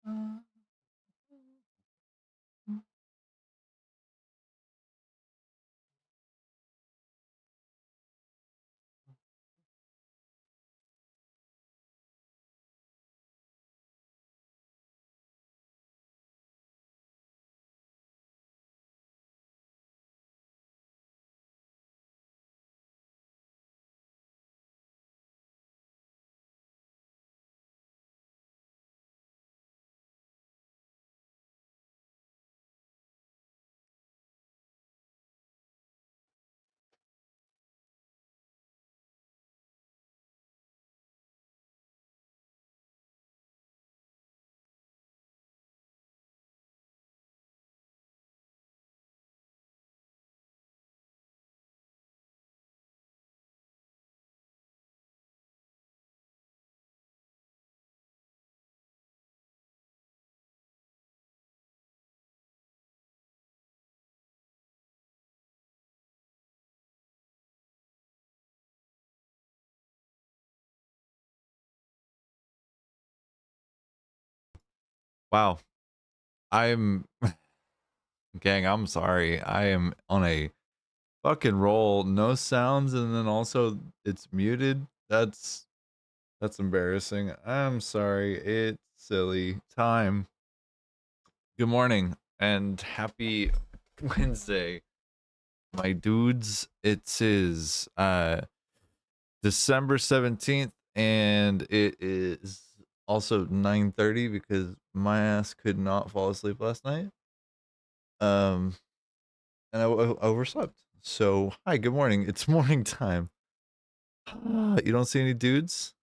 Wow. I'm gang, I'm sorry. I am on a fucking roll. No sounds and then also it's muted. That's embarrassing. I'm sorry. It's silly time. Good morning and happy Wednesday, my dudes. It is December 17th and it is also 9:30 because my ass could not fall asleep last night. Um and I overslept. So, hi, good morning. It's morning time. You don't see any dudes?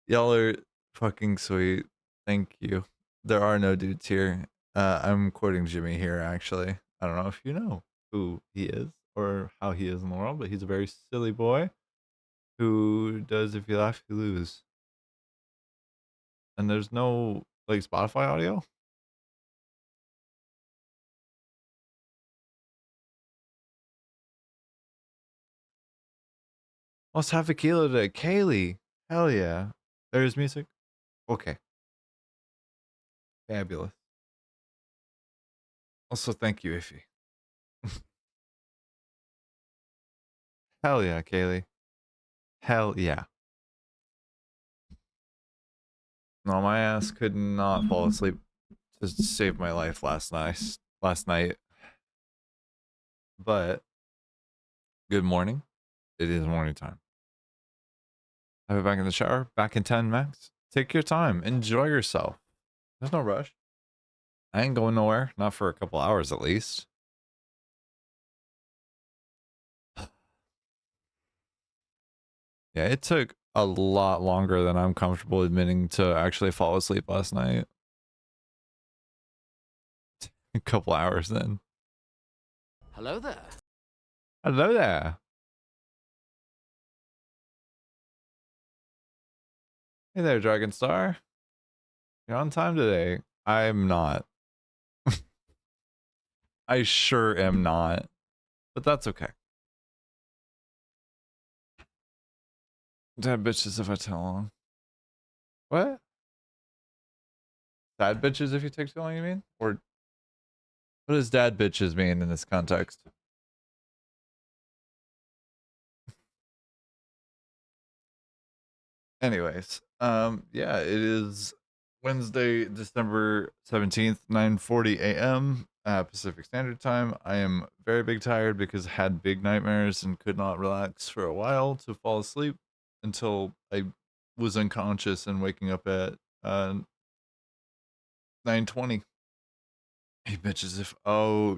Y'all are fucking sweet. Thank you. There are no dudes here. I'm quoting Jimmy here, actually. I don't know if you know who he is or how he is in the world, but he's a very silly boy who does if you laugh, you lose. And there's no like Spotify audio. Let's have a kilo today. Kaylee. Hell yeah. There's music. Okay. Fabulous. Also, thank you, Iffy. Hell yeah, Kaylee. Hell yeah. No, my ass could not fall asleep to save my life last night. But good morning. It is morning time. I'll be back in the shower, back in 10 max. Take your time. Enjoy yourself. There's no rush. I ain't going nowhere. Not for a couple hours at least. Yeah, it took a lot longer than I'm comfortable admitting to actually fall asleep last night. A couple hours then. Hello there. Hello there. Hey there, Dragon Star. You're on time today. I'm not. I sure am not. But that's okay. Dad bitches if I tell long. What? Dad bitches if you take too long, you mean? Or what does dad bitches mean in this context? Anyways, yeah, it is Wednesday, December 17th, 9:40 a.m. Pacific Standard Time. I am very big tired because I had big nightmares and could not relax for a while to fall asleep until I was unconscious and waking up at 9:20. Hey bitches if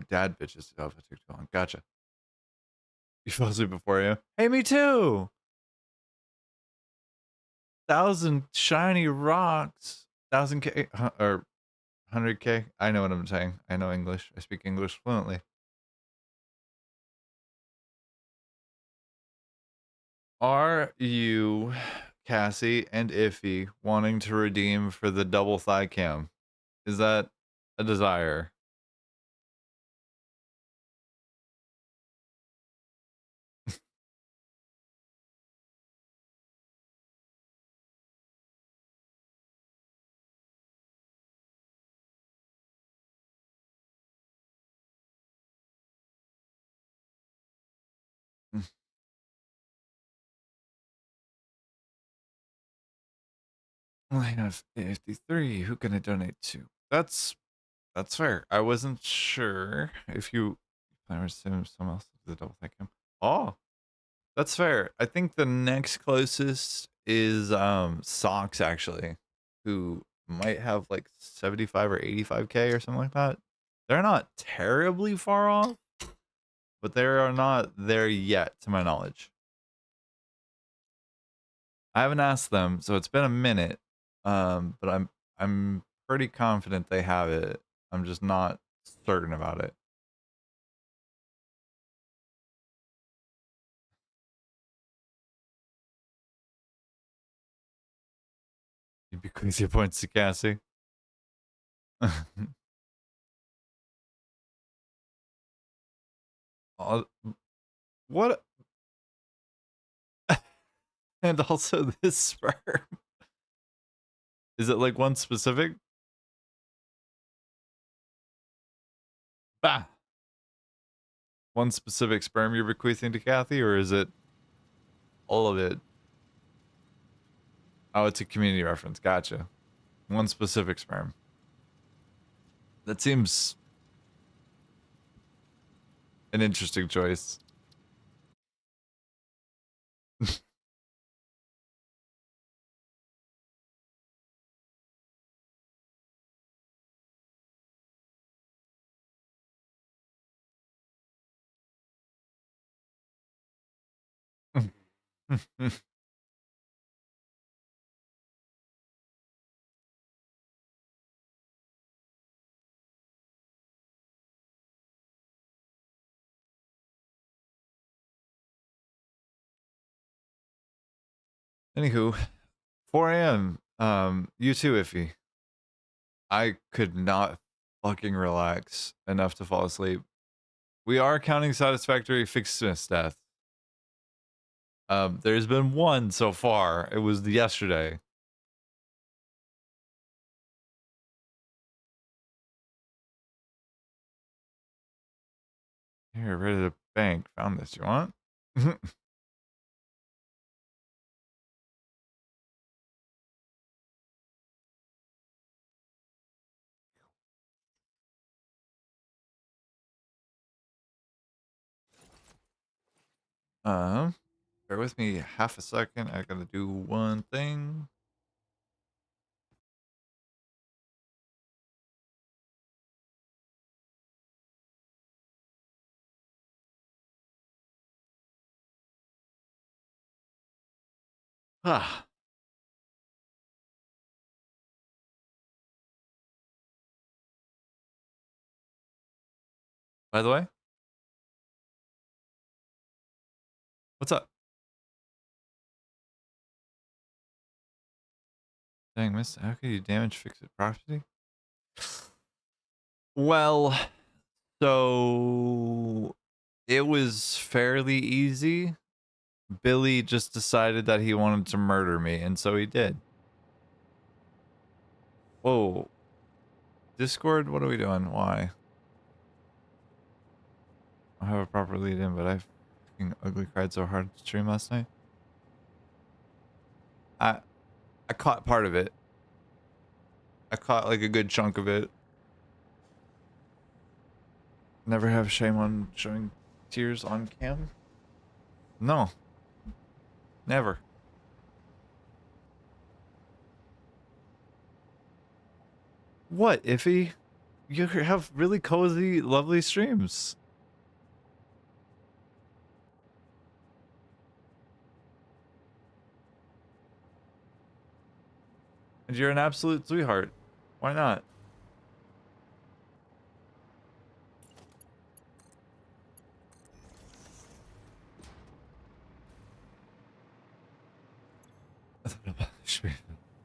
dad bitches if I took too long. Gotcha. You fell asleep before you. Hey, me too. 1,000 shiny rocks. 1,000K or 100K. I know what I'm saying. I know English. I speak English fluently. Are you, Cassie and Iffy, wanting to redeem for the double thigh cam? Is that a desire? Line of 53. Who can I donate to? That's fair. I wasn't sure if you plan to send someone else to double thank him. Oh, that's fair. I think the next closest is Socks actually, who might have like 75 or 85k or something like that. They're not terribly far off, but they are not there yet to my knowledge. I haven't asked them, so it's been a minute. But I'm pretty confident they have it. I'm just not certain about it. You bequeath your points to Cassie. Uh, what? And also this sperm. Is it like one specific? Bah. One specific sperm you're bequeathing to Kathy, or is it all of it? Oh, it's a community reference. Gotcha. One specific sperm. That seems an interesting choice. Anywho, 4 a.m. You too, Iffy. I could not fucking relax enough to fall asleep. We are counting Satisfactory Fixed Smith's death. There's been one so far. It was yesterday. Here, rid of the bank. Found this. You want? Bear with me half a second. I gotta do one thing. Ah. By the way, what's up? Dang, miss. How could you damage fixed property? Well, so it was fairly easy. Billy just decided that he wanted to murder me, and so he did. Whoa. Discord, what are we doing? Why? I don't have a proper lead in, but I fucking ugly cried so hard to stream last night. I I caught part of it. I caught like a good chunk of it. Never have shame on showing tears on cam. No, never. What, Iffy? You have really cozy, lovely streams. And you're an absolute sweetheart. Why not?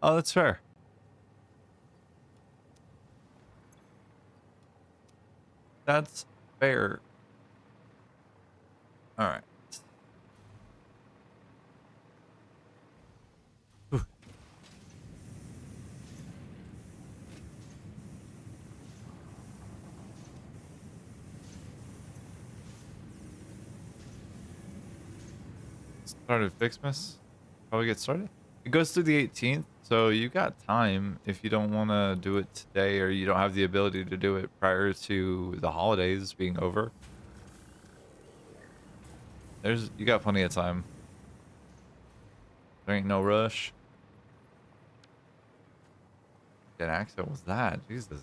Oh, that's fair. That's fair. All right. Started Fixmas. How we get started? It goes through the 18th, so you got time if you don't want to do it today or you don't have the ability to do it prior to the holidays being over. You got plenty of time. There ain't no rush. What accent was that? Jesus.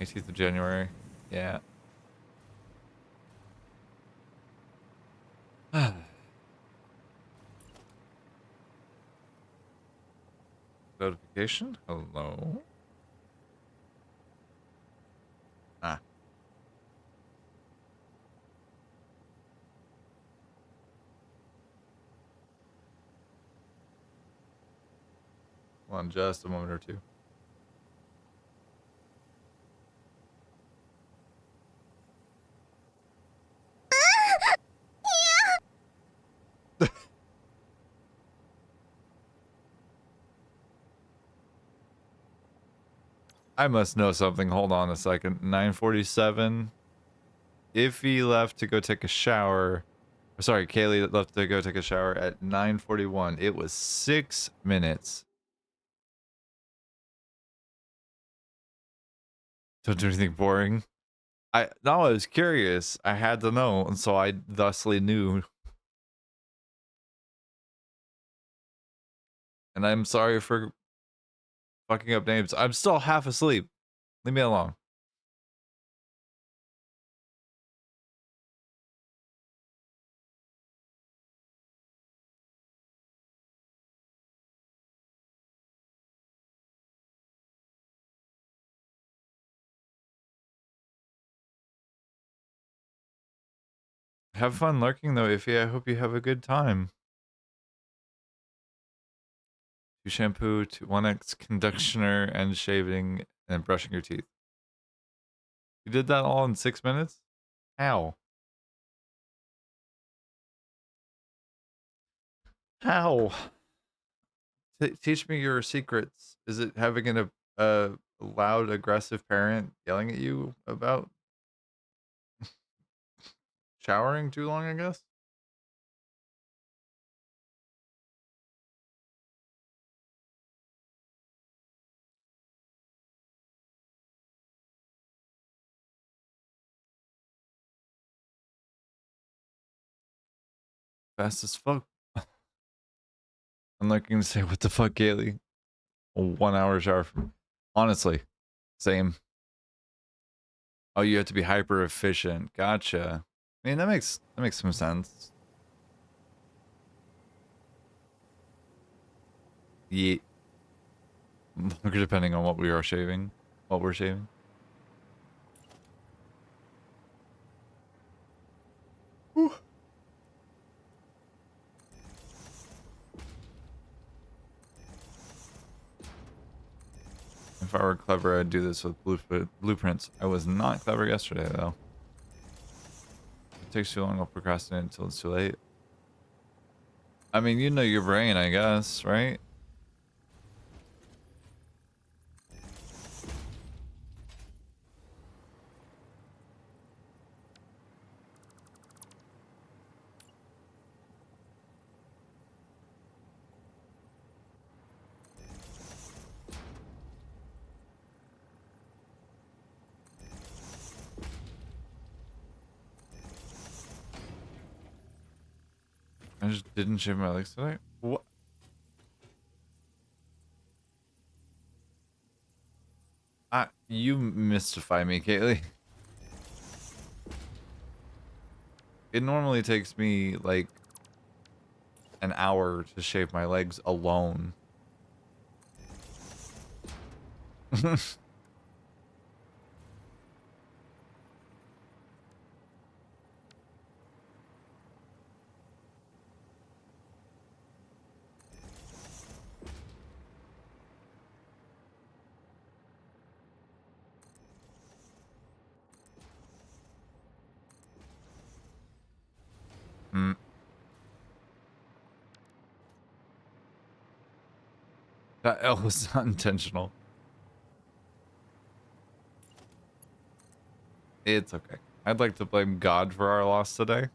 18th of January. Yeah. Notification? Hello? Ah, hold on just a moment or two. I must know something. Hold on a second. 9:47. Iffy left to go take a shower. Sorry, Kaylee left to go take a shower at 9:41. It was 6 minutes. Don't do anything boring. No, I was curious. I had to know, and so I thusly knew. And I'm sorry for fucking up names. I'm still half asleep. Leave me alone. Have fun lurking though, Iffy. I hope you have a good time. 2 shampoo, 1x conditioner, and shaving, and brushing your teeth. You did that all in 6 minutes? How? How? Teach me your secrets. Is it having a loud, aggressive parent yelling at you about showering too long, I guess? Fast as fuck. I'm looking to say, what the fuck, Kaylee? A 1 hour shower from. Honestly, same. Oh, you have to be hyper efficient. Gotcha. I mean, that makes some sense. Yeah. Longer depending on what we are shaving. What we're shaving. Whew. If I were clever, I'd do this with blueprints. I was not clever yesterday, though. If it takes too long, I'll procrastinate until it's too late. I mean, you know your brain, I guess, right? I just didn't shave my legs today. What? You mystify me, Kaylee. It normally takes me like an hour to shave my legs alone. Mm, that L was not intentional. It's okay. I'd like to blame God for our loss today.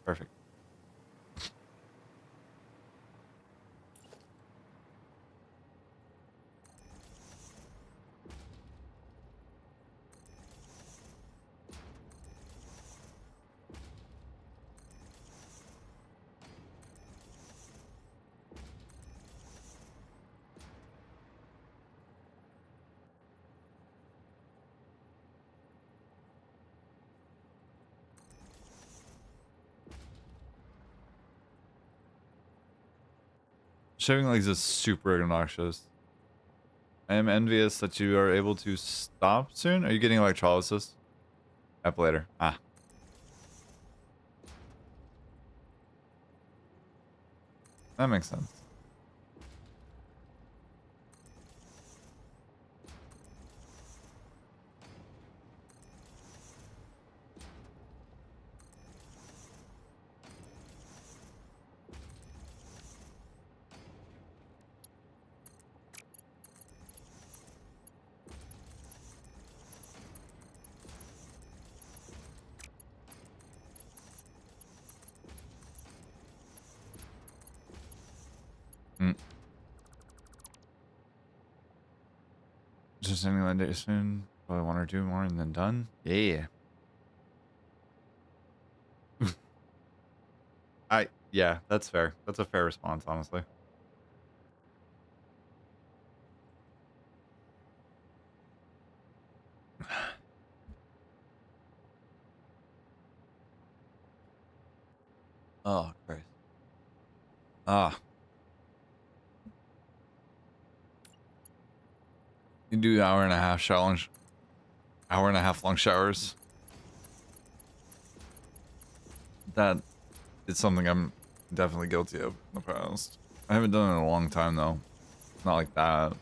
Perfect. Shaving legs is super obnoxious. I am envious that you are able to stop soon. Are you getting electrolysis? Up later. Ah, that makes sense. Mm. Just ending that day soon. Probably one or two more and then done. Yeah. Yeah, that's fair. That's a fair response, honestly. Oh, Christ. Ah, you do hour and a half challenge, hour and a half long showers. That is something I'm definitely guilty of in the past. I haven't done it in a long time though. Not like that.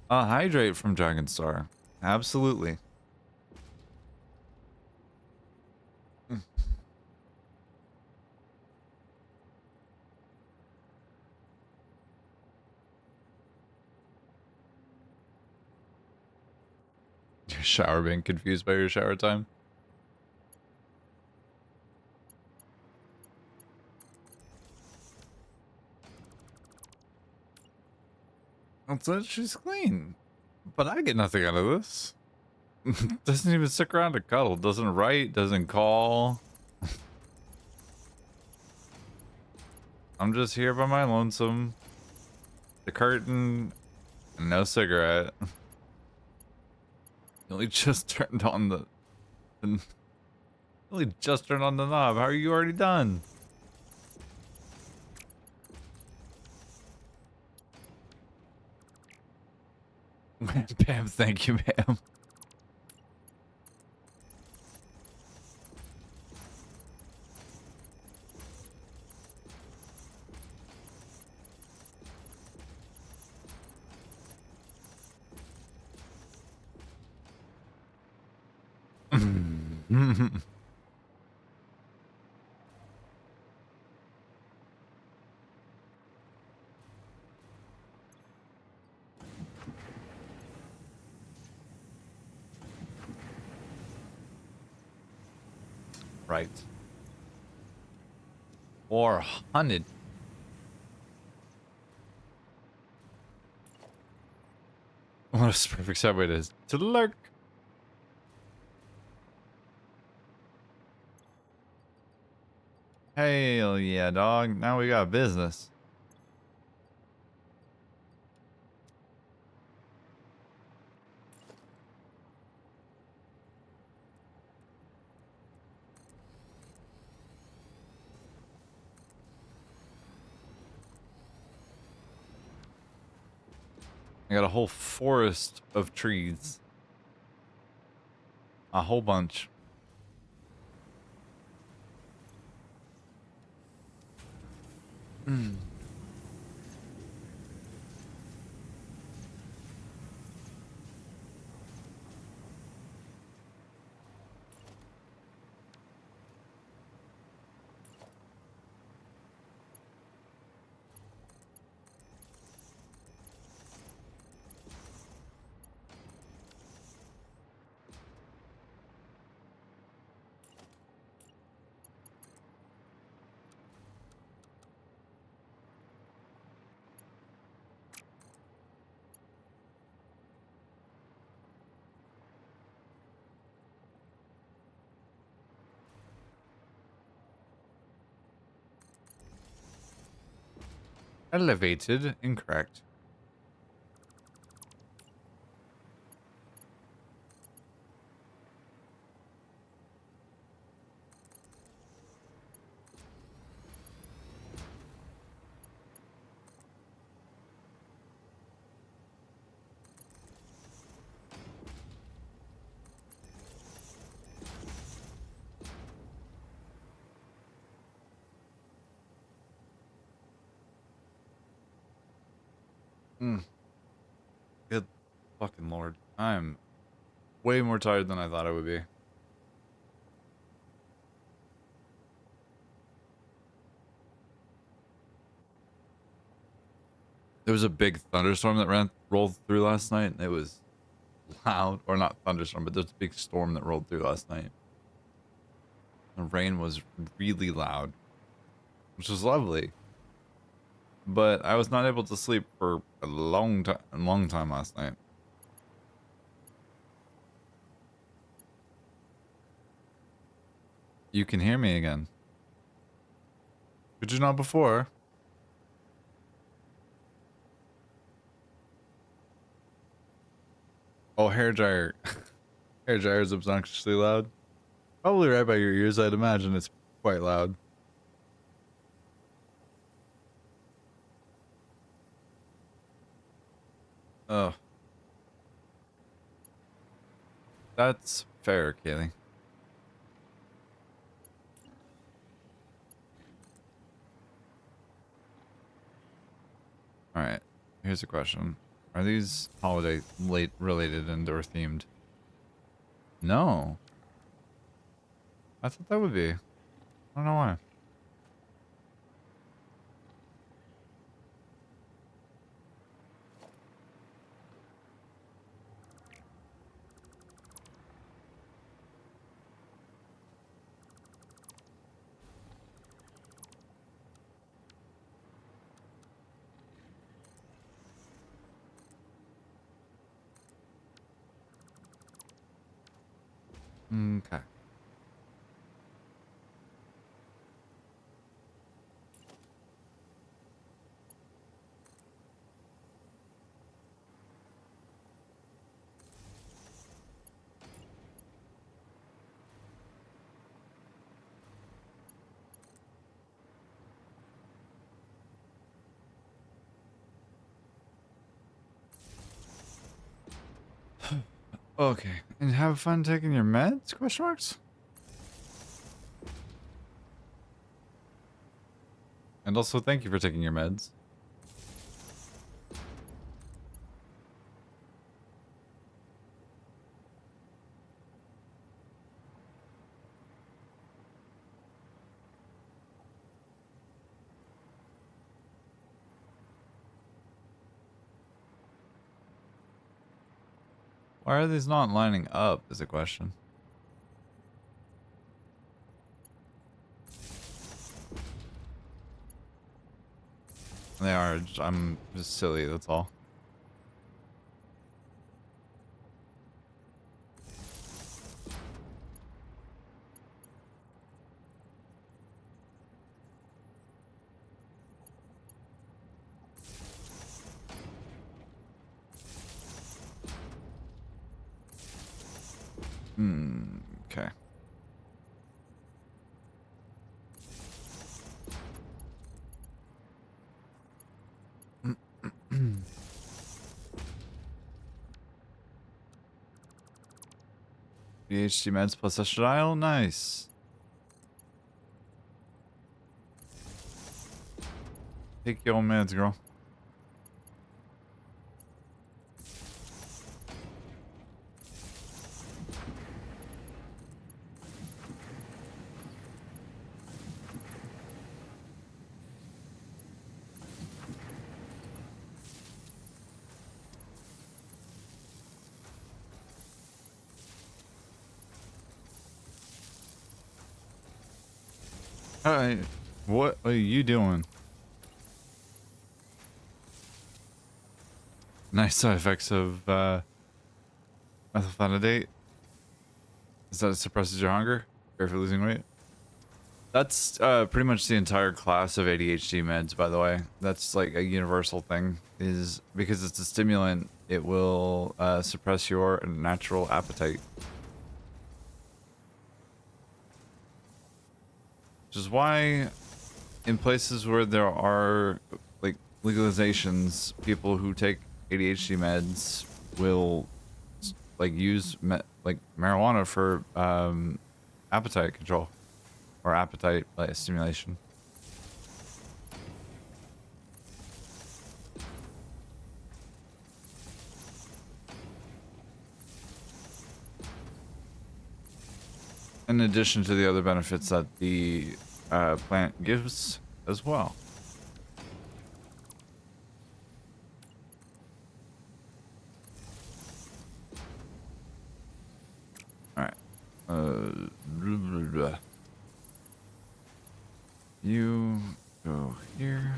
Hydrate from Dragon Star. Absolutely. Mm. Your shower being confused by your shower time. That's it. She's clean. But I get nothing out of this. Doesn't even stick around to cuddle. Doesn't write. Doesn't call. I'm just here by my lonesome. The curtain. And no cigarette. You only just turned on the. You only just turned on the knob. How are you already done? Pam, thank you, ma'am. Right. 400. What a perfect segue it is to lurk. Hell yeah, dog. Now we got business. I got a whole forest of trees. A whole bunch. Mm. Elevated, incorrect. Mm. Good fucking lord. I'm way more tired than I thought I would be. There was a big thunderstorm that rolled through last night, and it was loud. Or not thunderstorm, but there's a big storm that rolled through last night. The rain was really loud, which was lovely. But I was not able to sleep for a long time last night. You can hear me again. Could you not before? Oh, hair dryer. Hair dryer is obnoxiously loud. Probably right by your ears, I'd imagine it's quite loud. Oh, that's fair, Kaylee. All right, here's a question: are these holiday late related and or themed? No, I thought that would be. I don't know why. Okay. Okay, and have fun taking your meds? Question marks. And also, thank you for taking your meds. Why are these not lining up? Is a question. They are. I'm just silly. That's all. Okay. PhD meds plus estradiol? Nice. Take your old meds, girl. Alright. What are you doing? Nice side effects of methylphenidate. Is that it suppresses your hunger? Or if you're losing weight? That's pretty much the entire class of ADHD meds, by the way. That's like a universal thing. Is because it's a stimulant, it will suppress your natural appetite. Which is why in places where there are like legalizations, people who take ADHD meds will like use like marijuana for appetite control or appetite like stimulation. In addition to the other benefits that the plant gives as well. All right. Blah, blah, blah. You go here.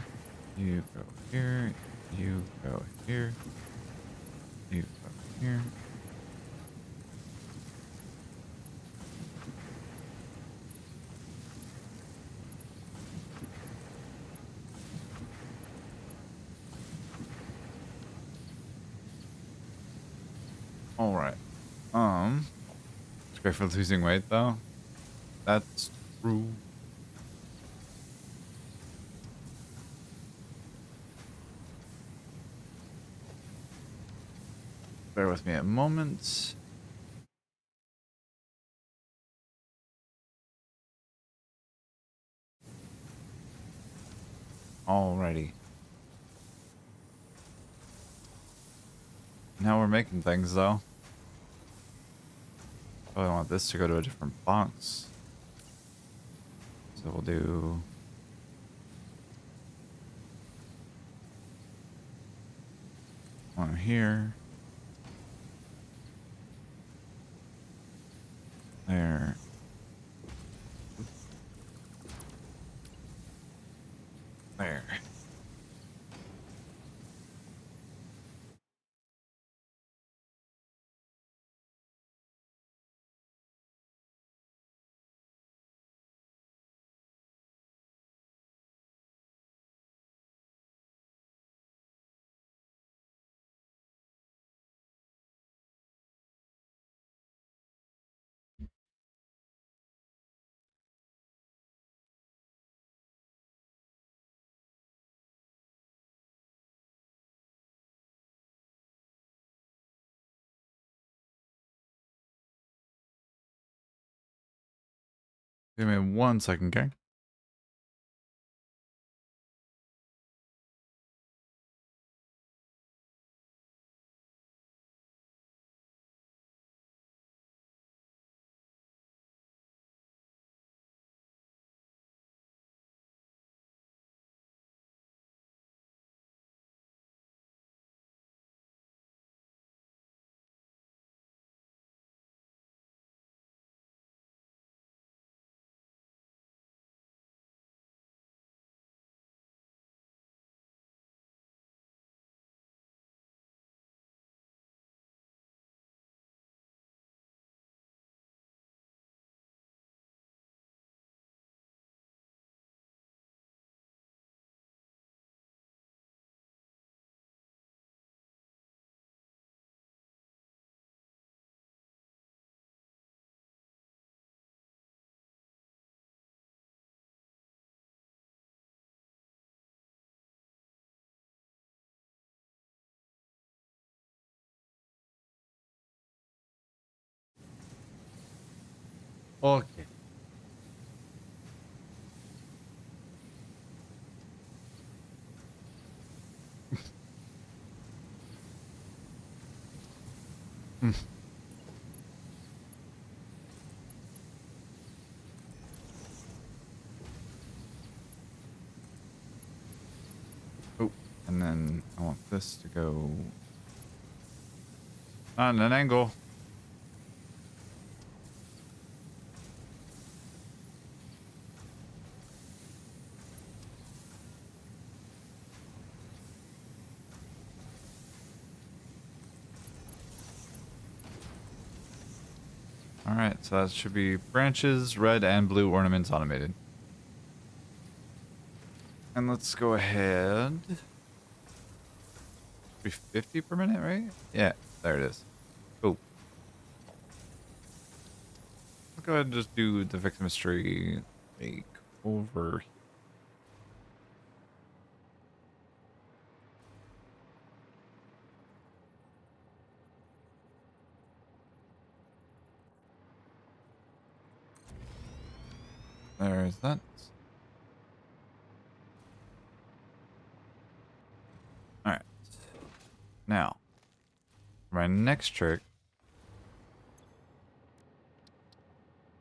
You go here. You go here. You go here. All right. It's great for losing weight though. That's true. Bear with me a moment. Alrighty. Now we're making things though. Oh, I want this to go to a different box. So we'll do one here. There. There. Give me 1 second, gang. Okay. Mm. Oh, and then I want this to go on an angle. All right, so that should be branches, red and blue ornaments automated. And let's go ahead. Be 50 per minute, right? Yeah, there it is. Cool. Let's go ahead and just do the victim mystery make over here. There's that. All right. Now, for my next trick,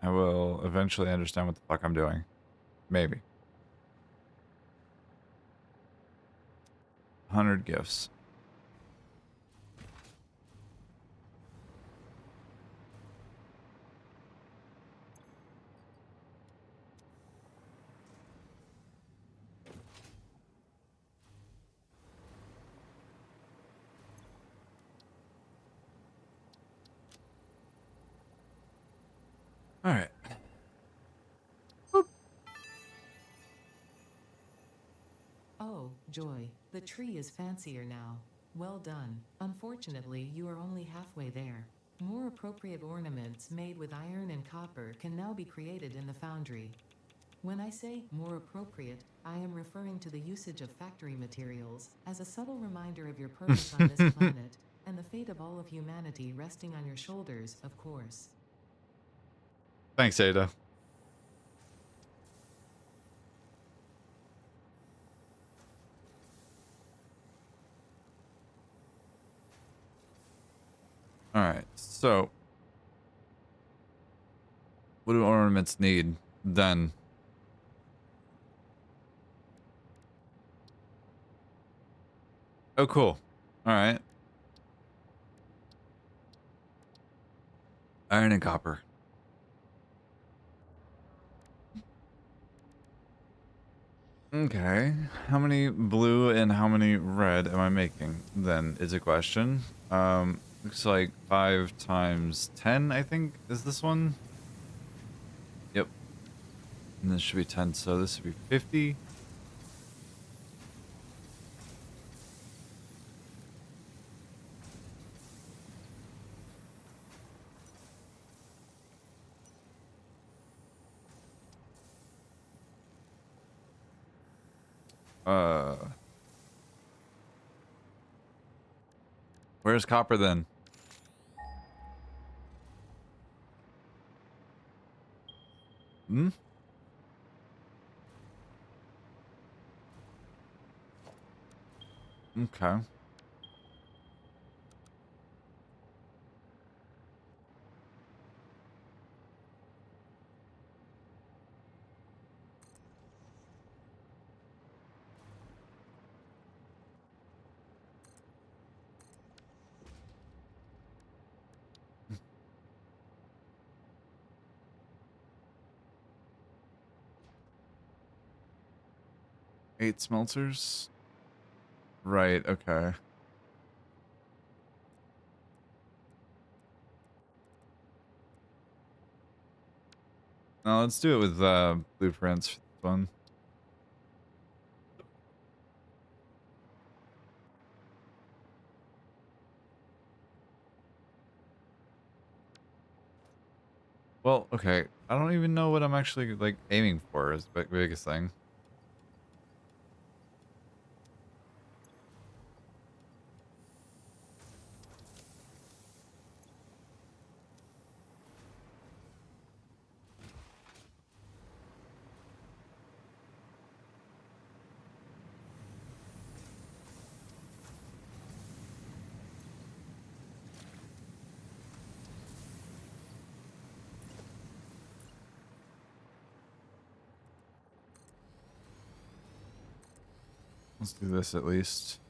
I will eventually understand what the fuck I'm doing. Maybe. 100 gifts. All right. Oh, joy, the tree is fancier now. Well done. Unfortunately, you are only halfway there. More appropriate ornaments made with iron and copper can now be created in the foundry. When I say more appropriate, I am referring to the usage of factory materials as a subtle reminder of your purpose on this planet and the fate of all of humanity resting on your shoulders, of course. Thanks, Ada. All right. So, what do ornaments need then? Oh, cool. All right. Iron and copper. Okay. How many blue and how many red am I making then is a question. Looks like 5 times 10, I think, is this one. Yep. And this should be 10, so this would be 50. Uh, where's copper then? Hmm? Okay. 8 smelters? Right, okay. Now let's do it with blueprints for this one. Well, okay. I don't even know what I'm actually like aiming for is the biggest thing. Let's do this at least.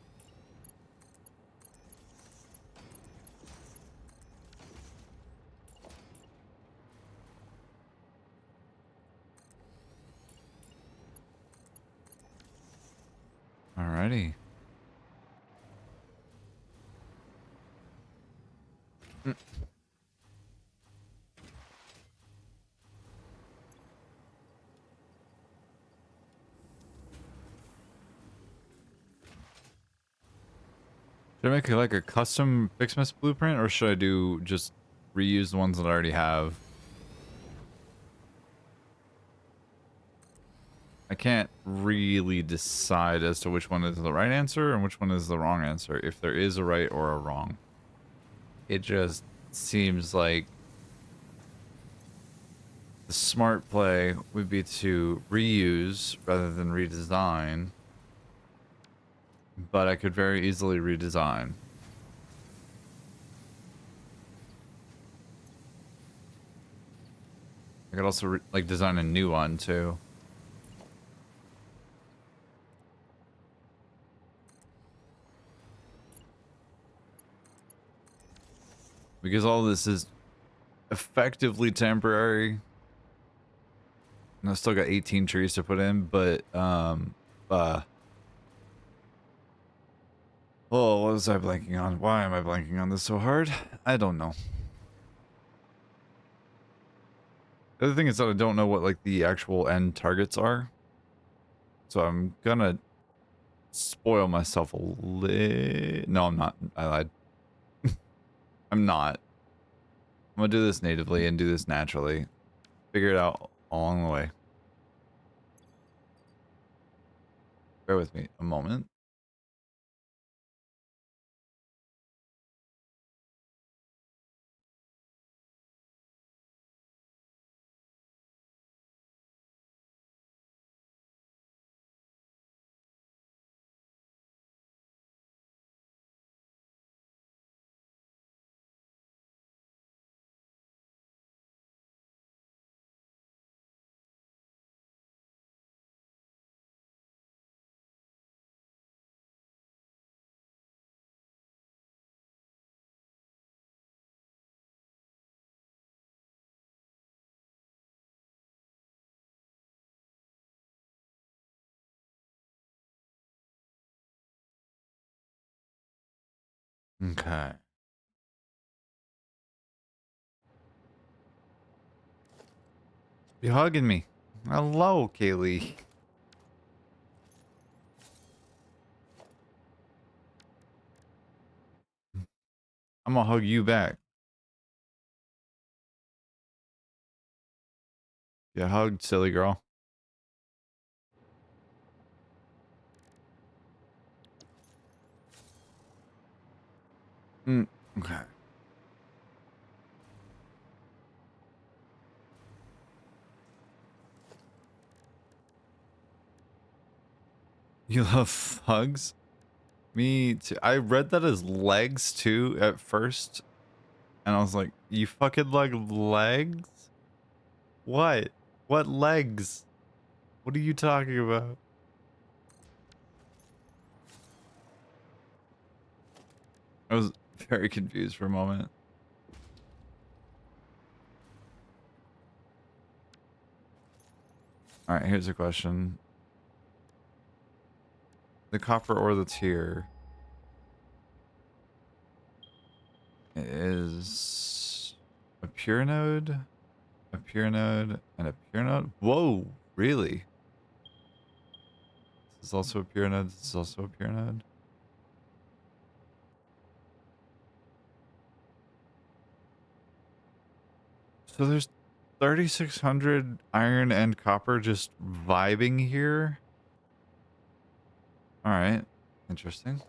Alrighty. Mm. Should I make like a custom Fixmas blueprint, or should I do just reuse the ones that I already have? I can't really decide as to which one is the right answer and which one is the wrong answer, if there is a right or a wrong. It just seems like the smart play would be to reuse rather than redesign, but I could very easily redesign. I could also like design a new one too. Because all this is effectively temporary. And I've still got 18 trees to put in, but oh, what was I blanking on? Why am I blanking on this so hard? I don't know. The other thing is that I don't know what like the actual end targets are. So I'm gonna spoil myself a little. No, I'm not. I lied. I'm not. I'm gonna do this natively and do this naturally. Figure it out along the way. Bear with me a moment. Okay. You hugging me. Hello, Kaylee. I'm gonna hug you back. You hugged, silly girl. Mm, okay. You love hugs? Me too. I read that as legs too at first, and I was like, you fucking like legs? What? What legs? What are you talking about? I was very confused for a moment. All right, here's a question. The copper or the tier is a pure node, a pure node, and a pure node? Whoa, really? This is also a pure node, this is also a pure node? So there's 3,600 iron and copper just vibing here. All right, interesting.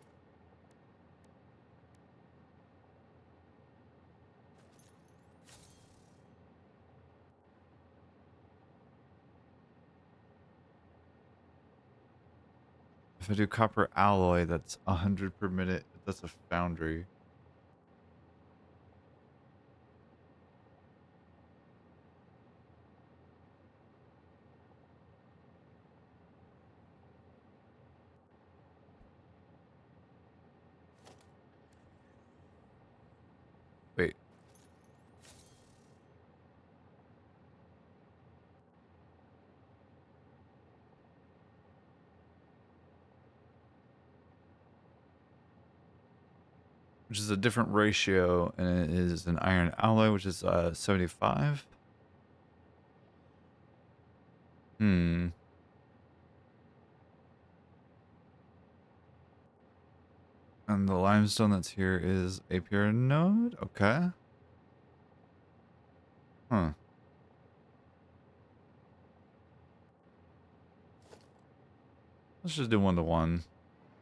If I do copper alloy, that's 100 per minute. That's a foundry. which is a different ratio, and it is an iron alloy, which is 75. Hmm. And the limestone that's here is a pure node. Okay. Huh. Let's just do 1-to-1.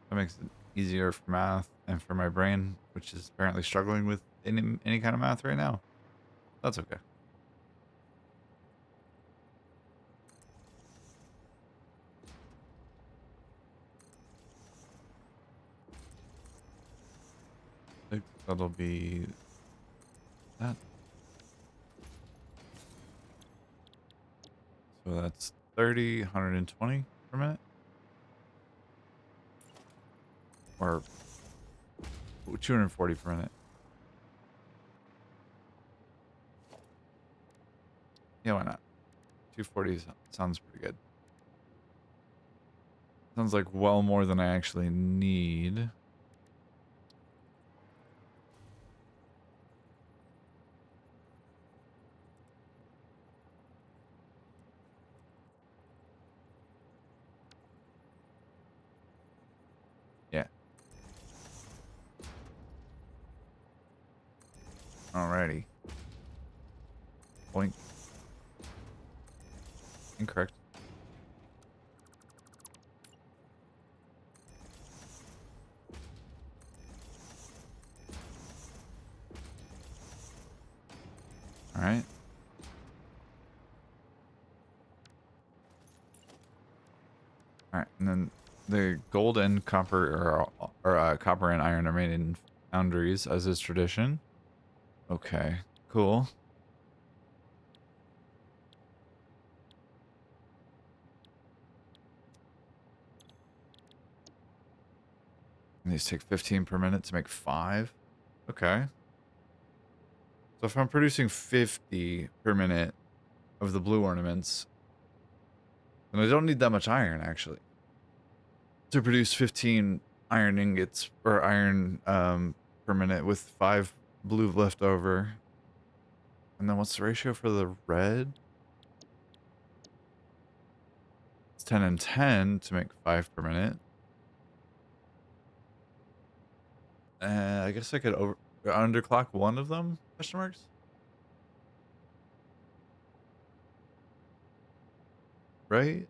That makes it easier for math and for my brain, which is apparently struggling with any kind of math right now. That's okay. I think that'll be that. So that's 30, 120 per minute. Or 240 per minute. Yeah, why not? 240 sounds pretty good. Sounds like well more than I actually need. Yeah. Alrighty. Point. Incorrect. Alright. Alright, and then the gold and copper or copper and iron are made in foundries as is tradition. Okay, cool. And these take 15 per minute to make 5. Okay. So if I'm producing 50 per minute of the blue ornaments, then I don't need that much iron actually to produce 15 iron ingots or iron per minute with 5 blue left over. And then what's the ratio for the red? It's 10 and 10 to make 5 per minute. I guess I could underclock one of them? Question marks? Right?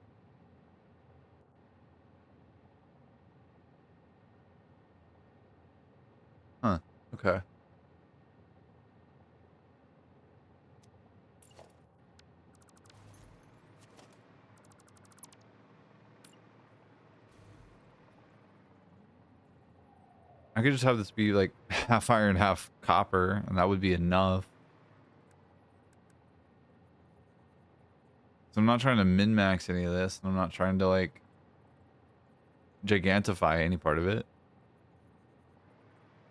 Huh. Okay. I could just have this be like half iron, half copper, and that would be enough. So I'm not trying to min-max any of this, and I'm not trying to like gigantify any part of it.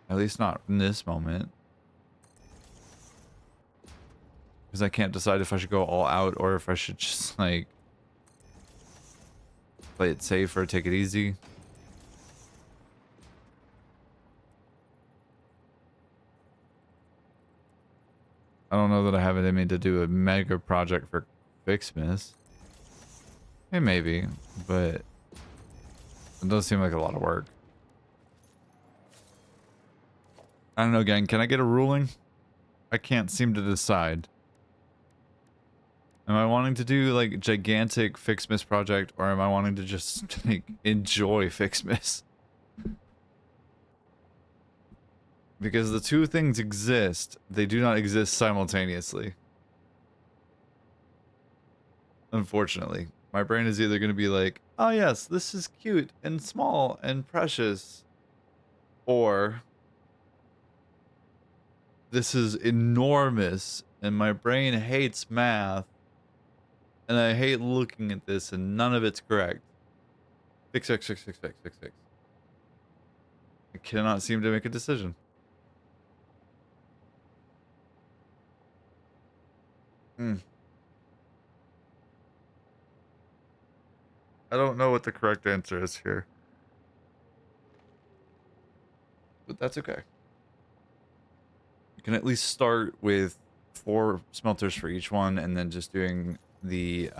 At least not in this moment. Because I can't decide if I should go all out or if I should just like play it safe or take it easy. I don't know that I have it in me to do a mega project for Fixmas. Hey, maybe, but it does seem like a lot of work. I don't know, gang. Can I get a ruling? I can't seem to decide. Am I wanting to do like gigantic Fixmas project, or am I wanting to just like enjoy Fixmas? Because the two things exist, they do not exist simultaneously. Unfortunately, my brain is either going to be like, "Oh yes, this is cute and small and precious," or "This is enormous and my brain hates math and I hate looking at this and none of it's correct." Fix, fix, fix, fix, fix, fix, fix. I cannot seem to make a decision. Hmm. I don't know what the correct answer is here, but that's okay. You can at least start with 4 smelters for each one, and then just doing the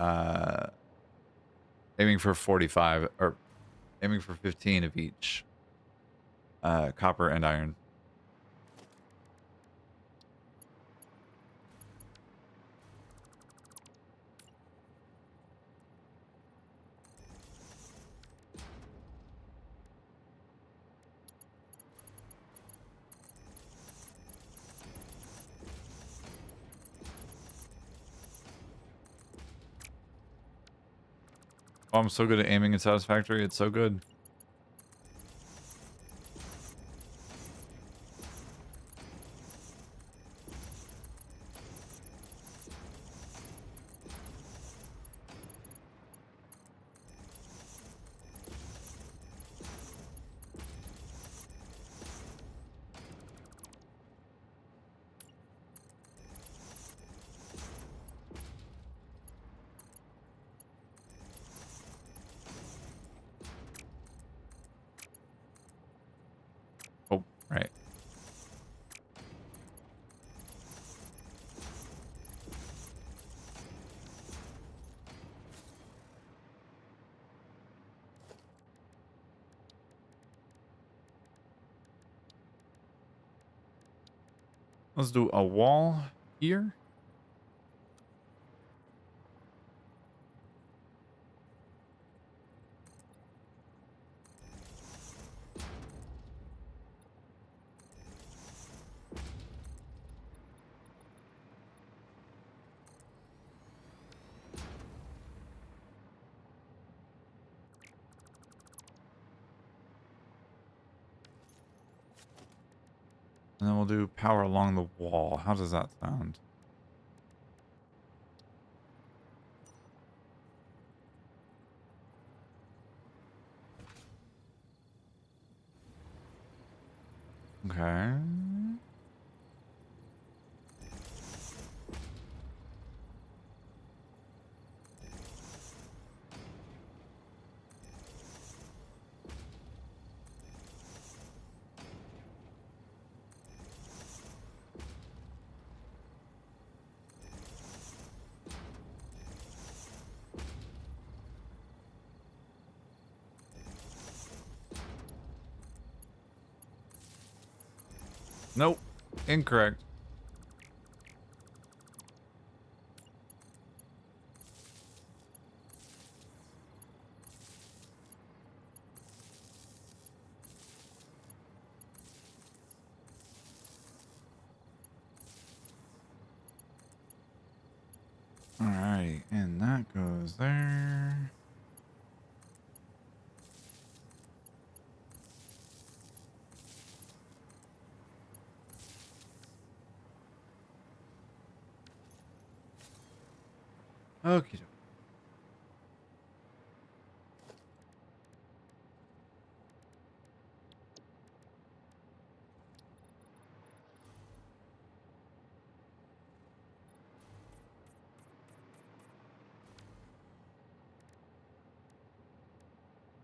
aiming for 45 or aiming for 15 of each copper and iron. Oh, I'm so good at aiming in Satisfactory. It's so good. Oh, right. Let's do a wall here. And then we'll do power along the wall. How does that sound? Okay. Nope. Incorrect. All right. And that goes there. Okay.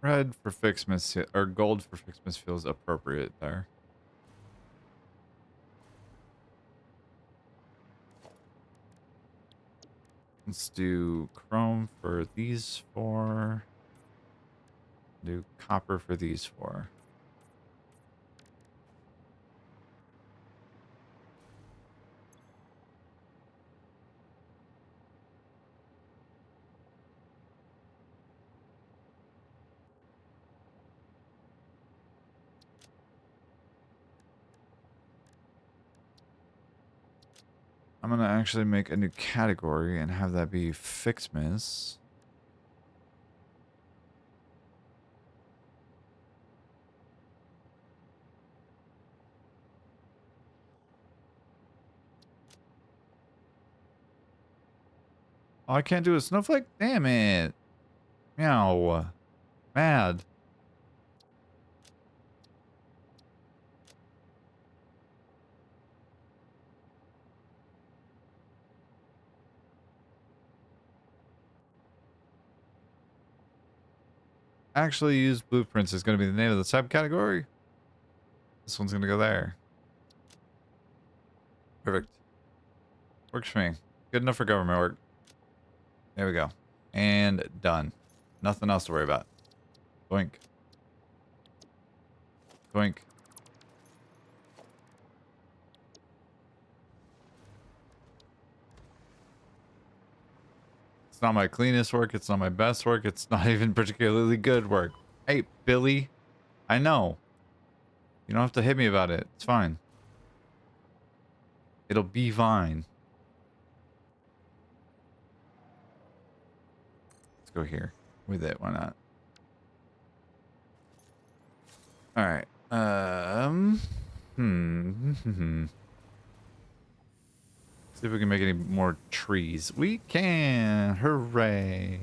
Red for Fixmas or gold for Fixmas feels appropriate there. Let's do chrome for these 4. Do copper for these 4. I'm going to actually make a new category and have that be Fixmas. Oh, I can't do a snowflake? Damn it. Meow. Mad. Actually use blueprints is going to be the name of the subcategory. This one's going to go there. Perfect. Works for me. Good enough for government work. There we go. And done. Nothing else to worry about. Boink. Boink. It's not my cleanest work. It's not my best work. It's not even particularly good work. Hey, Billy. I know. You don't have to hit me about it. It's fine. It'll be fine. Let's go here with it. Why not? All right. See if we can make any more trees. We can. Hooray.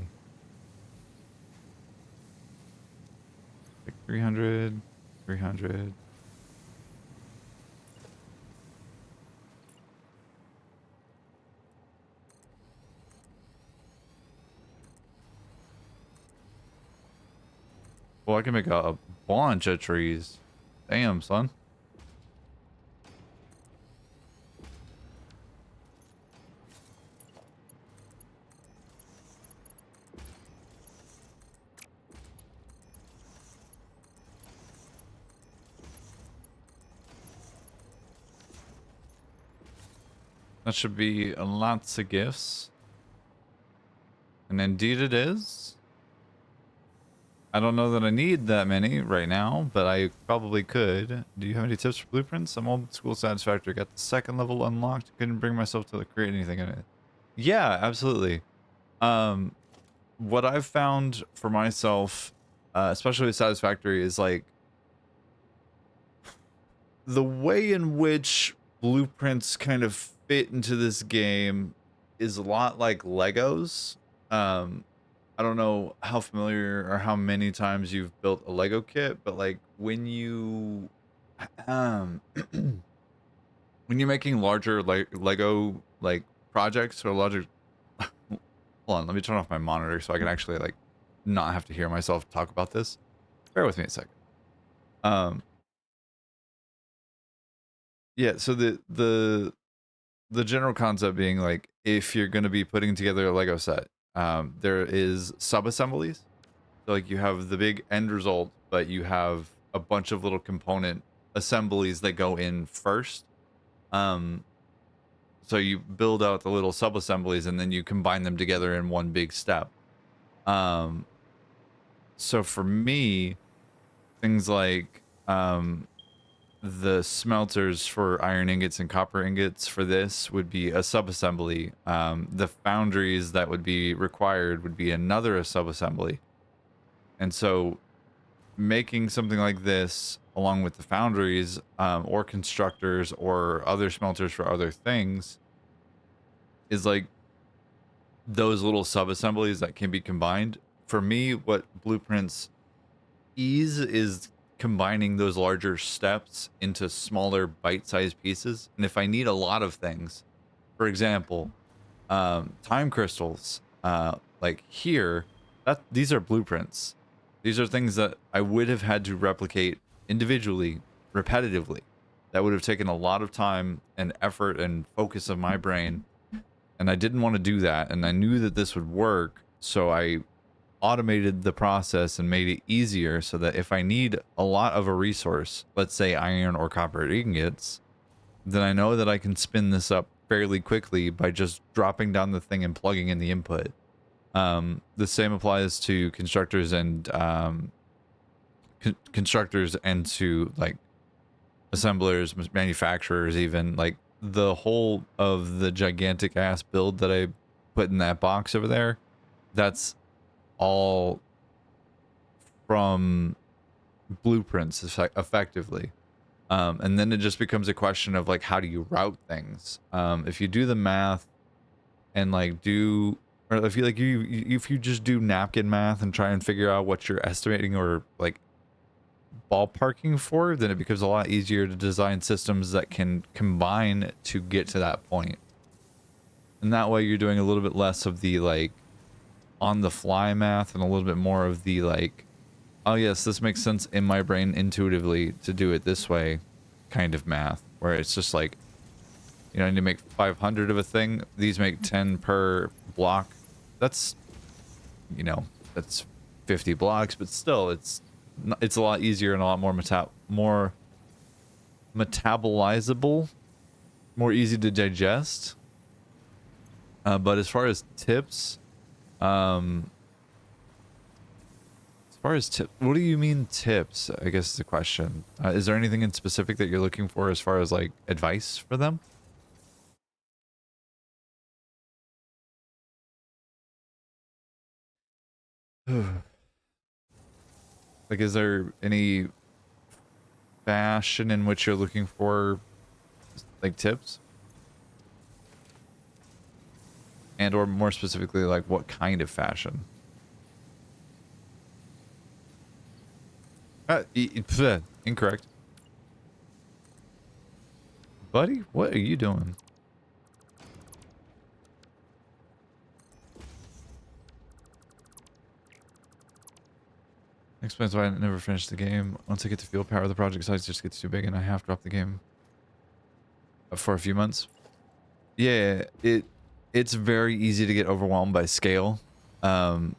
Like 300, 300. Well, I can make a bunch of trees. Damn, son. That should be lots of gifts. And indeed it is. I don't know that I need that many right now, but I probably could. Do you have any tips for blueprints? I'm old school Satisfactory. Got the second level unlocked. Couldn't bring myself to create anything in it. Yeah, absolutely. What I've found for myself, especially with Satisfactory, is like the way in which blueprints kind of fit into this game is a lot like Legos. I don't know how familiar or how many times you've built a Lego kit, but like when you when you're making larger Lego like projects or larger hold on, let me turn off my monitor so I can actually like not have to hear myself talk about this. Bear with me a second. Yeah, so the general concept being like if you're going to be putting together a Lego set, there is sub-assemblies. So like you have the big end result, but you have a bunch of little component assemblies that go in first. So you build out the little sub-assemblies and then you combine them together in one big step. So for me, things like the smelters for iron ingots and copper ingots for this would be a sub-assembly. The foundries that would be required would be another sub-assembly. And so making something like this along with the foundries or constructors or other smelters for other things is like those little sub-assemblies that can be combined. For me, what blueprints ease is combining those larger steps into smaller bite-sized pieces. And if I need a lot of things, for example, time crystals, like here, these are blueprints. These are things that I would have had to replicate individually, repetitively. That would have taken a lot of time and effort and focus of my brain. And I didn't want to do that. And I knew that this would work. So I automated the process and made it easier so that if I need a lot of a resource, let's say iron or copper ingots, then I know that I can spin this up fairly quickly by just dropping down the thing and plugging in the input. The same applies to constructors and constructors and to like assemblers, manufacturers, even like the whole of the gigantic ass build that I put in that box over there. That's all from blueprints effectively. And then it just becomes a question of like, how do you route things? If you do the math and like do, or if you like if you just do napkin math and try and figure out what you're estimating or like ballparking for, then it becomes a lot easier to design systems that can combine to get to that point. And that way you're doing a little bit less of the like on the fly math and a little bit more of the like, oh yes, this makes sense in my brain intuitively to do it this way kind of math, where it's just like You know, I need to make 500 of a thing. These make 10 per block. That's, you know, that's 50 blocks, but still, it's a lot easier and a lot more metabolizable, more easy to digest. But as far as tips, um, what do you mean tips? I guess is the question. Is there anything in specific that you're looking for as far as like advice for them? Like, is there any fashion in which you're looking for like tips? And or more specifically, like what kind of fashion? Incorrect. Buddy, what are you doing? Explains why I never finished the game. Once I get to field power, the project size just gets too big and I half drop the game for a few months. Yeah, it's very easy to get overwhelmed by scale. And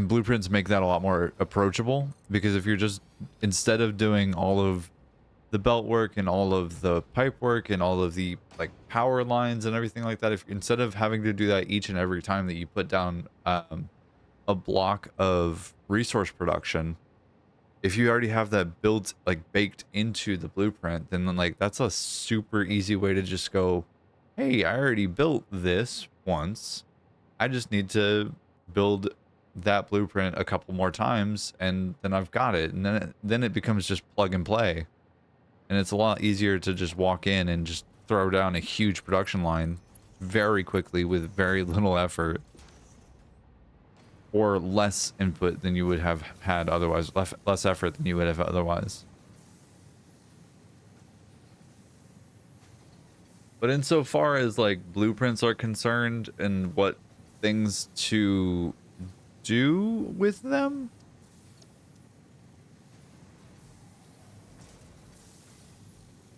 blueprints make that a lot more approachable, because if you're just, instead of doing all of the belt work and all of the pipe work and all of the like power lines and everything like that, if instead of having to do that each and every time that you put down a block of resource production, if you already have that built, like baked into the blueprint, then like that's a super easy way to just go, hey, I already built this once, I just need to build that blueprint a couple more times and then I've got it. And then it becomes just plug and play. And it's a lot easier to just walk in and just throw down a huge production line very quickly with very little effort, or less input than you would have had otherwise, less effort than you would have otherwise. But insofar as like blueprints are concerned and what things to do with them,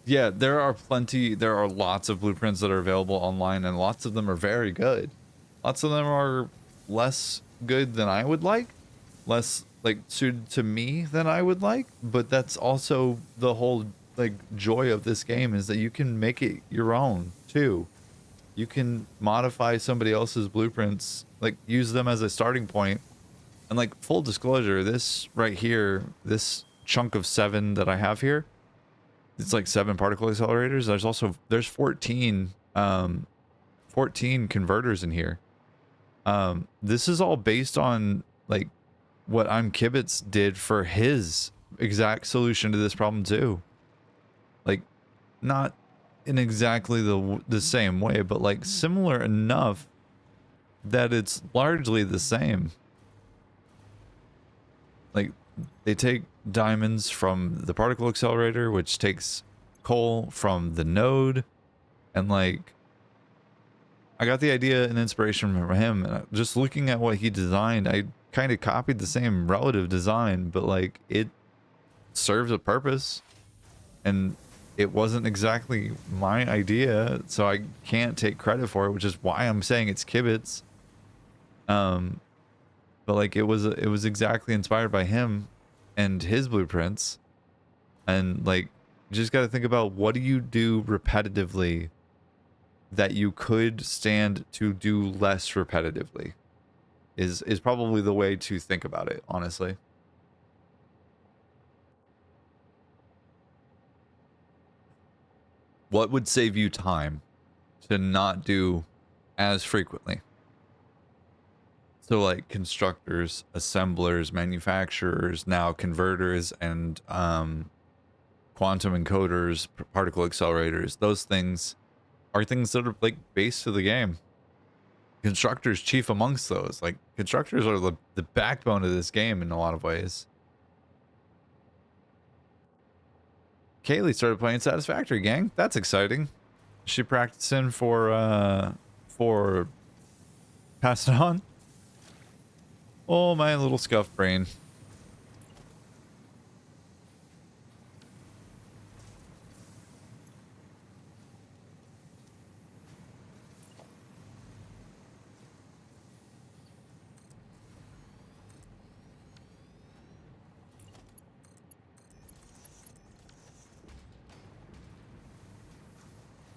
yeah, there are lots of blueprints that are available online, and lots of them are very good. Lots of them are less good than I would like, less like suited to me than I would like, but that's also the whole like joy of this game, is that you can make it your own too. You can modify somebody else's blueprints, like use them as a starting point. And like full disclosure, this right here, this chunk of 7 that I have here, it's like 7 particle accelerators. There's 14 converters in here. This is all based on like what I'm Kibitz did for his exact solution to this problem too. Like, not in exactly the same way, but like similar enough that it's largely the same. Like, they take diamonds from the particle accelerator, which takes coal from the node, and like, I got the idea and inspiration from him, and just looking at what he designed, I kind of copied the same relative design, but like it serves a purpose, and it wasn't exactly my idea, so I can't take credit for it, which is why I'm saying it's Kibitz. But like it was exactly inspired by him and his blueprints, and like you just got to think about, what do you do repetitively that you could stand to do less repetitively, is probably the way to think about it, honestly. What would save you time to not do as frequently? So like constructors, assemblers, manufacturers, now converters, and quantum encoders, particle accelerators, those things are things that are like base to the game. Constructors chief amongst those. Like, constructors are the backbone of this game in a lot of ways. Kaylee started playing Satisfactory, gang. That's exciting. Is she practicing for pass it on? Oh, my little scuff brain.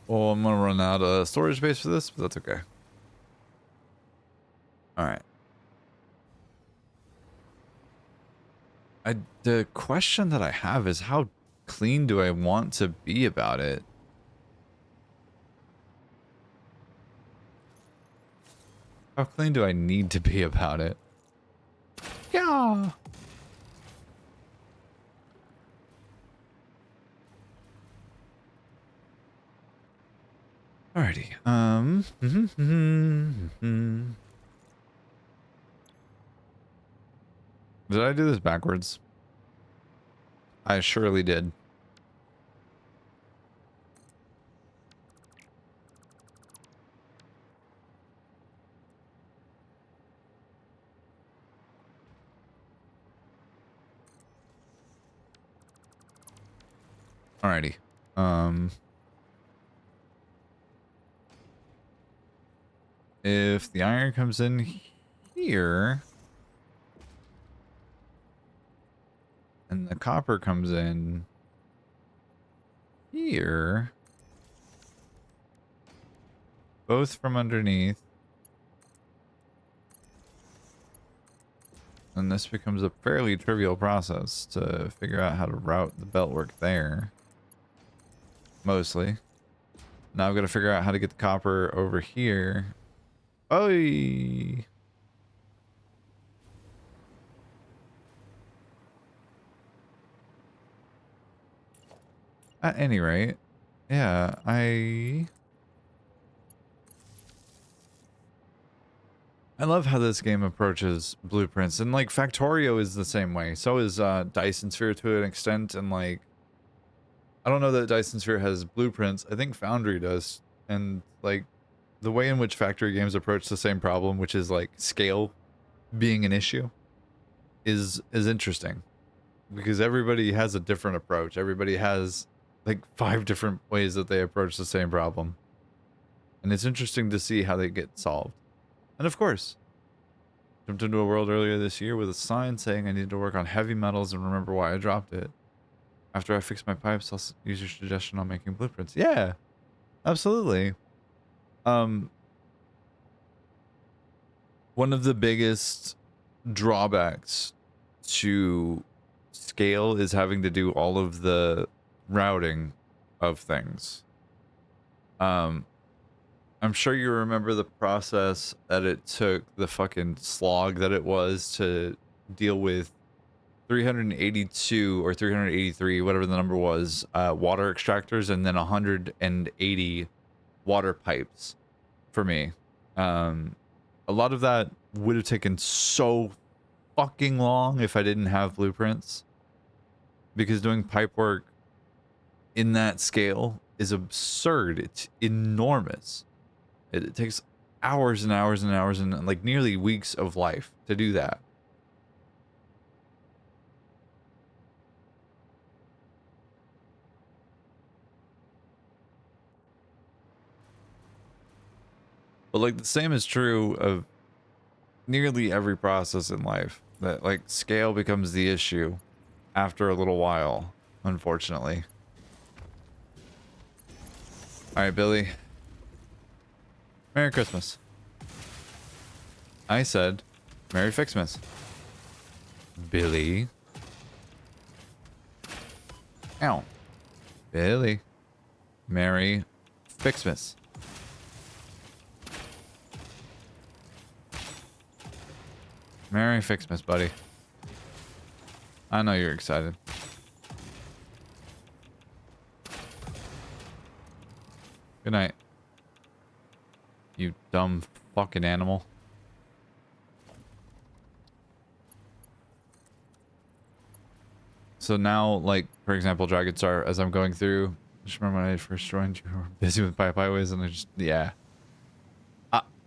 Well, I'm gonna run out of storage space for this, but that's okay. All right. The question that I have is how clean do I want to be about it? How clean do I need to be about it? Yeah. Alrighty. Did I do this backwards? I surely did. Alrighty. If the iron comes in here and the copper comes in here, both from underneath, and this becomes a fairly trivial process to figure out how to route the beltwork there. Mostly. Now I've got to figure out how to get the copper over here. Oy! At any rate, yeah, I love how this game approaches blueprints, and like Factorio is the same way. So is Dyson Sphere to an extent, and like I don't know that Dyson Sphere has blueprints. I think Foundry does, and like the way in which factory games approach the same problem, which is like scale being an issue, is interesting because everybody has a different approach. Everybody has like 5 different ways that they approach the same problem, and it's interesting to see how they get solved. And of course, jumped into a world earlier this year with a sign saying I needed to work on heavy metals and remember why I dropped it. After I fix my pipes, I'll use your suggestion on making blueprints. Yeah, absolutely. One of the biggest drawbacks to scale is having to do all of the routing of things. I'm sure you remember the process that it took, the fucking slog that it was to deal with 382 or 383, whatever the number was, water extractors, and then 180 water pipes for me. A lot of that would have taken so fucking long if I didn't have blueprints, because doing pipe work in that scale is absurd. It's enormous. It takes hours and hours and hours and like nearly weeks of life to do that. But like the same is true of nearly every process in life, that like scale becomes the issue after a little while, unfortunately. All right, Billy. Merry Christmas. I said, Merry Fixmas. Billy. Ow. Billy. Merry Fixmas. Merry Fixmas, buddy. I know you're excited. Good night. You dumb fucking animal. So now, like, for example, Dragon Star, as I'm going through, just remember when I first joined, you were busy with Pipe Highways, and I just, yeah.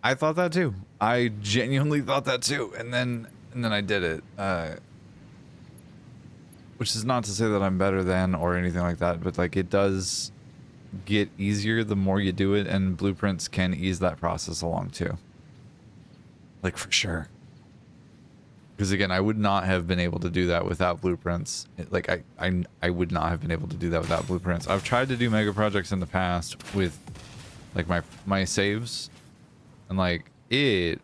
I thought that too. I genuinely thought that too, and then I did it. Which is not to say that I'm better than or anything like that, but like it does get easier the more you do it, and blueprints can ease that process along too. Like for sure. Because again, I would not have been able to do that without blueprints. Like I would not have been able to do that without blueprints. I've tried to do mega projects in the past with like my saves, and like it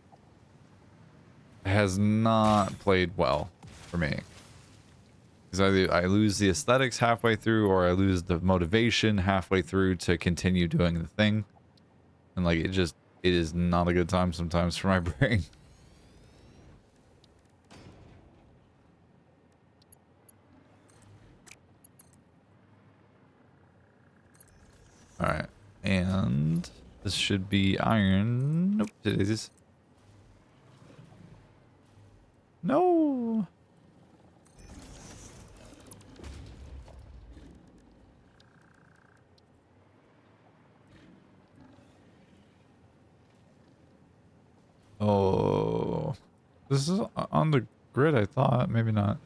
has not played well for me. Because I lose the aesthetics halfway through, or I lose the motivation halfway through to continue doing the thing, and like it is not a good time sometimes for my brain. All right, and this should be iron. Nope, it is. No. Oh, this is on the grid. I thought maybe not.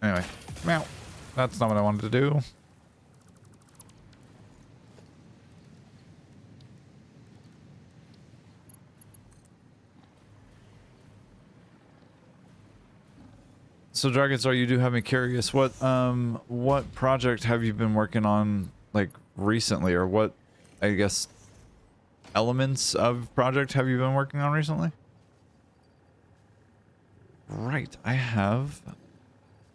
Anyway, meow. That's not what I wanted to do. So Dragonstar, you do have me curious. What project have you been working on like recently, or what, I guess, elements of project have you been working on recently? Right, I have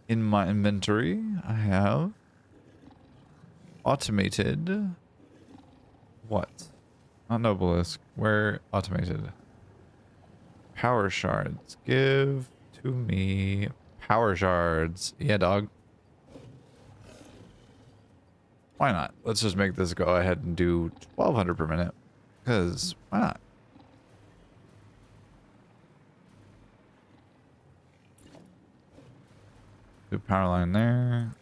in my inventory, I have automated what? Not Nobelisk. Where automated? Power shards. Give to me power shards. Yeah, dog. Why not? Let's just make this go ahead and do 1200 per minute. Because why not? Do power line there.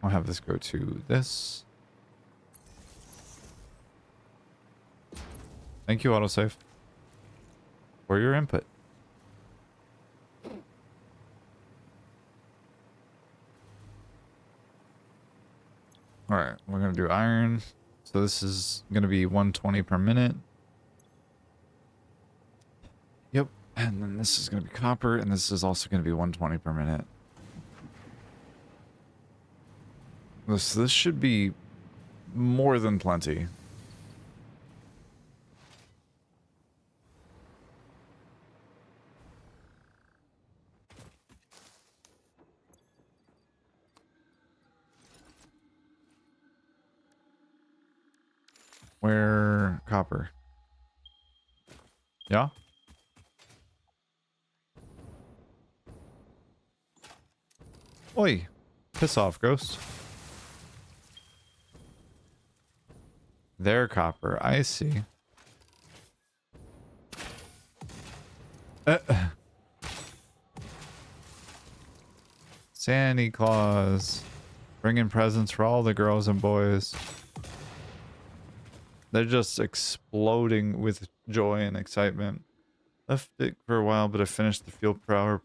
I'll have this go to this. Thank you, autosave, for your input. All right, we're going to do iron. So this is going to be 120 per minute. Yep. And then this is going to be copper, and this is also going to be 120 per minute. This should be more than plenty. Where copper? Yeah? Oi. Piss off, ghost. There, copper. I see. Uh, Santa Claus. Bringing presents for all the girls and boys. They're just exploding with joy and excitement. Left it for a while, but I finished the field power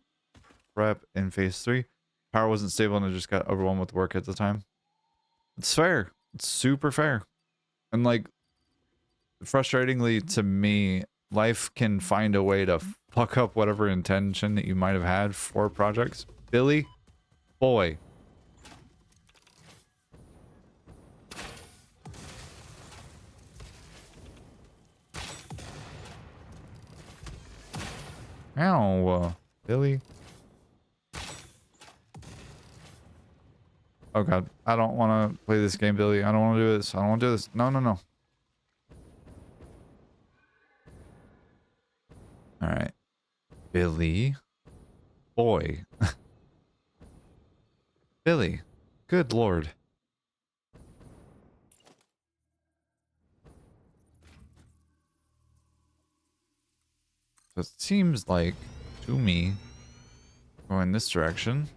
prep in phase 3. Power wasn't stable and I just got overwhelmed with work at the time. It's fair. It's super fair. And like, frustratingly to me, life can find a way to fuck up whatever intention that you might have had for projects. Billy, boy. Ow, Billy. Oh god, I don't want to play this game, Billy. I don't want to do this. I don't want to do this. No, no, no. All right. Billy. Boy. Billy. Good lord. So it seems like, to me, going this direction.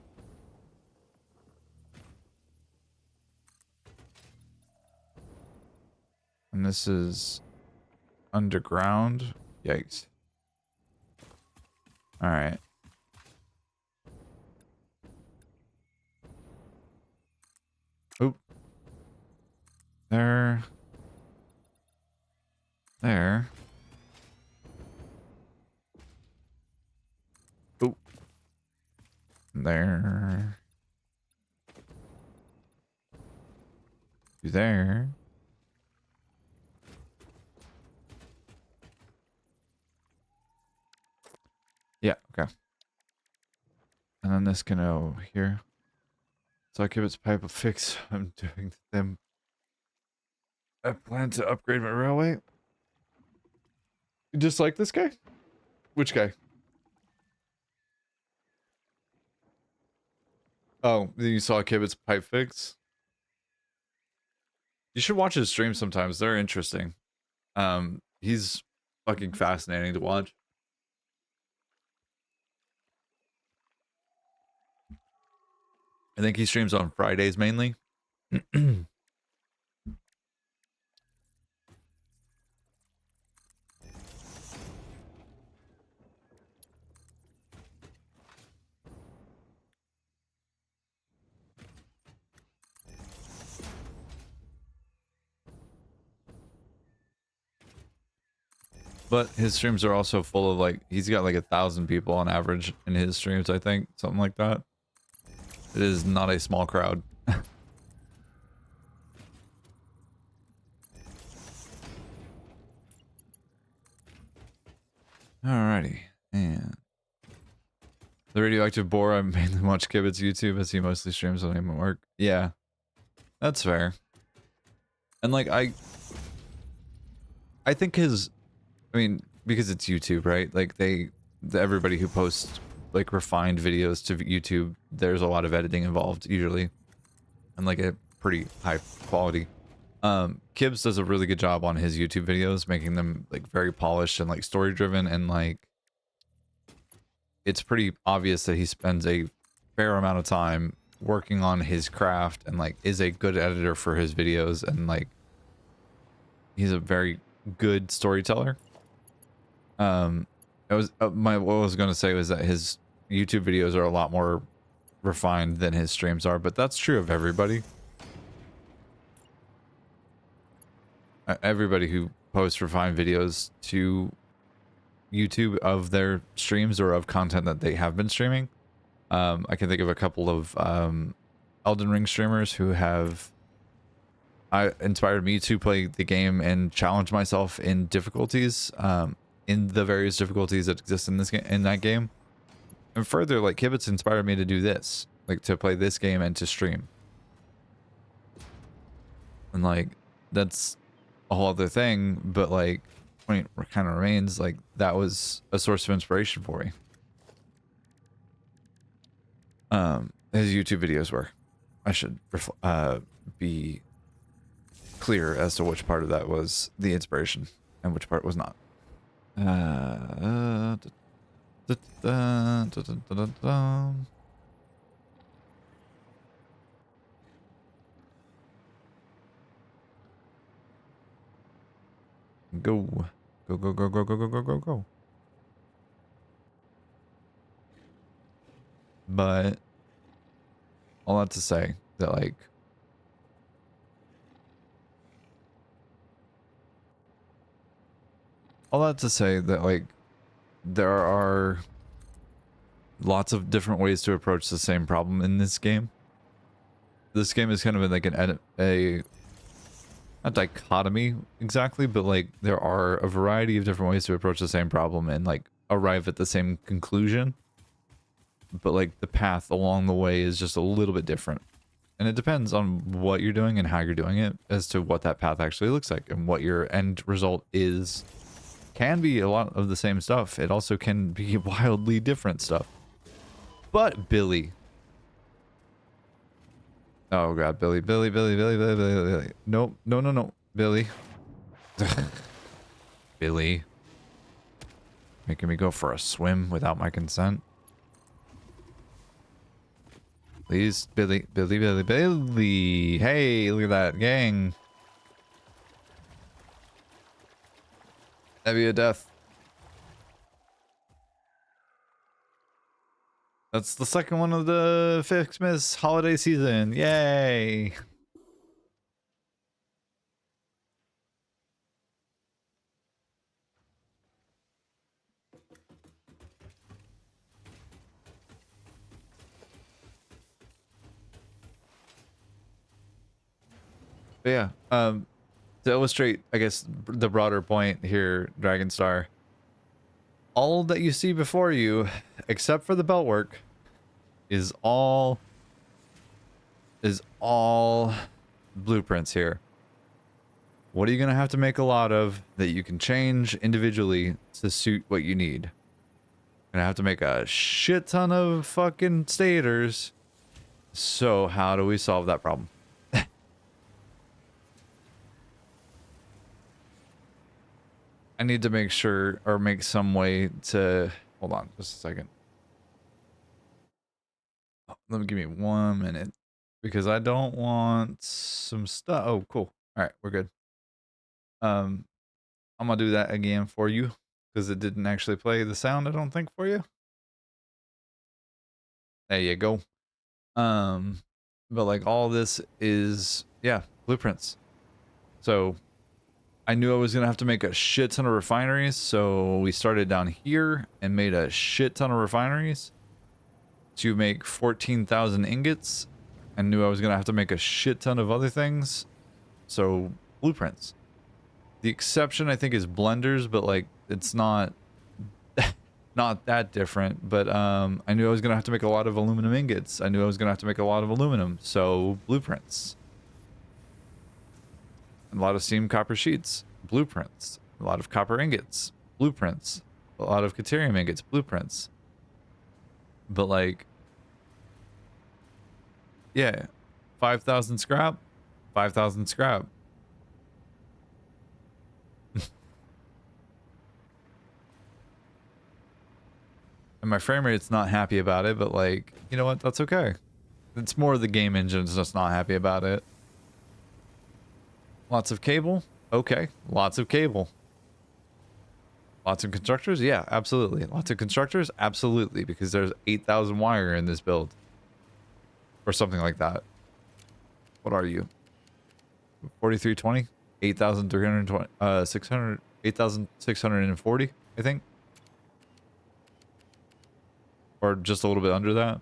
And this is underground. Yikes. All right. Oop. There. There. There. You there. Yeah, okay. And then this can go here. So I give its pipe a fix. I'm doing them. I plan to upgrade my railway. You just like this guy? Which guy? Oh, you saw Kibit's pipe fix? You should watch his streams sometimes. They're interesting. He's fucking fascinating to watch. I think he streams on Fridays mainly. But his streams are also full of like, he's got like 1,000 people on average in his streams, I think. Something like that. It is not a small crowd. Alrighty. And the radioactive boar, I mainly watch Kibit's YouTube as he mostly streams when I'm at work. Yeah, that's fair. And like, I think his, I mean, because it's YouTube, right? Like everybody who posts like refined videos to YouTube, there's a lot of editing involved usually. And like a pretty high quality. Kibbs does a really good job on his YouTube videos, making them like very polished and like story driven, and like it's pretty obvious that he spends a fair amount of time working on his craft and like is a good editor for his videos, and like he's a very good storyteller. What I was going to say was that his YouTube videos are a lot more refined than his streams are, but that's true of everybody. Everybody who posts refined videos to YouTube of their streams or of content that they have been streaming. I can think of a couple of Elden Ring streamers who have inspired me to play the game and challenge myself in difficulties, in the various difficulties that exist in this game, in that game. And further, like Kibitz inspired me to do this, like to play this game and to stream. And like that's a whole other thing, but like point kind of remains like that was a source of inspiration for me. His YouTube videos were. I should be clear as to which part of that was the inspiration and which part was not. Go. Go, go, go, go, go, go, go, go, go. But all that to say that like there are lots of different ways to approach the same problem in this game. This game is kind of like a dichotomy exactly, but like there are a variety of different ways to approach the same problem and like arrive at the same conclusion. But like the path along the way is just a little bit different. And it depends on what you're doing and how you're doing it as to what that path actually looks like, and what your end result is. Can be a lot of the same stuff. It also can be wildly different stuff. But Billy. Oh god, Billy. Nope. No. Billy. Billy. Making me go for a swim without my consent. Please, Billy. Hey, look at that, gang. That'd be a death. That's the second one of the Fixmas holiday season. Yay. But yeah, to illustrate, I guess, the broader point here, Dragonstar, all that you see before you, except for the beltwork, is all blueprints here. What are you gonna have to make a lot of that you can change individually to suit what you need? Gonna have to make a shit ton of fucking stators. So how do we solve that problem? I need to make sure or make some way to hold on just a second. Let me give me 1 minute because I don't want some stuff. Oh, cool. All right, we're good. I'm gonna do that again for you because it didn't actually play the sound, I don't think, for you. There you go. But like all this is, yeah, blueprints. So I knew I was gonna have to make a shit ton of refineries, so we started down here and made a shit ton of refineries to make 14,000 ingots. I knew I was gonna have to make a shit ton of other things, so blueprints. The exception I think is blenders, but like it's not not that different. But I knew I was gonna have to make a lot of aluminum ingots. I knew I was gonna have to make a lot of aluminum, so blueprints. A lot of steam copper sheets, blueprints. A lot of copper ingots, blueprints. A lot of caterium ingots, blueprints. But like, yeah, 5,000 scrap, 5,000 scrap. And my frame rate's not happy about it, but like, you know what? That's okay. It's more the game engine's just not happy about it. Lots of cable? Okay. Lots of cable. Lots of constructors? Yeah, absolutely. Lots of constructors? Absolutely, because there's 8,000 wire in this build. Or something like that. What are you? 4320? 8,320, 600, 8,640, I think. Or just a little bit under that.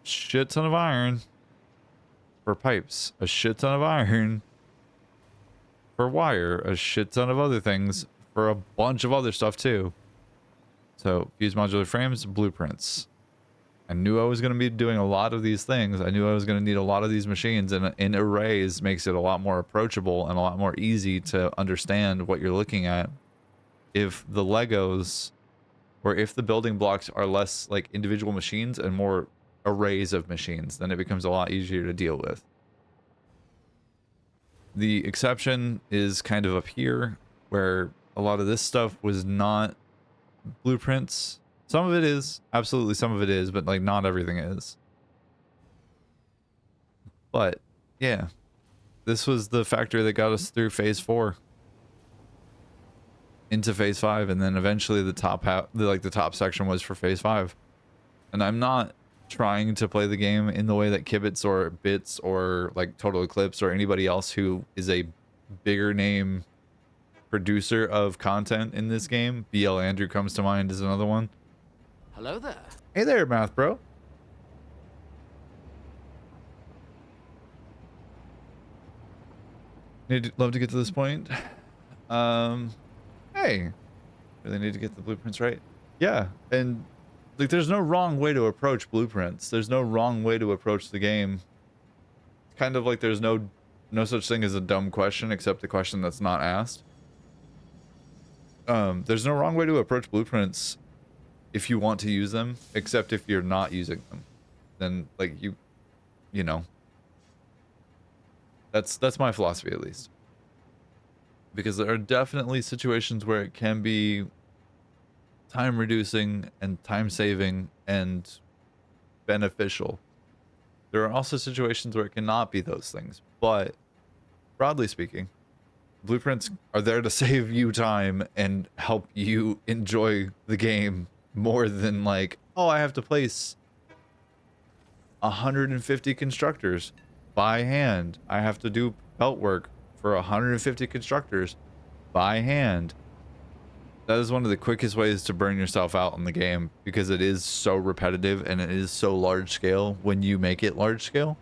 Shit ton of iron for pipes. A shit ton of iron for wire. A shit ton of other things for a bunch of other stuff too. So fuse modular frames, blueprints. I knew I was going to be doing a lot of these things. I knew I was going to need a lot of these machines, and in arrays makes it a lot more approachable and a lot more easy to understand what you're looking at. If the Legos, or if the building blocks are less like individual machines and more arrays of machines, then it becomes a lot easier to deal with. The exception is kind of up here, where a lot of this stuff was not blueprints. Some of it is, absolutely some of it is, but like not everything is. But yeah, this was the factor that got us through phase 4 into phase 5, and then eventually the top half, the top section was for phase 5. And I'm not trying to play the game in the way that Kibitz or Bits or like Total Eclipse or anybody else who is a bigger name producer of content in this game. BL Andrew comes to mind as another one. Hello there. Hey there, math bro. Love to get to this point. Hey, really need to get the blueprints right. Yeah, and like there's no wrong way to approach blueprints. There's no wrong way to approach the game. It's kind of like there's no such thing as a dumb question except the question that's not asked. There's no wrong way to approach blueprints if you want to use them, except if you're not using them. Then like you know. That's my philosophy, at least. Because there are definitely situations where it can be time reducing and time saving and beneficial. There are also situations where it cannot be those things. But broadly speaking, blueprints are there to save you time and help you enjoy the game more than like, oh, I have to place 150 constructors by hand. I have to do belt work for 150 constructors by hand. That is one of the quickest ways to burn yourself out in the game, because it is so repetitive and it is so large scale when you make it large scale.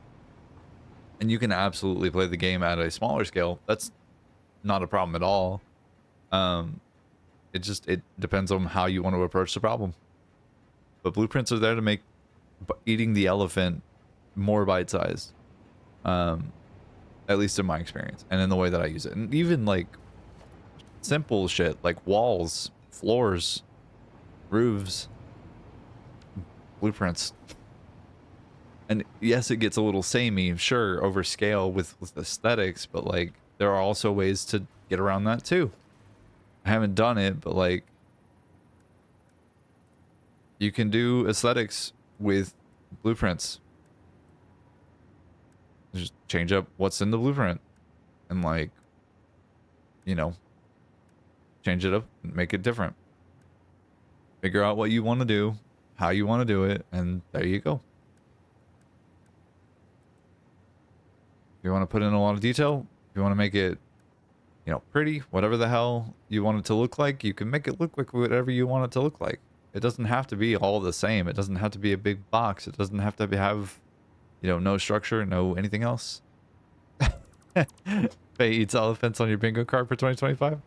And you can absolutely play the game at a smaller scale. That's not a problem at all. Um, it depends on how you want to approach the problem. But blueprints are there to make eating the elephant more bite-sized. At least in my experience and in the way that I use it. And even like simple shit like walls, floors, roofs, blueprints. And yes, it gets a little samey, sure, over scale with aesthetics, but like there are also ways to get around that too. I haven't done it, but like you can do aesthetics with blueprints. Just change up what's in the blueprint and like, you know, change it up, make it different. Figure out what you want to do, how you want to do it, and there you go. If you want to put in a lot of detail, if you want to make it, you know, pretty, whatever the hell you want it to look like, you can make it look like whatever you want it to look like. It doesn't have to be all the same. It doesn't have to be a big box. It doesn't have to have, you know, no structure, no anything else. Faye eats elephants on your bingo card for 2025?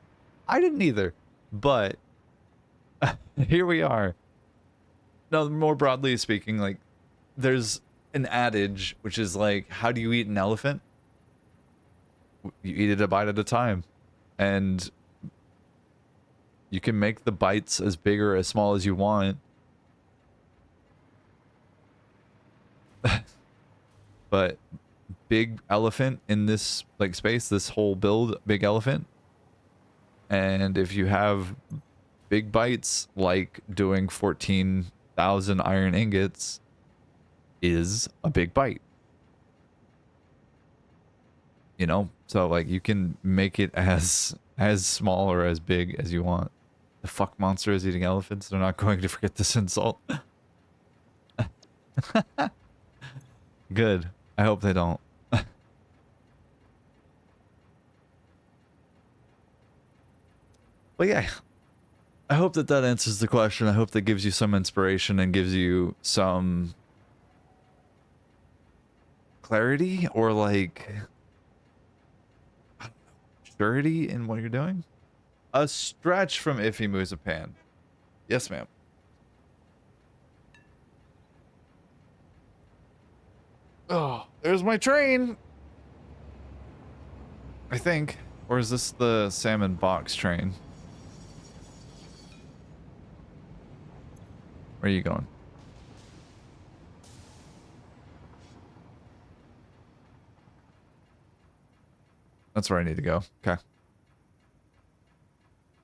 I didn't either, but here we are. No, more broadly speaking, like, there's an adage, which is like, how do you eat an elephant? You eat it a bite at a time. And you can make the bites as big or as small as you want. But big elephant in this like space, this whole build, big elephant. And if you have big bites, like doing 14,000 iron ingots is a big bite. You know, so like you can make it as small or as big as you want. The fuck monster is eating elephants. They're not going to forget this insult. Good. I hope they don't. But yeah, I hope that that answers the question. I hope that gives you some inspiration and gives you some clarity or like surety in what you're doing. A stretch from Iffy Muzapan. Yes, ma'am. Oh, there's my train. I think. Or is this the salmon box train? Where are you going? That's where I need to go. Okay.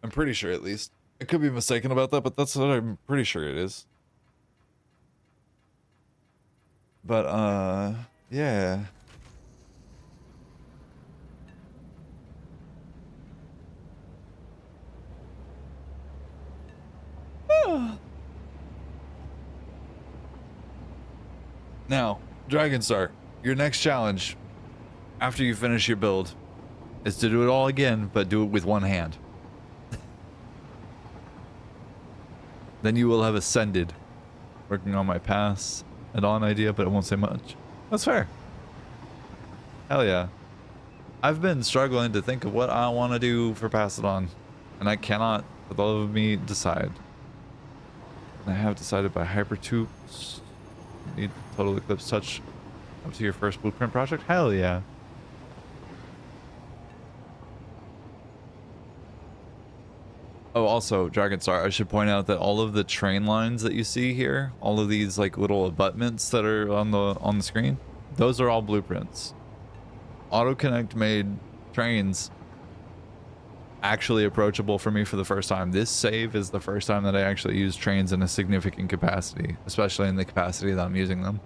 I'm pretty sure at least. I could be mistaken about that, but that's what I'm pretty sure it is. But, yeah. Now, Dragonstar, your next challenge after you finish your build is to do it all again, but do it with one hand. Then you will have ascended. Working on my pass and on idea, but it won't say much. That's fair. Hell yeah. I've been struggling to think of what I want to do for Pass It On, and I cannot, with all of me, decide. And I have decided by Hypertubes. Need Total Eclipse Touch up to your first blueprint project? Hell yeah. Oh, also, Dragonstar, I should point out that all of the train lines that you see here, all of these like little abutments that are on the screen, those are all blueprints. AutoConnect made trains actually approachable for me for the first time. This save is the first time that I actually use trains in a significant capacity, especially in the capacity that I'm using them.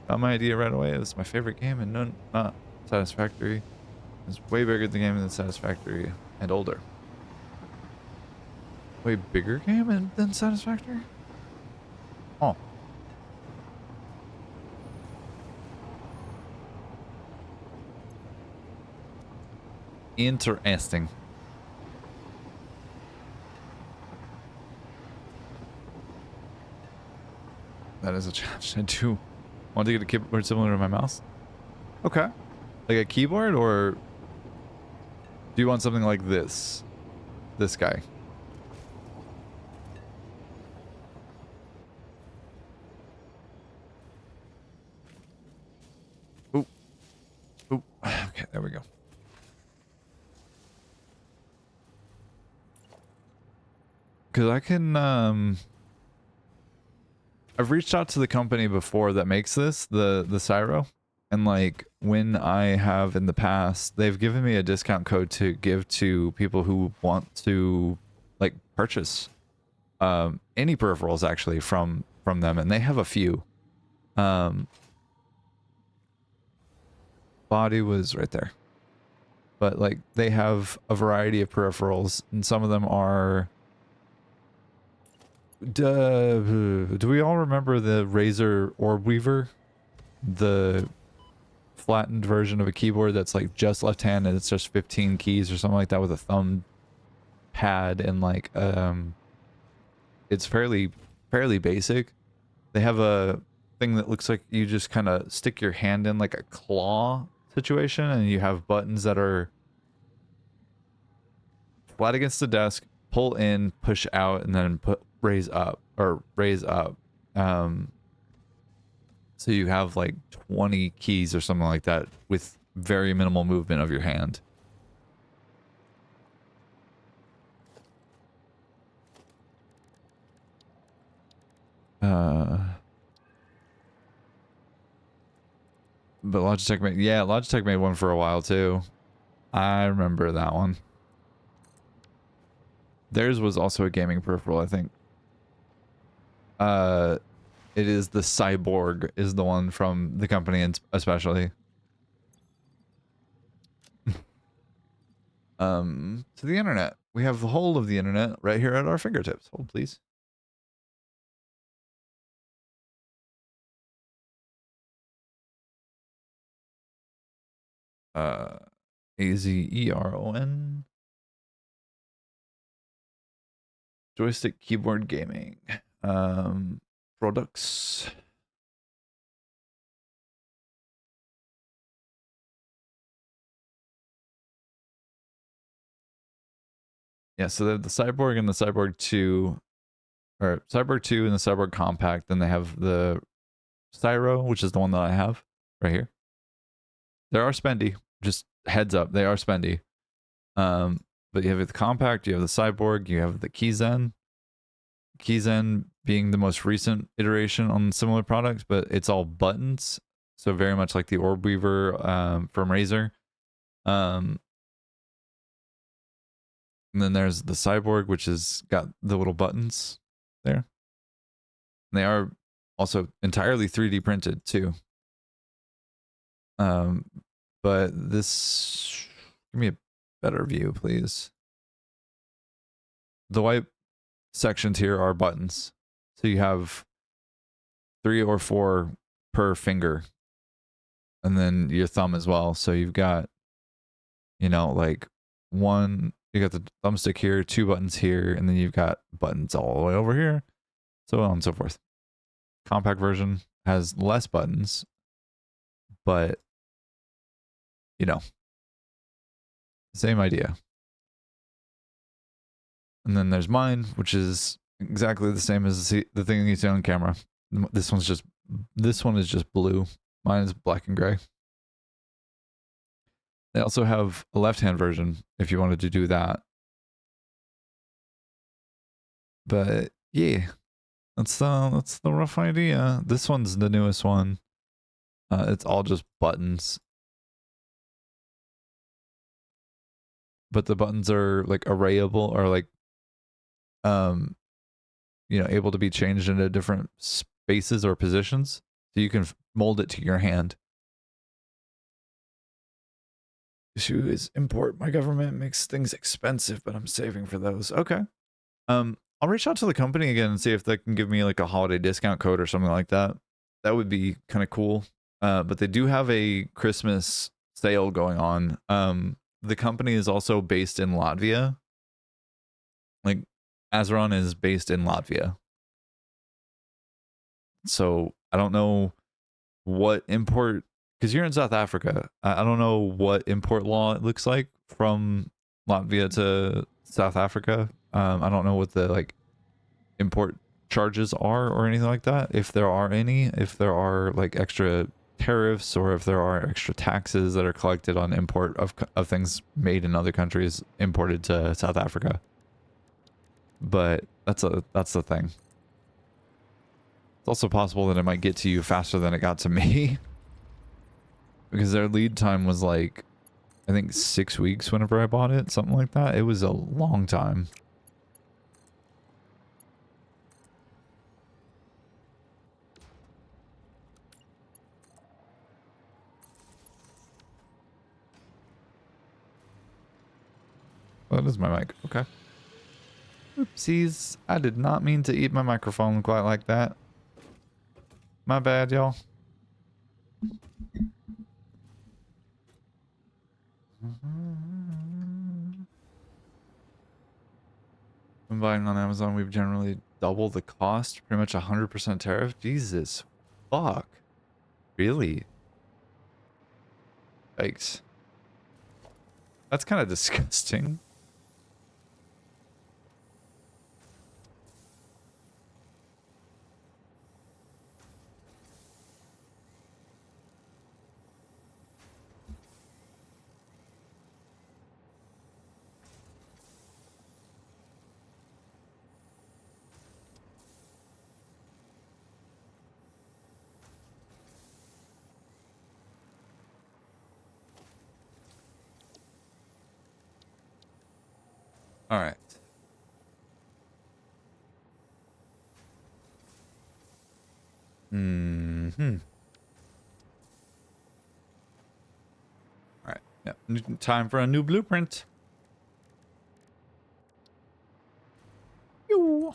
Got my idea right away. It's my favorite game and not Satisfactory. It's way bigger the game than Satisfactory and older. Way bigger game than Satisfactory? Oh. Interesting. That is a challenge. I do want to get a keyboard similar to my mouse. Okay. Like a keyboard, or do you want something like this? This guy. Oop. Oop. Okay, there we go. Because I can, I've reached out to the company before that makes this, the Cyro, and like when I have in the past, they've given me a discount code to give to people who want to like purchase any peripherals actually from them, and they have a few. Um, body was right there, but like they have a variety of peripherals, and some of them are. Do we all remember the Razer Orb Weaver? The flattened version of a keyboard that's like just left hand and it's just 15 keys or something like that with a thumb pad, and like it's fairly basic. They have a thing that looks like you just kind of stick your hand in like a claw situation, and you have buttons that are flat against the desk, pull in, push out, and then put raise up or raise up. Um so you have like 20 keys or something like that with very minimal movement of your hand. Uh, but Logitech made one for a while too. I remember that one. Theirs was also a gaming peripheral, I think. Uh, it is the Cyborg is the one from the company, and especially. To the internet. We have the whole of the internet right here at our fingertips. Hold, please. Uh, AZERON. Joystick keyboard gaming. Products. Yeah, so they have the Cyborg and the Cyborg 2, or Cyborg 2 and the Cyborg Compact. Then they have the Styro, which is the one that I have right here. They are spendy. Just heads up, they are spendy. But you have the Compact, you have the Cyborg, you have the Keyzen. Keyzen being the most recent iteration on similar products, but it's all buttons. So very much like the Orb Weaver from Razer. And then there's the Cyborg, which has got the little buttons there. And they are also entirely 3D printed too. Um, but this, give me a better view, please. The white sections here are buttons. So you have 3 or 4 per finger, and then your thumb as well. So you've got, like one, you got the thumbstick here, 2 buttons here, and then you've got buttons all the way over here, so on and so forth. Compact version has less buttons, but same idea. And then there's mine, which is exactly the same as the thing you see on camera. This one is just blue. Mine is black and gray. They also have a left-hand version if you wanted to do that. But yeah, that's the rough idea. This one's the newest one. It's all just buttons, but the buttons are like arrayable, or like able to be changed into different spaces or positions, so you can mold it to your hand. Issue is import. My government makes things expensive, but I'm saving for those. Okay. I'll reach out to the company again and see if they can give me like a holiday discount code or something like that. That would be kind of cool. But they do have a Christmas sale going on. The company is also based in Latvia. Like, Azeron is based in Latvia. So I don't know what import because you're in South Africa. I don't know what import law it looks like from Latvia to South Africa. I don't know what the like import charges are or anything like that. If there are any, if there are like extra tariffs or if there are extra taxes that are collected on import of things made in other countries imported to South Africa. But that's the thing. It's also possible that it might get to you faster than it got to me because their lead time was like I think 6 weeks whenever I bought it, something like that. It was a long time. Oh, that is my mic. Okay. Oopsies. I did not mean to eat my microphone quite like that. My bad, y'all. When buying on Amazon, we've generally doubled the cost. Pretty much 100% tariff. Jesus. Fuck. Really? Yikes. That's kind of disgusting. All right. Mm-hmm. All right. Yep. Time for a new blueprint. Yoo.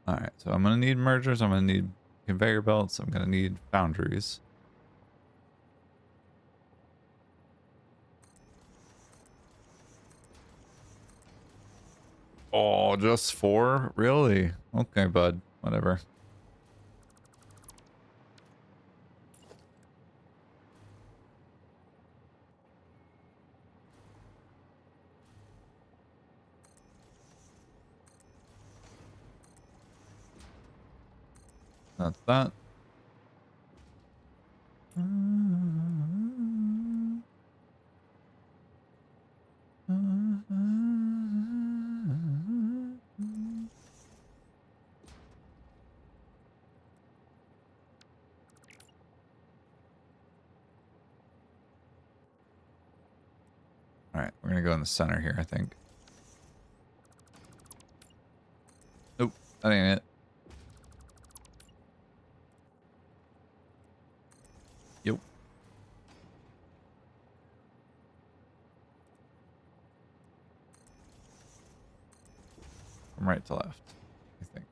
All right. So I'm going to need mergers. I'm going to need conveyor belts. I'm going to need foundries. Oh, just 4? Really? Okay, bud. Whatever. That's that. All right, we're gonna go in the center here, I think. Nope, that ain't it. Yep. From right to left, I think.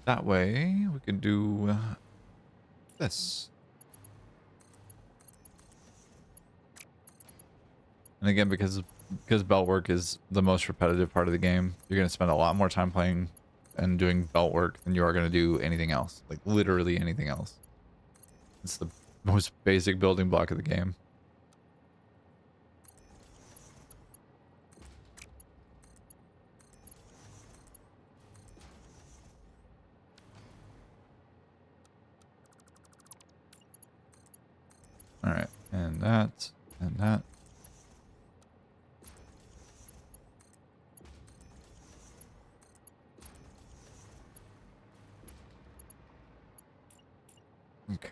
That way, we can do this. And again, because belt work is the most repetitive part of the game, you're gonna spend a lot more time playing and doing belt work than you are gonna do anything else. Like literally anything else. It's the most basic building block of the game. All right, and that, and that. Okay.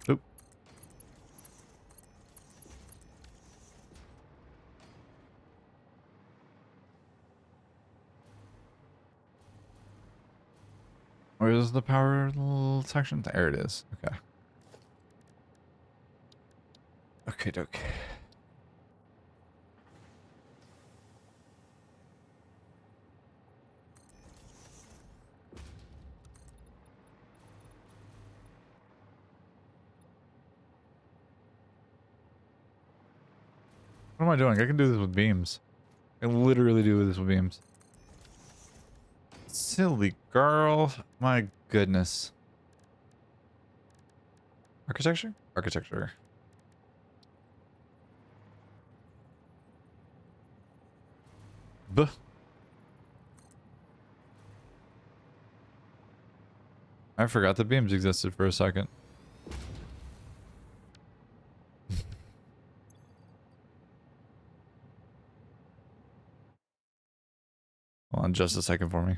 Oop. Where is the power little section? There it is. Okay. Okay, okay. What am I doing? I can do this with beams. I can literally do this with beams. Silly girl. My goodness. Architecture? Architecture. Buh. I forgot the beams existed for a second. Hold on just a second for me.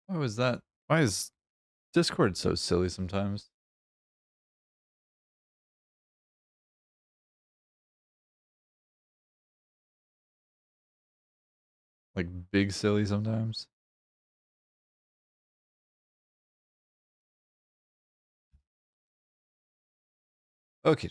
Why was that? Why is Discord so silly sometimes? Like big silly sometimes. Okay.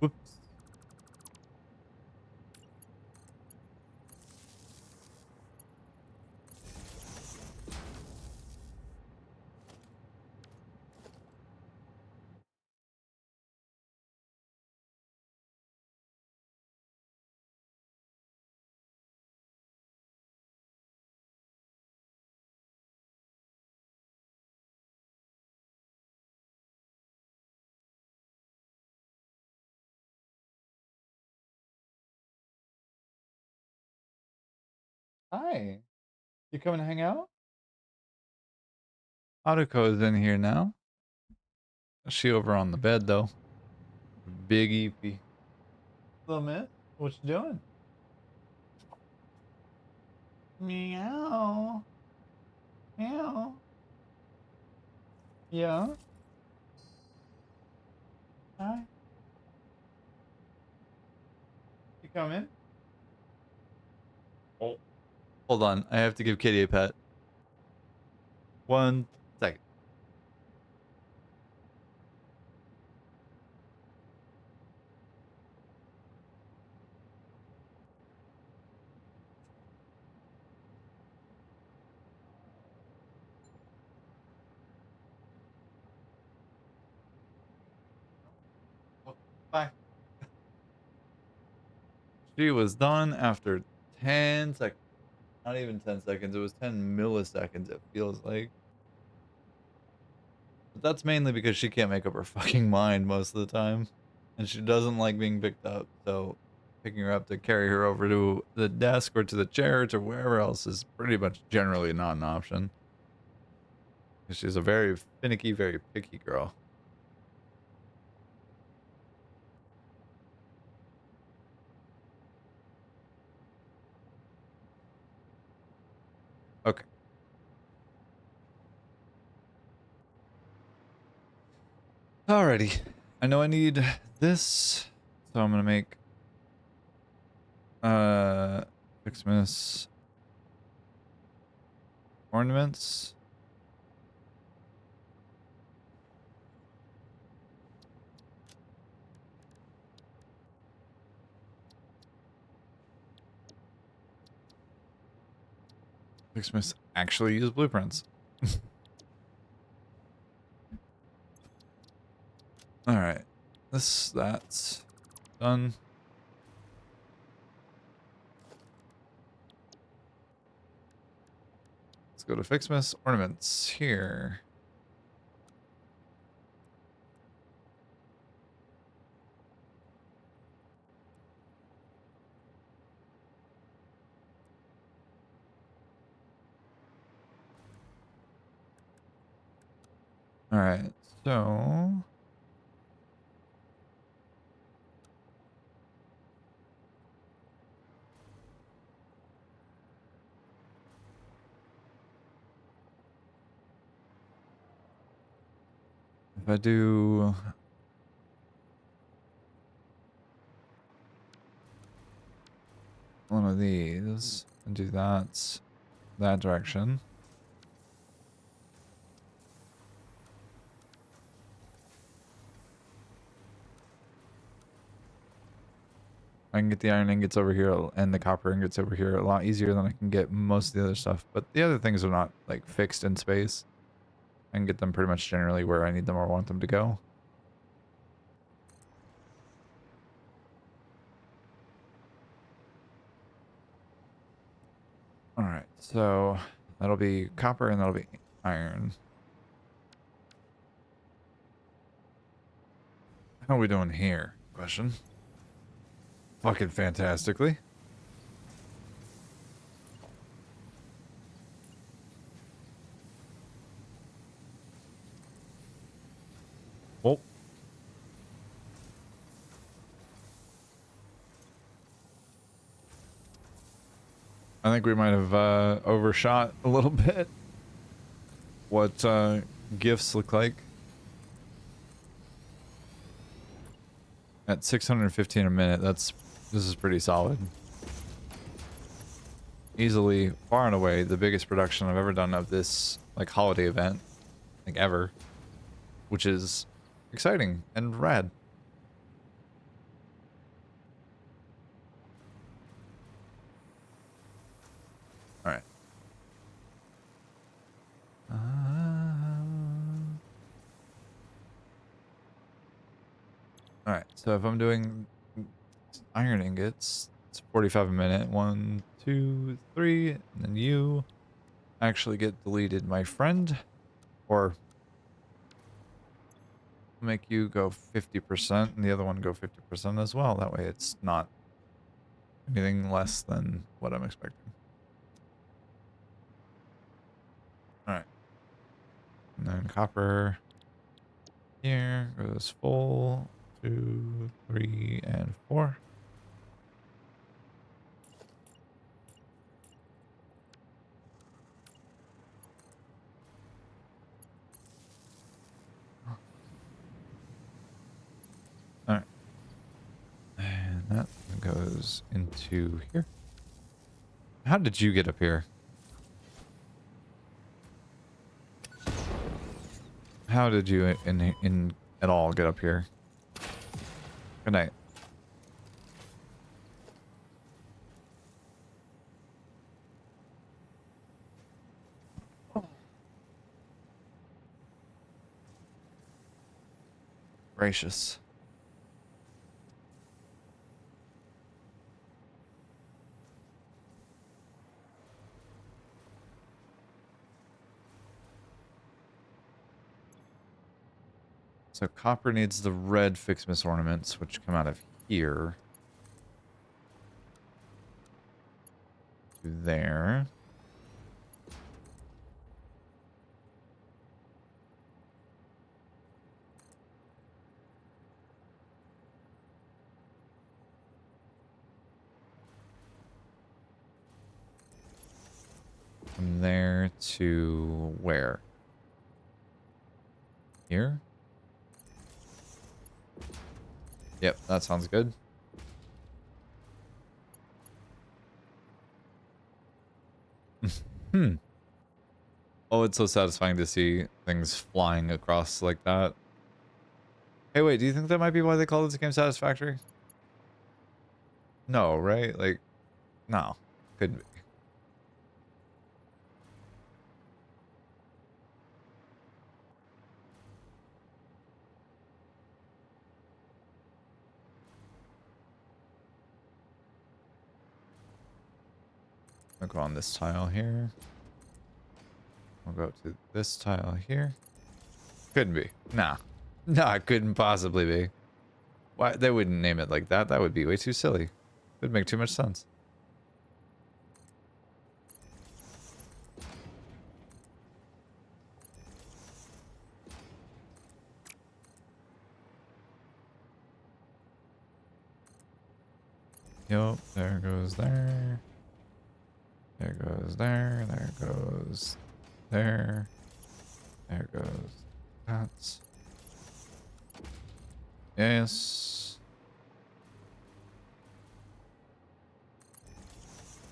Whoops. Hi. You coming to hang out? Autoko is in here now. She over on the bed though. Big EP. Hello, miss. What you doing? Meow. Meow. Yeah. Hi. You coming? Oh. Hold on. I have to give Kitty a pet. 1 second. Oh, bye. She was done after 10 seconds. Not even 10 seconds. It was 10 milliseconds, it feels like. But that's mainly because she can't make up her fucking mind most of the time. And she doesn't like being picked up. So picking her up to carry her over to the desk or to the chairs or wherever else is pretty much generally not an option. 'Cause she's a very finicky, very picky girl. Okay. Alrighty. I know I need this. So I'm gonna make Xmas ornaments. Smiths actually use blueprints. All right, that's done. Let's go to Fixmas ornaments here. All right, so if I do one of these and do that direction. I can get the iron ingots over here and the copper ingots over here a lot easier than I can get most of the other stuff. But the other things are not like fixed in space. I can get them pretty much generally where I need them or want them to go. All right, so that'll be copper and that'll be iron. How are we doing here? Question. Fucking fantastically. Oh. I think we might have overshot a little bit what gifts look like. At 615 a minute, this is pretty solid. Easily, far and away, the biggest production I've ever done of this like holiday event, like ever, which is exciting and rad. All right. All right. So if I'm doing iron ingots, it's 45 a minute. 1, 2, 3, and then you actually get deleted, my friend, or make you go 50% and the other one go 50% as well. That way it's not anything less than what I'm expecting. All right. And then copper here goes full, 2, 3, and 4. All right. And that goes into here. How did you get up here? How did you in at all get up here? Good night. Gracious. So copper needs the red Fixmas ornaments, which come out of here to there. From there to where? Here? Yep, that sounds good. Hmm. Oh, it's so satisfying to see things flying across like that. Hey, wait, do you think that might be why they call this game Satisfactory? No, right? Like, no. Couldn't be. I'll go on this tile here. We'll go to this tile here. Couldn't be. Nah. Nah, it couldn't possibly be. Why? They wouldn't name it like that. That would be way too silly. It would make too much sense. Yup, there goes there. There goes there. There goes there. There goes that. Yes.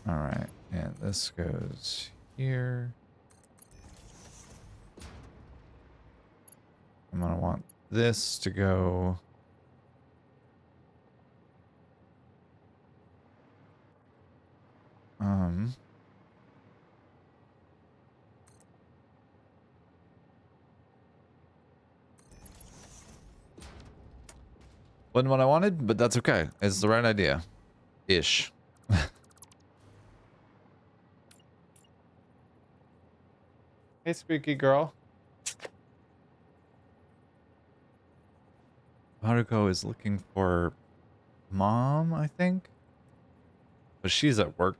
Alright, and this goes here. I'm gonna want this to go. Wasn't what I wanted, but that's okay. It's the right idea. Ish. Hey, squeaky girl. Haruko is looking for mom, I think. But she's at work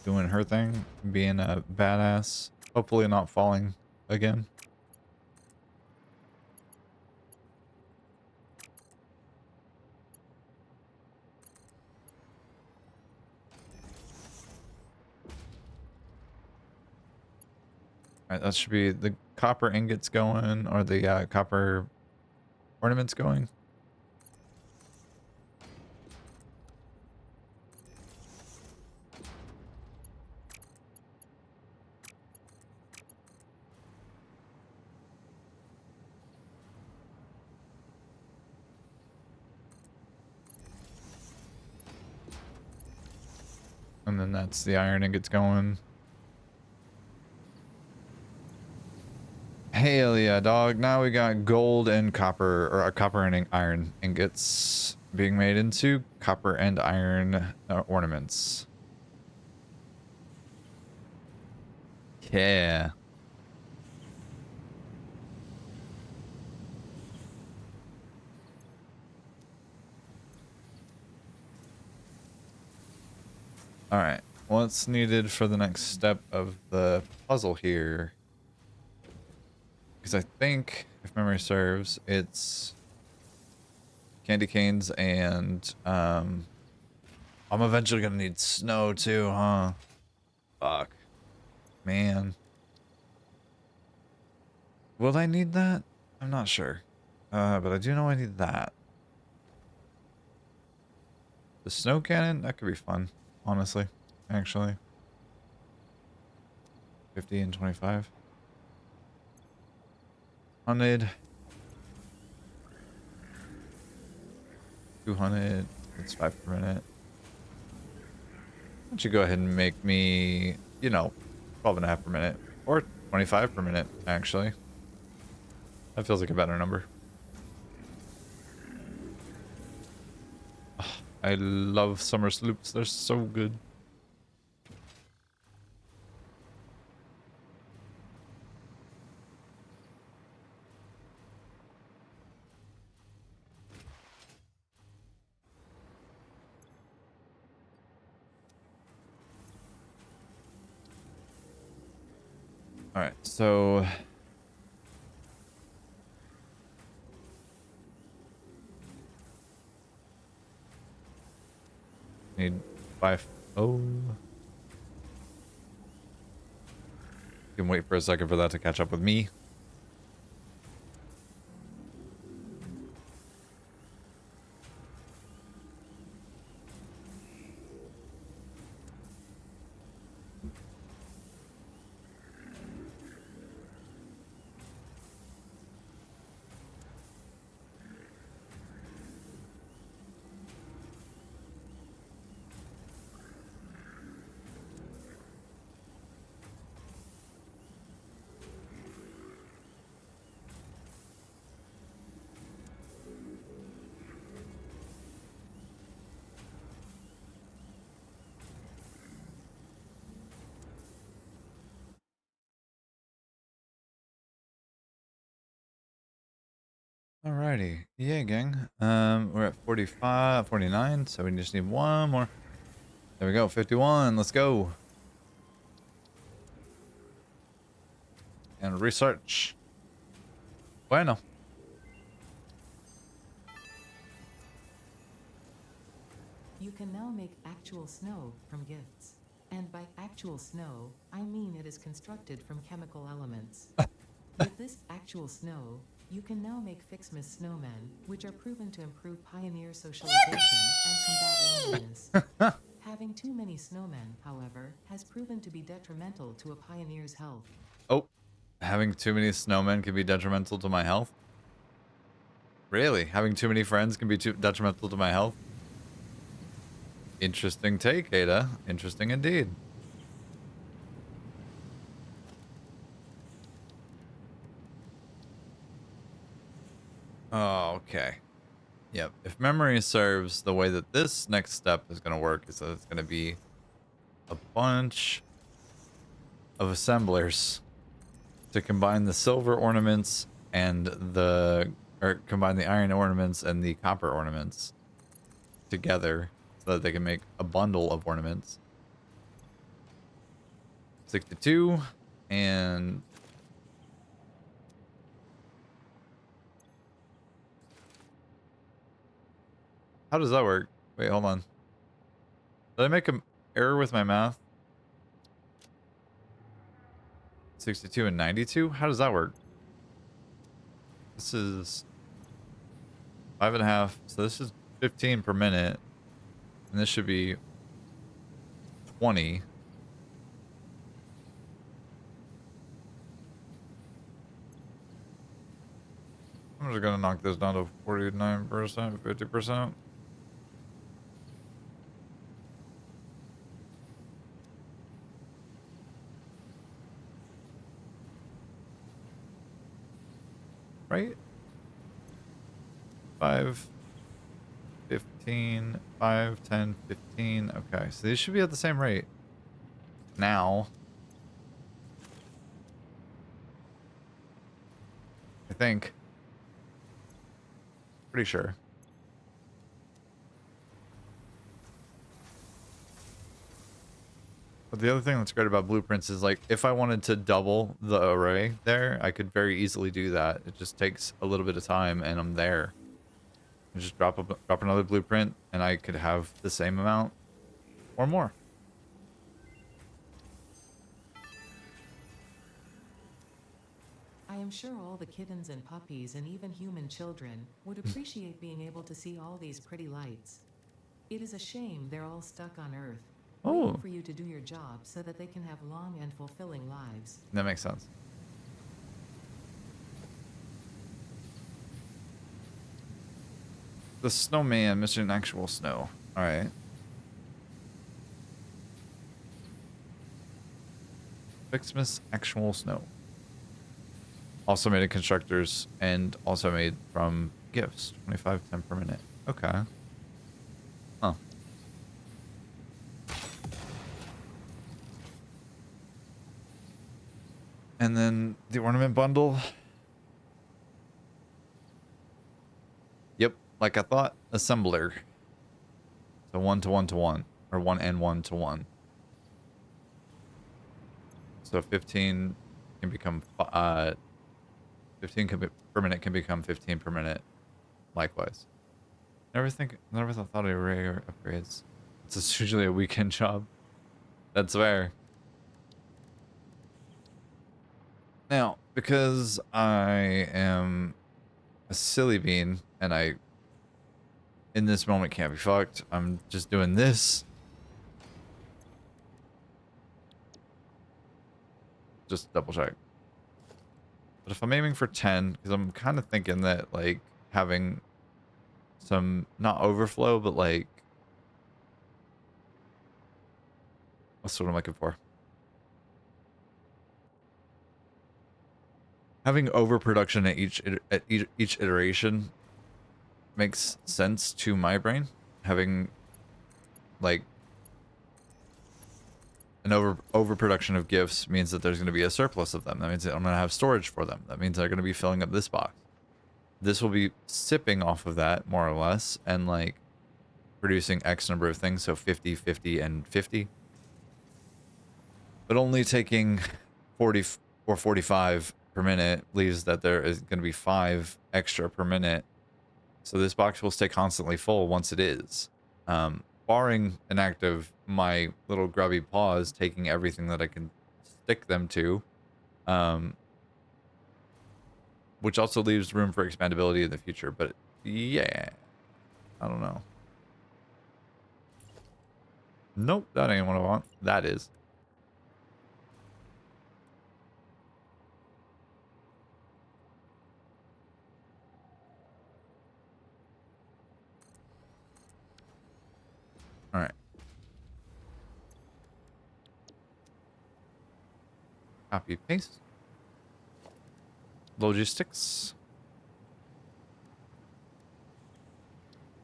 doing her thing, being a badass. Hopefully not falling again. Alright, that should be the copper ingots going, or the copper ornaments going. And then that's the iron ingots going. Hell yeah, dog. Now we got gold and copper, or copper and iron ingots being made into copper and iron ornaments. Yeah. All right. What's needed for the next step of the puzzle here? Because I think, if memory serves, it's candy canes and I'm eventually gonna need snow too, huh? Fuck. Man. Will I need that? I'm not sure. But I do know I need that. The snow cannon? That could be fun, honestly. Actually. 50 and 25. 100. 200. That's 5 per minute. Why don't you go ahead and make me, 12 and a half per minute. Or 25 per minute, actually. That feels like a better number. Ugh, I love summer sloops. They're so good. All right, so need 5. Oh, you can wait for a second for that to catch up with me. Alrighty. Yeah, gang. We're at 45, 49, so we just need one more. There we go, 51. Let's go. And research. Bueno. You can now make actual snow from gifts. And by actual snow, I mean it is constructed from chemical elements. With this actual snow, you can now make Fixmas snowmen, which are proven to improve pioneer socialization and combat loneliness. Having too many snowmen, however, has proven to be detrimental to a pioneer's health. Oh, having too many snowmen can be detrimental to my health? Really? Having too many friends can be too detrimental to my health? Interesting take, Ada. Interesting indeed. Oh, okay. Yep. If memory serves, the way that this next step is going to work is that it's going to be a bunch of assemblers to combine the silver ornaments and or combine the iron ornaments and the copper ornaments together so that they can make a bundle of ornaments. 62 and how does that work? Wait, hold on. Did I make an error with my math? 62 and 92? How does that work? This is 5.5. So this is 15 per minute. And this should be 20. I'm just gonna knock this down to 49%, 50%. Right? 5, 15, 5, 10, 15. Okay, so these should be at the same rate. Now. I think. Pretty sure. But the other thing that's great about blueprints is, like, if I wanted to double the array there, I could very easily do that. It just takes a little bit of time, and I'm there. I just drop another blueprint, and I could have the same amount or more. I am sure all the kittens and puppies and even human children would appreciate being able to see all these pretty lights. It is a shame they're all stuck on Earth, waiting Oh, for you to do your job so that they can have long and fulfilling lives. that makes sense. The snowman, Mr. Actual Snow. All right. Fixmas Actual Snow. Also made in constructors and also made from gifts. 25, 10 per minute. Okay. Huh. And then the ornament bundle. Yep, like I thought. Assembler. So 1 to 1 to 1. Or 1 and 1 to 1. So 15 can become 15 per minute can become 15 per minute. Likewise. Never thought of array upgrades. It's just usually a weekend job. That's fair. Now, because I am a silly bean and I in this moment can't be fucked, I'm just doing this. Just double check. But if I'm aiming for 10, because I'm kind of thinking that, like, having some, not overflow, but like, what's what I'm looking for? Having overproduction at each iteration makes sense to my brain. Having like an overproduction of gifts means that there's going to be a surplus of them. That means that I'm going to have storage for them. That means they're going to be filling up this box. this will be sipping off of that more or less and like producing X number of things. So 50, 50, and 50, but only taking 40 or 45 per minute leaves that there is going to be 5 extra per minute. So this box will stay constantly full once it is. Barring an act of my little grubby paws taking everything that I can stick them to, which also leaves room for expandability in the future. But yeah, I don't know. Nope, that ain't what I want. That is. All right. Copy paste. Logistics.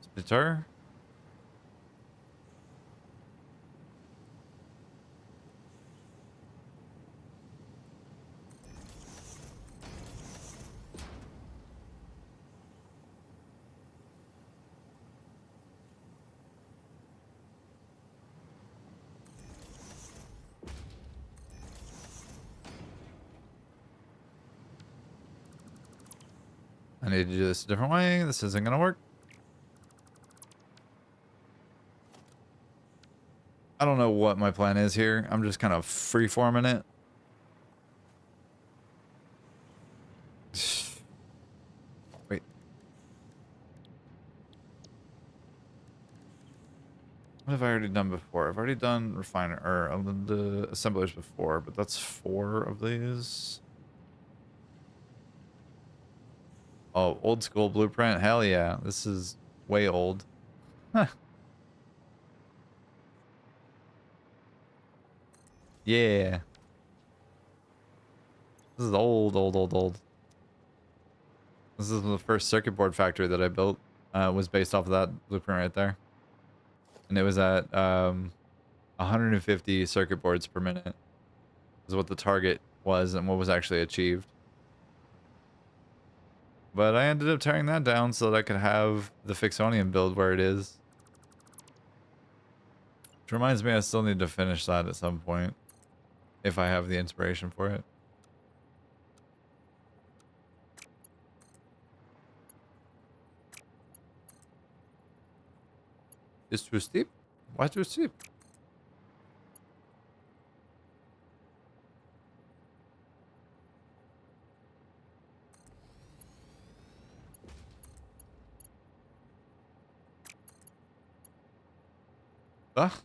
Splitter. I need to do this a different way. This isn't going to work. I don't know what my plan is here. I'm just kind of free-forming it. Wait. What have I already done before? I've already done refiner or the assemblers before, but that's 4 of these. Oh, old school blueprint. Hell yeah. This is way old. Huh. Yeah. This is old, old, old, old. This is the first circuit board factory that I built. Was based off of that blueprint right there. And it was at 150 circuit boards per minute is what the target was and what was actually achieved. But I ended up tearing that down so that I could have the Fixonium build where it is. Which reminds me I still need to finish that at some point. If I have the inspiration for it. It's too steep? Why too steep? Ah.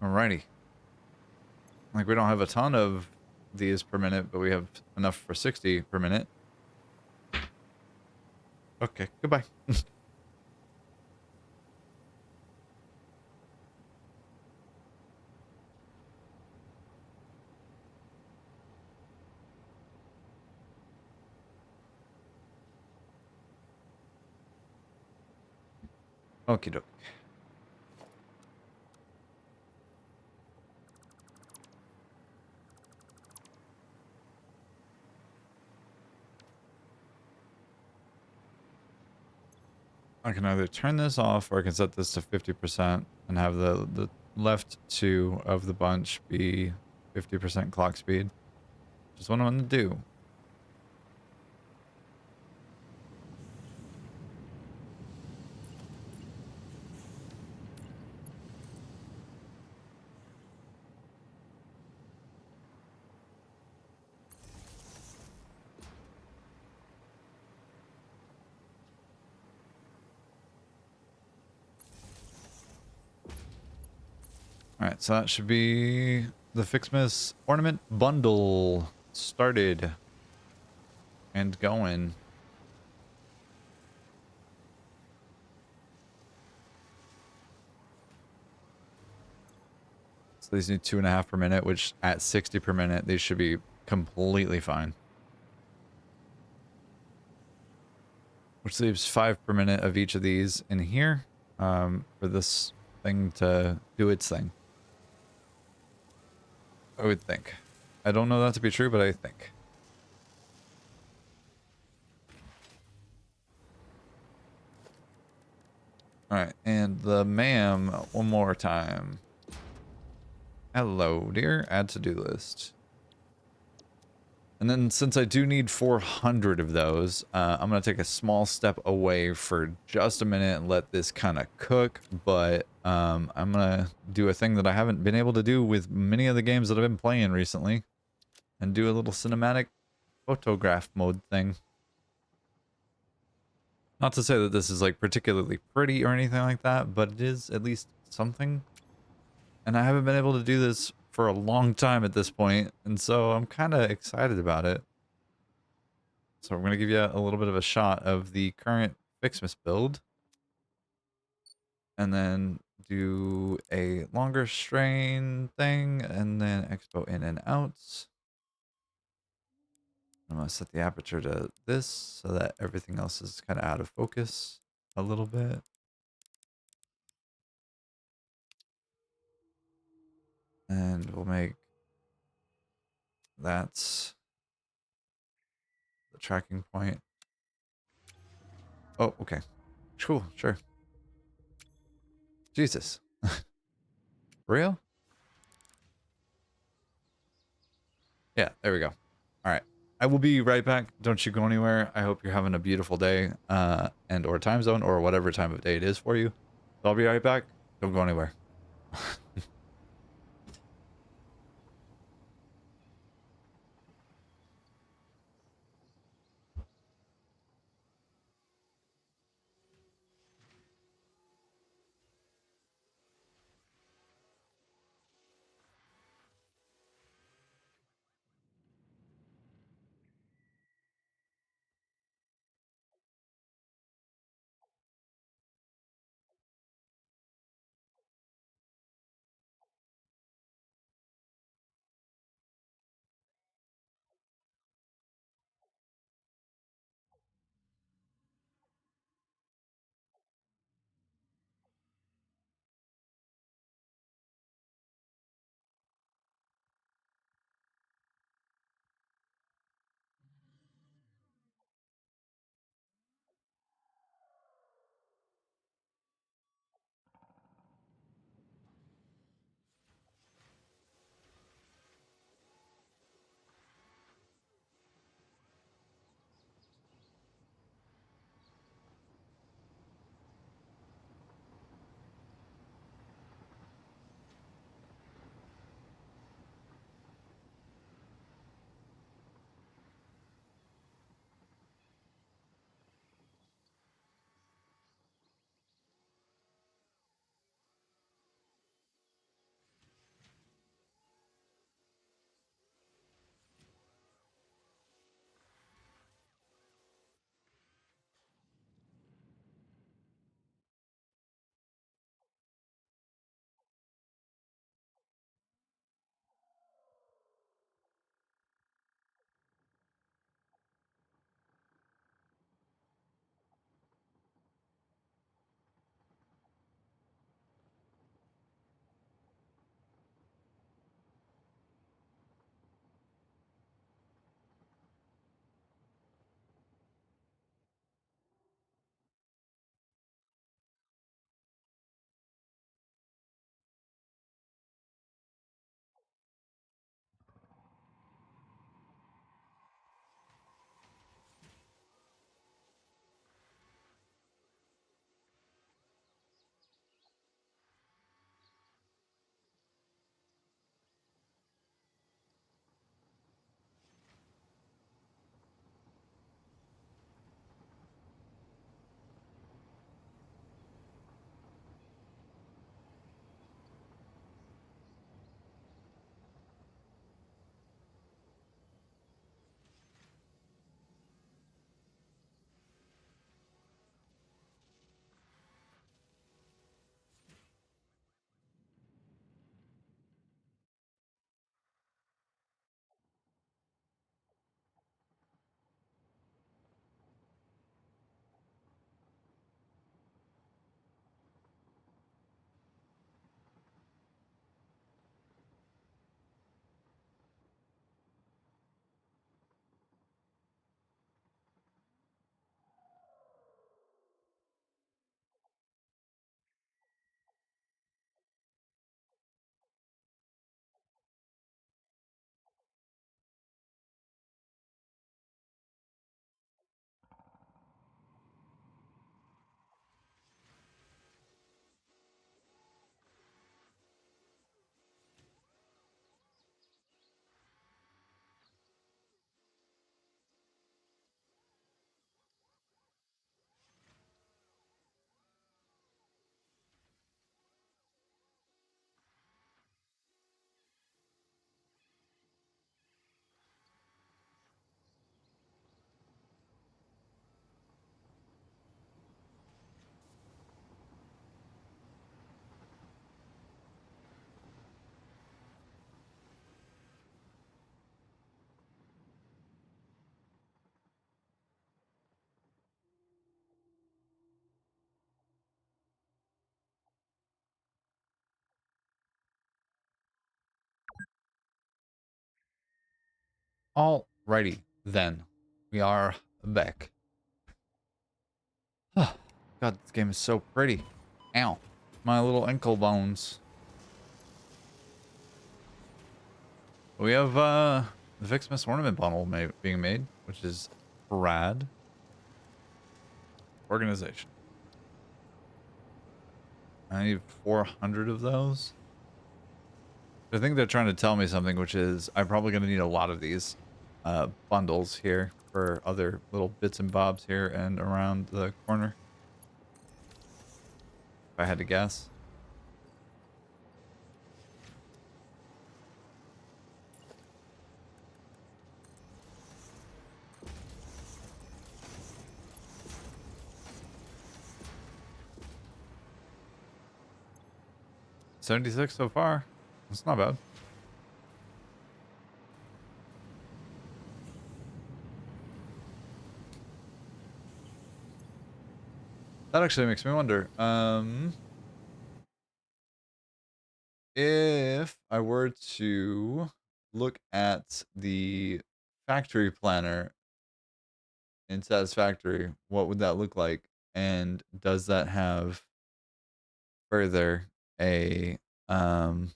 Alrighty. Like, we don't have a ton of these per minute, but we have enough for 60 per minute. Okay, goodbye. Okie doke. I can either turn this off or I can set this to 50% and have the left 2 of the bunch be 50% clock speed. Just what I want to do. Alright, so that should be the Fixmas ornament bundle started and going. So these need 2.5 per minute, which at 60 per minute, these should be completely fine. Which leaves 5 per minute of each of these in here for this thing to do its thing. I would think. I don't know that to be true, but I think. Alright, and the ma'am one more time. Hello, dear. Add to-do list. And then since I do need 400 of those, I'm going to take a small step away for just a minute and let this kind of cook. But I'm going to do a thing that I haven't been able to do with many of the games that I've been playing recently. And do a little cinematic photograph mode thing. Not to say that this is like particularly pretty or anything like that, but it is at least something. And I haven't been able to do this for a long time at this point, and so I'm kind of excited about it. So I'm going to give you a little bit of a shot of the current Fixmas build. And then do a longer strain thing, and then expo in and out. I'm going to set the aperture to this so that everything else is kind of out of focus a little bit. And we'll make that the tracking point. Oh, okay. Cool, sure. Jesus. Real? Yeah, there we go. All right. I will be right back. Don't you go anywhere. I hope you're having a beautiful day and or time zone or whatever time of day it is for you. So I'll be right back. Don't go anywhere. Alrighty, then. We are back. God, this game is so pretty. Ow. My little ankle bones. We have the Fixmas ornament bundle being made, which is rad. Organization. I need 400 of those. I think they're trying to tell me something, which is I'm probably going to need a lot of these bundles here for other little bits and bobs here and around the corner. If I had to guess. $76 so far. That's not bad. That actually makes me wonder. If I were to look at the factory planner in Satisfactory, what would that look like? And does that have further a um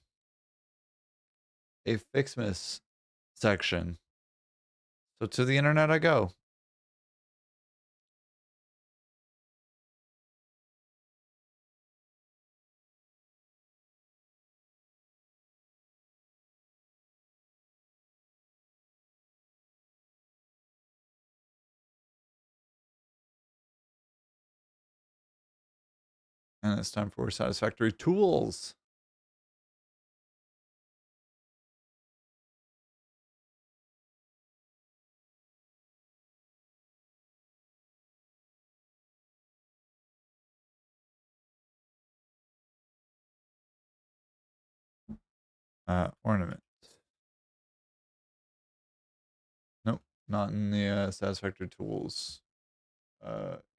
a Fixmas section? So to the internet I go. And it's time for Satisfactory tools. Ornament. Nope, not in the Satisfactory tools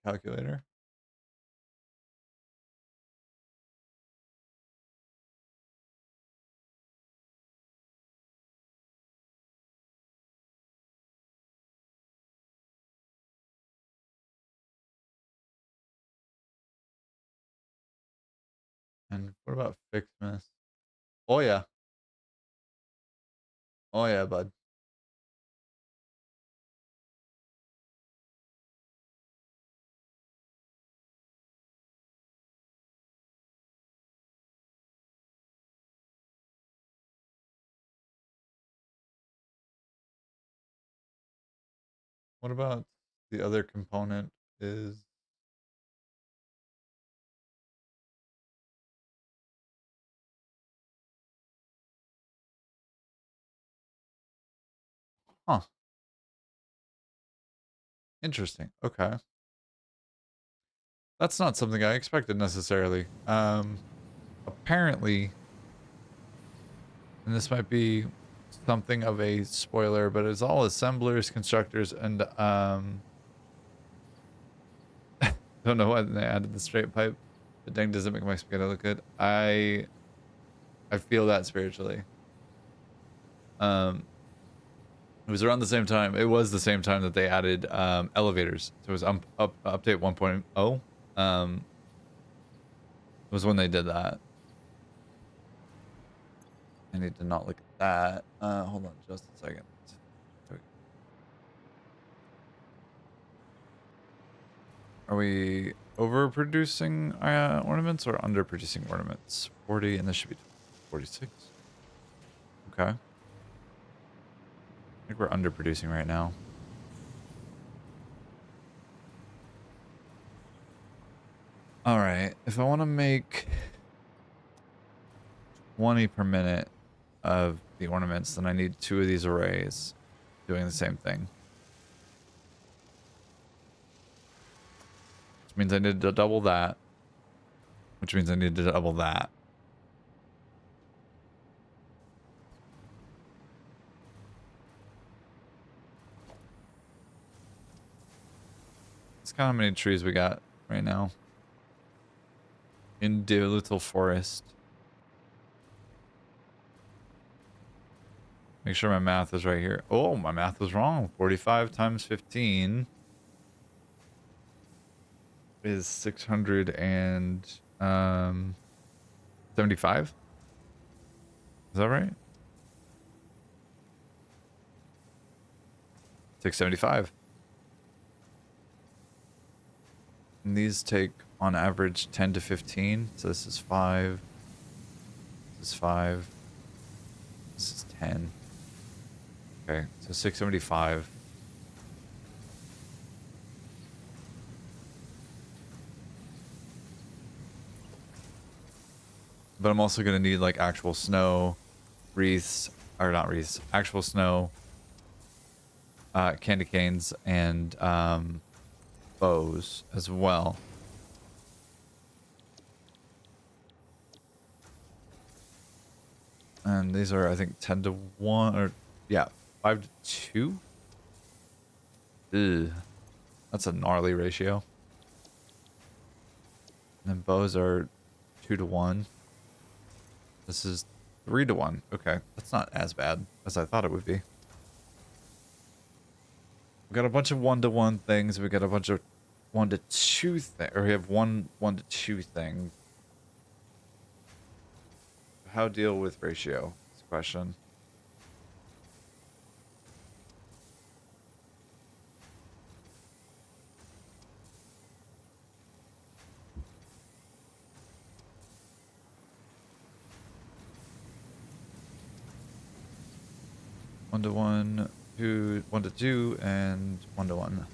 calculator. And what about Fixmas? Oh yeah. Oh yeah, bud. What about the other component is huh. Interesting. Okay. That's not something I expected necessarily. Apparently, and this might be something of a spoiler, but it's all assemblers, constructors, and don't know why they added the straight pipe. The dang doesn't make my spaghetti look good. I feel that spiritually. Um, it was around the same time. It was the same time that they added elevators. So it was update 1.0. Was when they did that. I need to not look at that. Hold on just a second. Are we overproducing ornaments or underproducing ornaments? 40, and this should be 46. Okay. I think we're underproducing right now. All right. If I want to make 20 per minute of the ornaments, then I need 2 of these arrays doing the same thing. Which means I need to double that. Which means I need to double that. Let's count how many trees we got right now. In Little Forest. Make sure my math is right here. Oh, my math was wrong. 45 times 15 is 675. Is that right? 675. And these take on average 10 to 15. So this is 5. This is 5. This is 10. Okay, so 675. But I'm also going to need like actual snow, wreaths, or not wreaths, actual snow, candy canes, and bows as well. And these are, I think, 10 to 1, or yeah, 5 to 2. Ugh, that's a gnarly ratio. And then bows are 2 to 1. This is 3 to 1. Okay, that's not as bad as I thought it would be. We got a bunch of 1 to 1 things. We got a bunch of 1 to 2 things, or we have 1 to 2 things. How deal with ratio? Is the question. One to one, 1 to 2, and 1 to 1.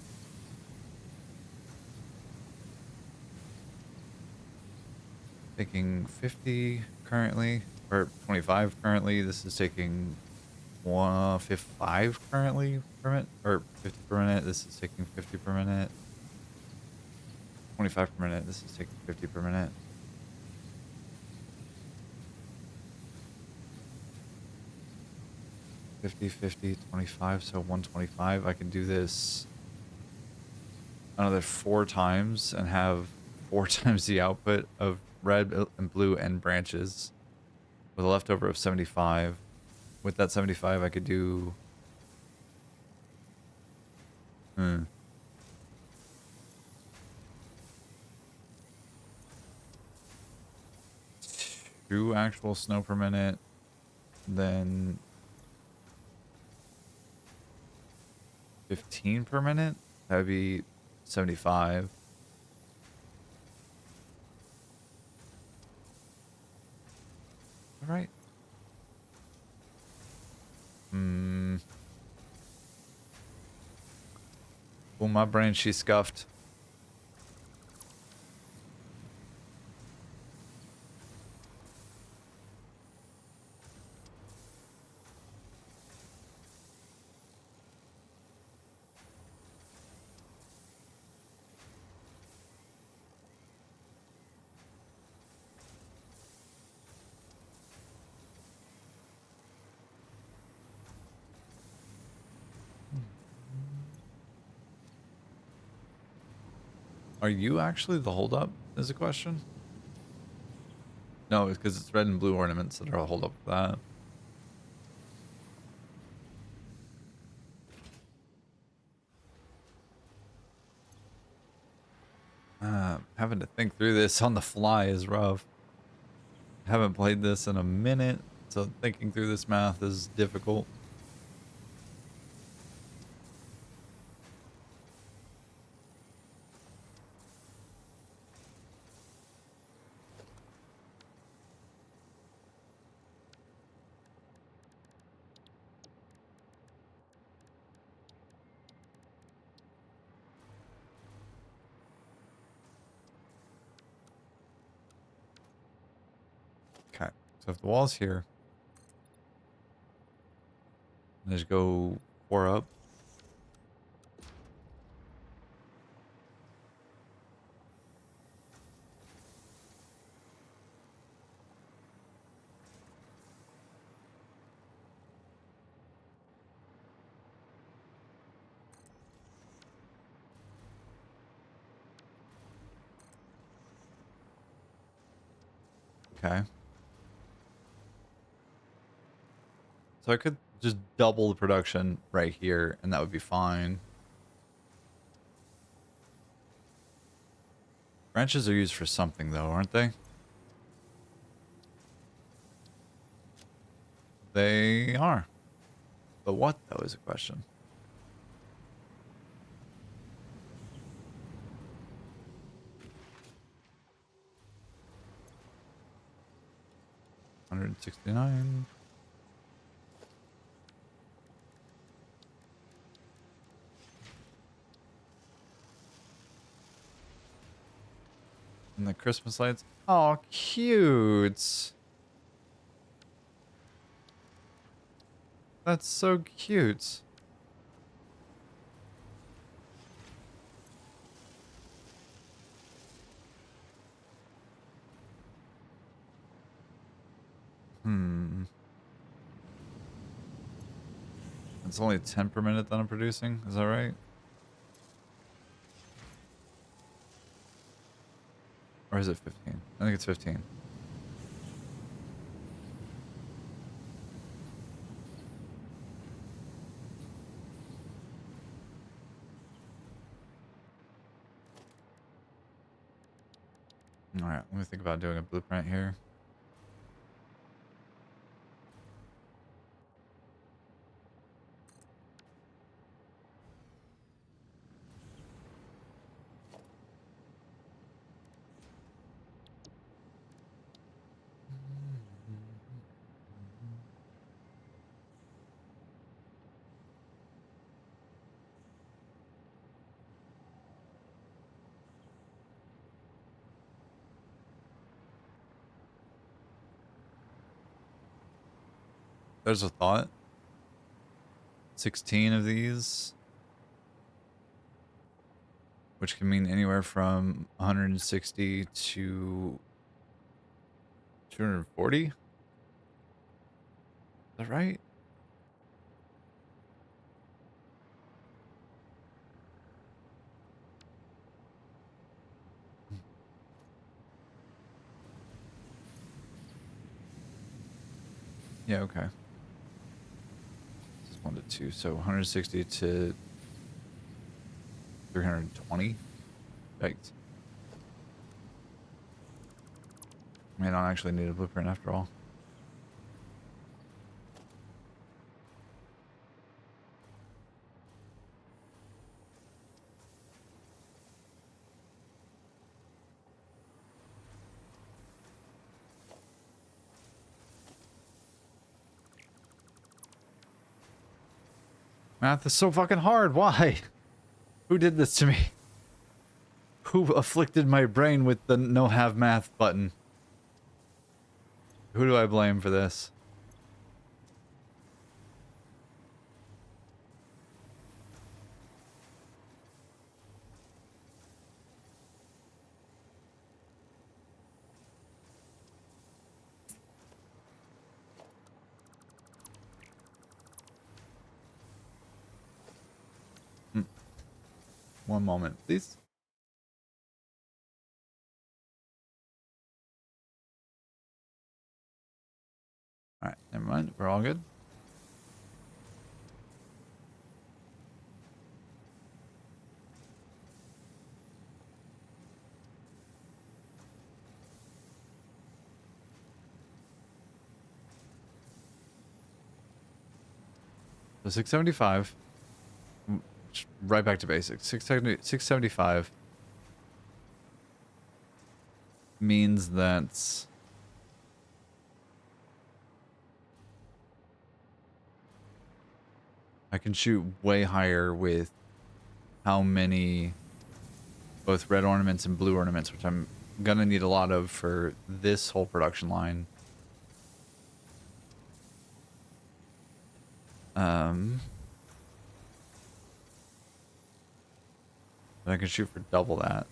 Taking 50 currently, or 25 currently. This is taking 155 currently per minute, or 50 per minute. This is taking 50 per minute. 25 per minute. This is taking 50 per minute. Fifty, 50, 25, so 125. I can do this another 4 times and have 4 times the output of red and blue end branches with a leftover of 75. With that 75, I could do... Hmm. 2 actual snow per minute, then 15 per minute. That would be 75. All right. Hmm. Well, my brain, she's scuffed. Are you actually the holdup? Is the question? No, it's because it's red and blue ornaments that are a holdup for that. Having to think through this on the fly is rough. Haven't played this in a minute, so thinking through this math is difficult. Okay, so if the wall's here, just go 4 up. Okay. So I could just double the production right here, and that would be fine. Branches are used for something, though, aren't they? They are. But what, though, is a question. $169. And the Christmas lights. Oh, cute. That's so cute. Hmm. It's only 10 per minute that I'm producing. Is that right? Or is it 15? I think it's 15. All right, let me think about doing a blueprint here. There's a thought. 16 of these, which can mean anywhere from 160 to 240. Is that right? Yeah, okay. This is 1 to 2, so 160 to 320. Yikes. I don't actually need a blueprint after all. Math is so fucking hard. Why? Who did this to me? Who afflicted my brain with the no have math button? Who do I blame for this? Hmm. One moment, please. All right, never mind. We're all good. So 675. Right back to basics. 675 means that I can shoot way higher with how many both red ornaments and blue ornaments, which I'm gonna need a lot of for this whole production line. But I can shoot for double that.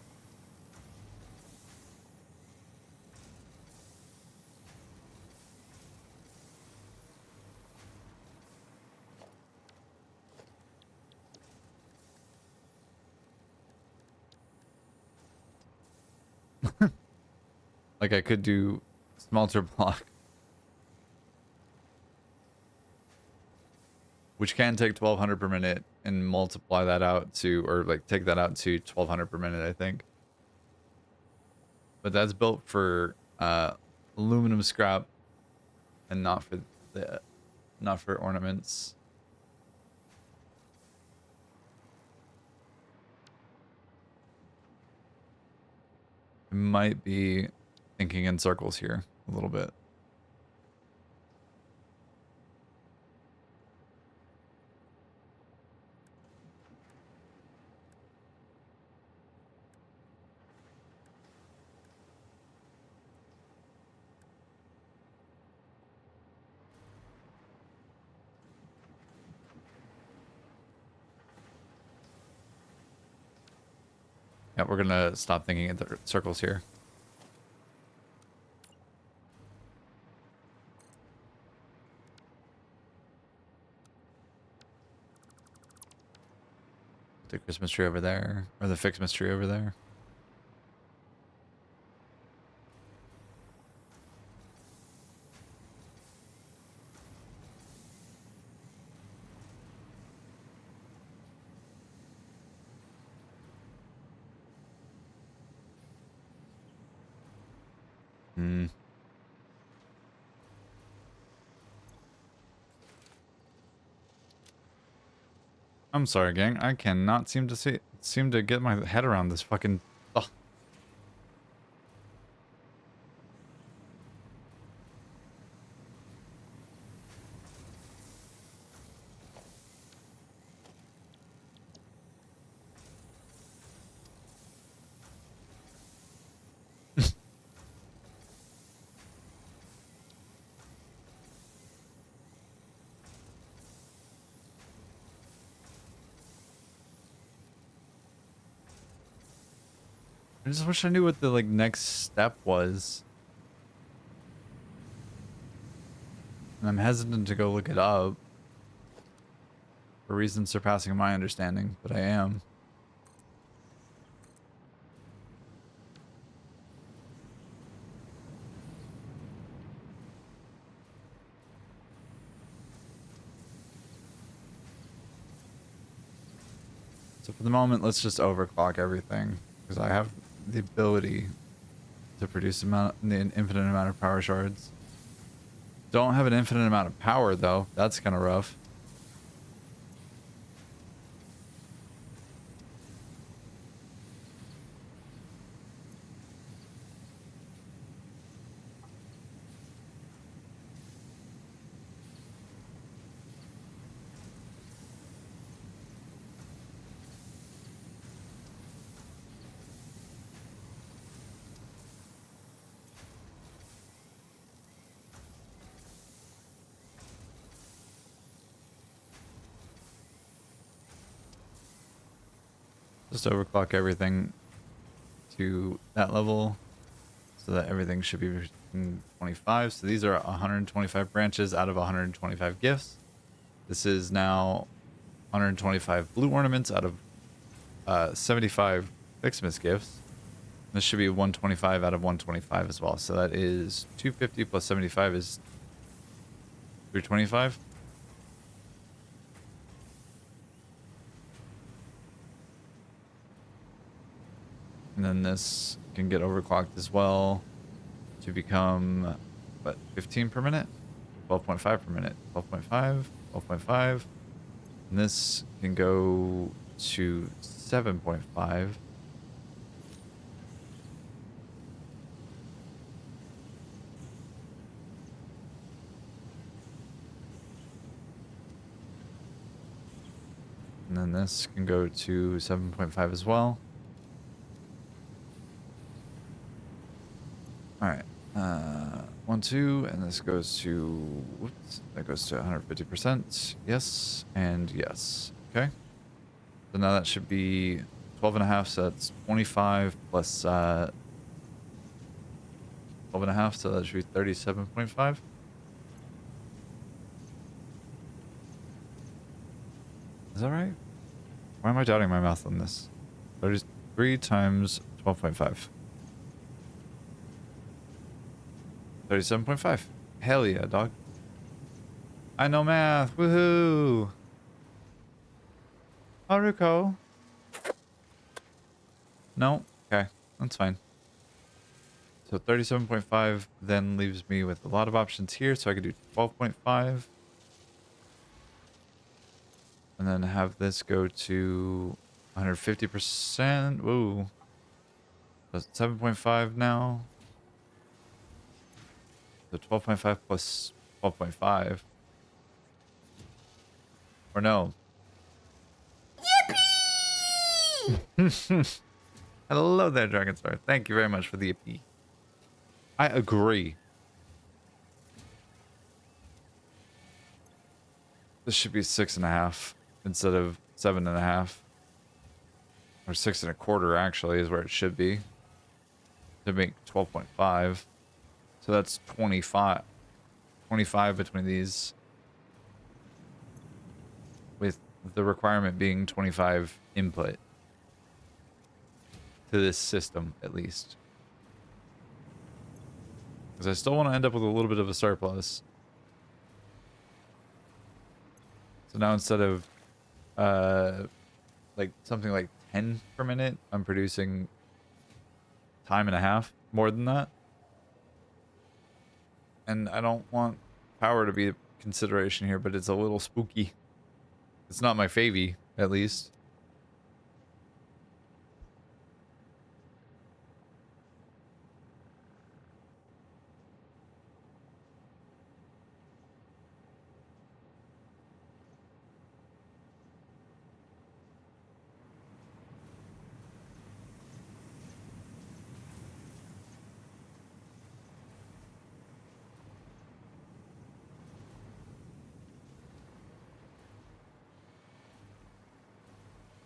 Like I could do smelter block. which can take 1200 per minute and multiply that out to, or like take that out to 1200 per minute, I think. But that's built for aluminum scrap and not for the not for ornaments. I might be thinking in circles here a little bit. Yeah, we're gonna stop thinking in the circles here. The Christmas tree over there, or the Fixmas tree over there. Hmm. I'm sorry, gang. I cannot seem to get my head around this fucking. Ugh. I just wish I knew what the like next step was. And I'm hesitant to go look it up for reasons surpassing my understanding, but I am. So for the moment, let's just overclock everything because I have the ability to produce an infinite amount of power shards. Don't have an infinite amount of power though. That's kind of rough. Just overclock everything to that level so that everything should be between 25. So these are 125 branches out of 125 gifts. This is now 125 blue ornaments out of 75 Xmas gifts. This should be 125 out of 125 as well. So that is 250 plus 75 is 325. And then this can get overclocked as well to become, what, 15 per minute? 12.5 per minute. 12.5, 12.5. And this can go to 7.5. And then this can go to 7.5 as well. All right. 1, 2, and this goes to, whoops, that goes to 150%. Yes, and yes. Okay. So now that should be 12 and a half, so that's 25 plus 12 and a half, so that should be 37.5. Is that right? Why am I doubting my math on this? 33 times 12.5. 37.5. Hell yeah, dog. I know math. Woohoo. Haruko. No? Okay. That's fine. So 37.5 then leaves me with a lot of options here. So I could do 12.5. And then have this go to 150%. Whoa. That's 7.5 now. So 12.5 plus 12.5. Or no. Hello there, Dragonstar. Thank you very much for the EP. I agree. This should be 6.5 instead of 7.5. Or 6.25 actually is where it should be. To make 12.5. So that's 25. 25 between these. With the requirement being 25 input. To this system, at least. Because I still want to end up with a little bit of a surplus. So now instead of like something like 10 per minute, I'm producing time and a half more than that. And I don't want power to be a consideration here, but it's a little spooky. It's not my favy, at least.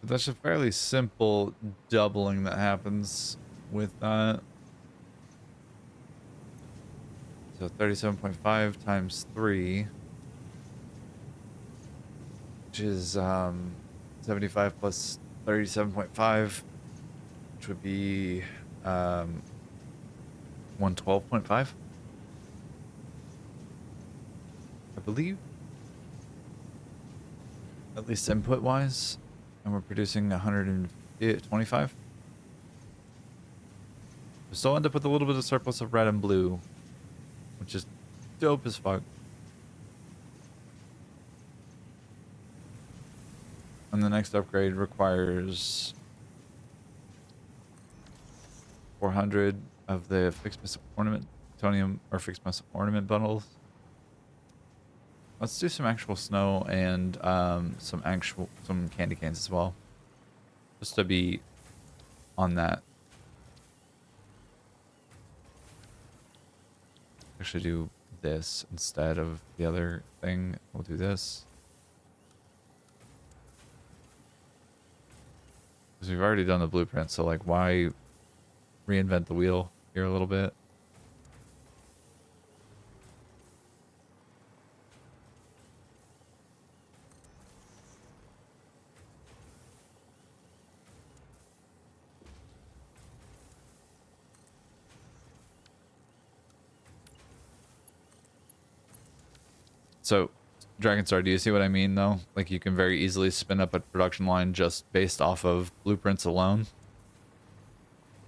But that's a fairly simple doubling that happens with that. So 37.5 times 3, which is 75 plus 37.5, which would be 112.5, I believe. At least input wise. And we're producing 125. We still end up with a little bit of surplus of red and blue, which is dope as fuck. And the next upgrade requires 400 of the fixed massive ornament, plutonium or fixed massive ornament bundles. Let's do some actual snow and some candy canes as well, just to be on that. Actually, do this instead of the other thing. We'll do this because we've already done the blueprint. So like, why reinvent the wheel here a little bit? So, Dragonstar, do you see what I mean, though? Like, you can very easily spin up a production line just based off of blueprints alone.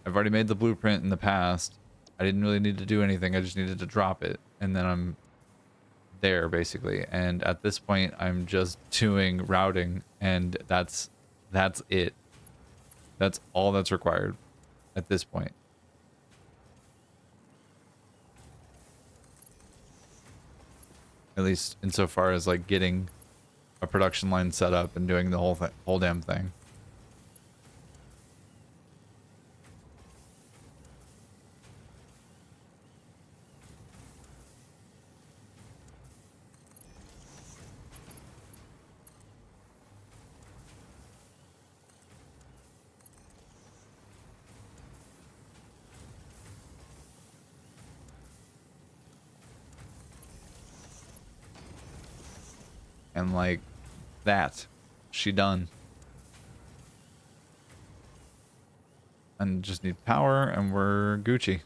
I've already made the blueprint in the past. I didn't really need to do anything. I just needed to drop it. And then I'm there, basically. And at this point, I'm just doing routing. And that's it. That's all that's required at this point. At least insofar as, like, getting a production line set up and doing the whole damn thing. And like that, she done. And just need power and we're Gucci.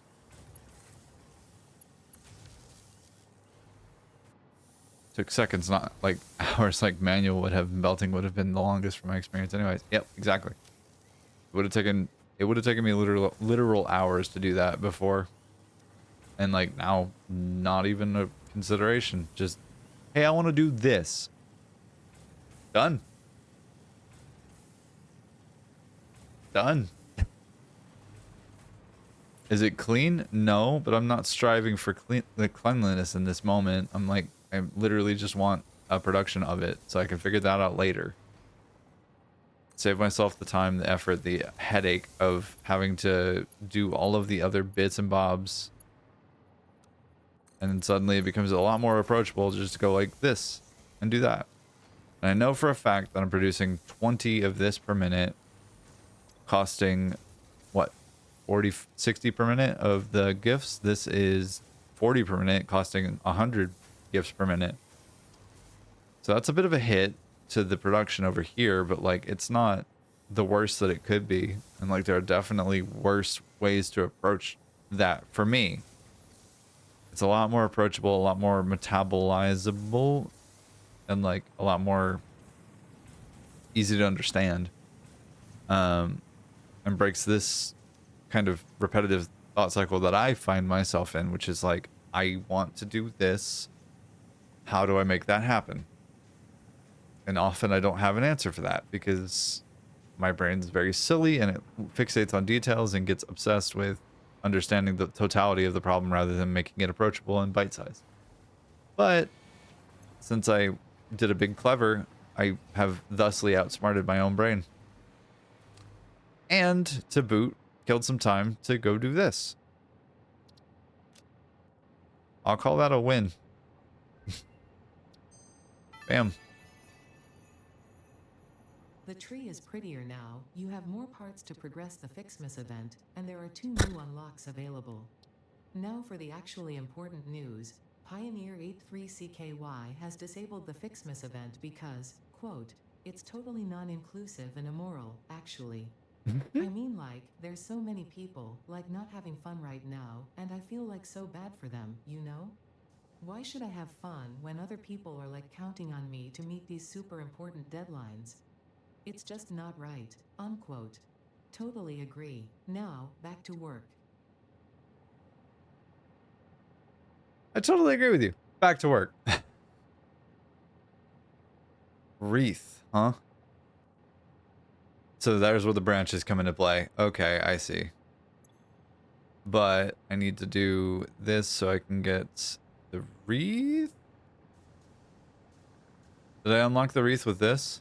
Took seconds, not like hours, like manual would have. Belting would have been the longest from my experience anyways. Yep, exactly. It would have taken me literal hours to do that before. And like now, not even a consideration. Just, hey, I want to do this. Done. Done. Is it clean? No, but I'm not striving for the cleanliness in this moment. I'm like, I literally just want a production of it so I can figure that out later. Save myself the time, the effort, the headache of having to do all of the other bits and bobs. And then suddenly it becomes a lot more approachable just to go like this and do that. And I know for a fact that I'm producing 20 of this per minute, costing what, 40, 60 per minute of the gifts. This is 40 per minute, costing 100 gifts per minute. So that's a bit of a hit to the production over here, but like it's not the worst that it could be. And like there are definitely worse ways to approach that for me. It's a lot more approachable, a lot more metabolizable, and like a lot more easy to understand. And breaks this kind of repetitive thought cycle that I find myself in, which is like, I want to do this. How do I make that happen? And often I don't have an answer for that because my brain's very silly and it fixates on details and gets obsessed with understanding the totality of the problem rather than making it approachable and bite-sized. But since I did a big clever, I have thusly outsmarted my own brain. And to boot, killed some time to go do this. I'll call that a win. Bam. The tree is prettier now, you have more parts to progress the Fixmas event, and there are 2 new unlocks available. Now for the actually important news. Pioneer 83CKY has disabled the Fixmas event because, quote, it's totally non-inclusive and immoral, actually. I mean, like, there's so many people, like, not having fun right now, and I feel like so bad for them, you know? Why should I have fun when other people are, like, counting on me to meet these super important deadlines? It's just not right, unquote. Totally agree. Now, back to work. I totally agree with you. Back to work. Wreath, huh? So there's where the branches come into play. Okay, I see. But I need to do this so I can get the wreath? Did I unlock the wreath with this?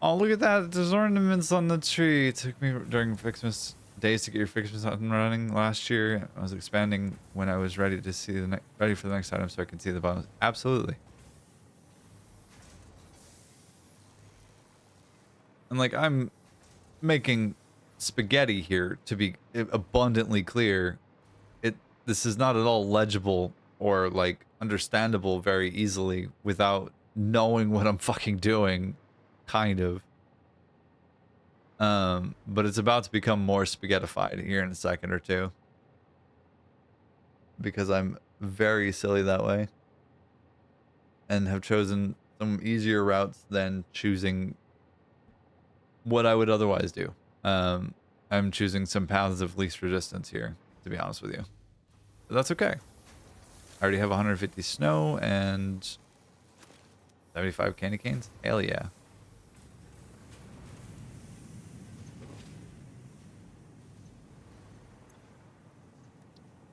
Oh, look at that. There's ornaments on the tree. It took me during Fixmas days to get your Fixmas up and running last year. I was expanding when I was ready to see ready for the next item so I can see the bonus. Absolutely. And like I'm making spaghetti here to be abundantly clear. This is not at all legible or like understandable very easily without knowing what I'm fucking doing, kind of. But it's about to become more spaghettified here in a second or two. Because I'm very silly that way. And have chosen some easier routes than choosing what I would otherwise do. I'm choosing some paths of least resistance here, to be honest with you. But that's okay. I already have 150 snow and 75 candy canes. Hell yeah.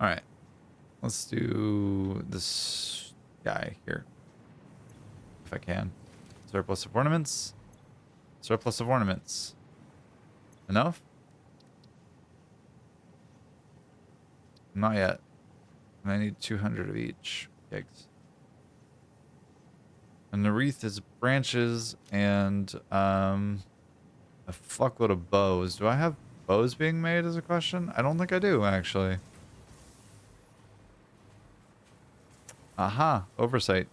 All right. Let's do this guy here. If I can. Surplus of ornaments. Surplus of ornaments. Enough? Not yet. And I need 200 of each. Yikes. And the wreath is branches and a fuckload of bows. Do I have bows being made is a question? I don't think I do, actually. Aha, oversight.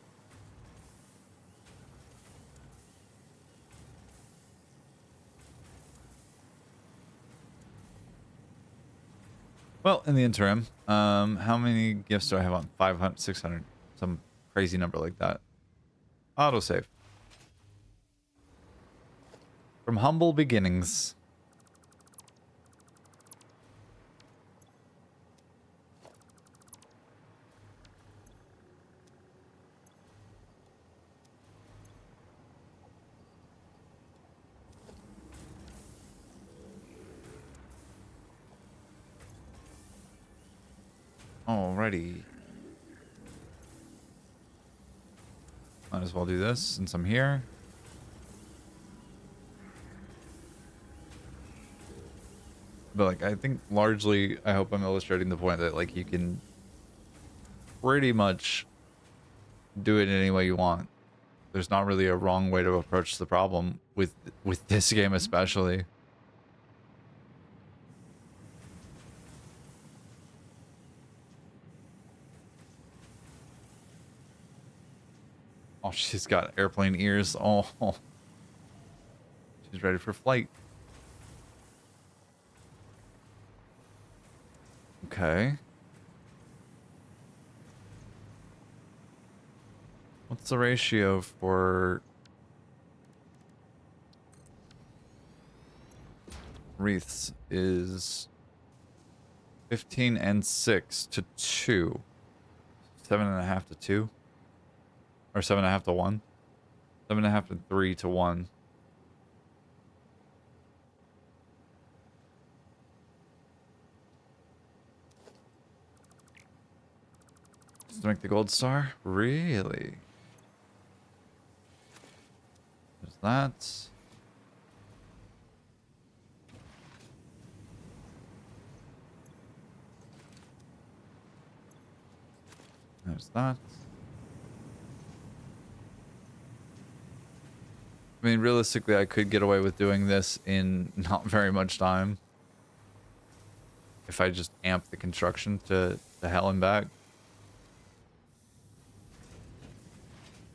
Well, in the interim, how many gifts do I have on? 500, 600, some crazy number like that. Autosave. From humble beginnings. Alrighty. Might as well do this since I'm here. But like, I think largely, I hope I'm illustrating the point that like you can pretty much do it in any way you want. There's not really a wrong way to approach the problem with this game especially. Oh, she's got airplane ears. Oh, she's ready for flight. Okay. What's the ratio for wreaths? Is 15 and 6 to 2. 7.5 to 2? Or 7.5 to 1? 7.5 to 3 to 1. Just to make the gold star? Really? There's that. There's that. I mean, realistically, I could get away with doing this in not very much time if I just amp the construction to hell and back.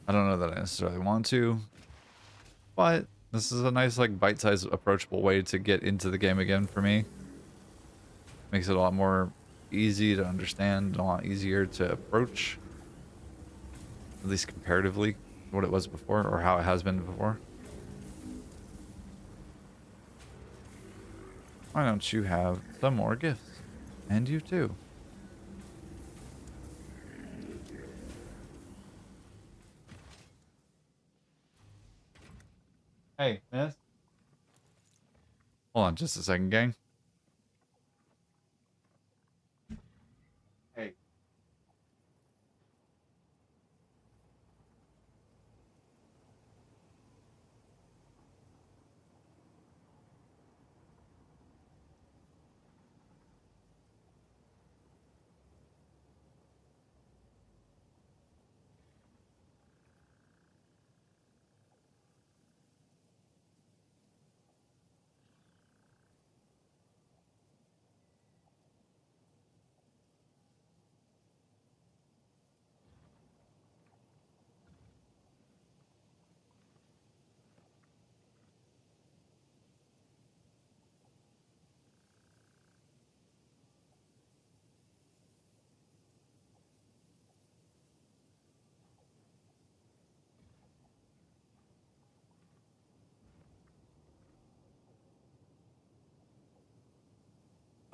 I don't know that I necessarily want to, but this is a nice, like, bite-sized, approachable way to get into the game again for me. Makes it a lot more easy to understand, and a lot easier to approach, at least comparatively, what it was before, or how it has been before. Why don't you have some more gifts? And you too. Hey, miss. Hold on just a second, gang. Hey.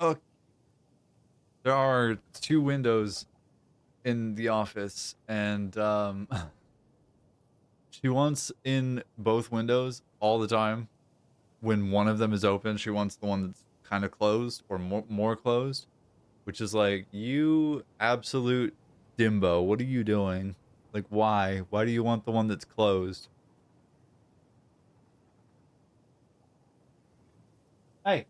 Oh, there are two windows in the office, and she wants in both windows all the time. When one of them is open, she wants the one that's kind of closed or more closed, which is like, you absolute dimbo. What are you doing? Like, why? Why do you want the one that's closed? Hey.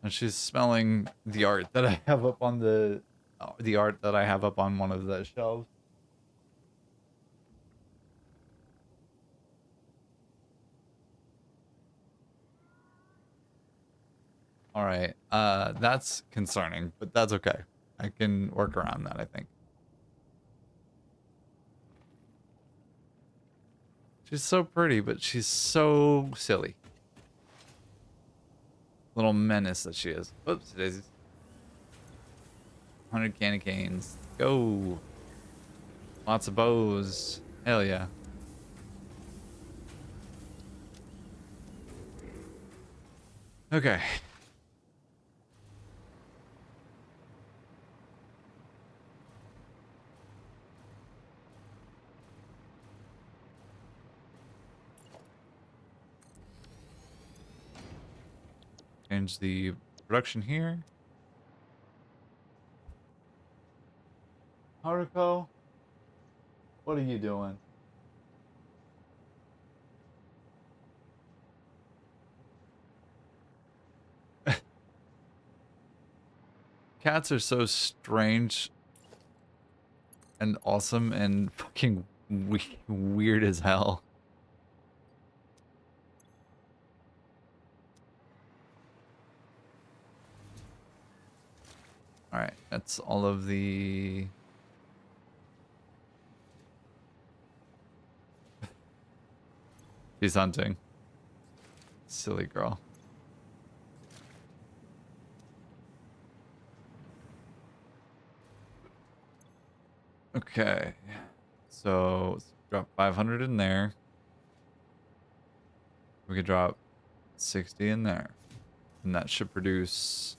And she's smelling the art that I have up on the art that I have up on one of the shelves. All right. That's concerning, but that's okay. I can work around that, I think. She's so pretty, but she's so silly. Little menace that she is. Oops, it is. 100 candy canes. Go. Lots of bows. Hell yeah. Okay. Change the production here. Haruko, what are you doing? Cats are so strange and awesome and fucking weird as hell. All right, that's all of the. She's hunting. Silly girl. Okay, so let's drop 500 in there. We could drop 60 in there, and that should produce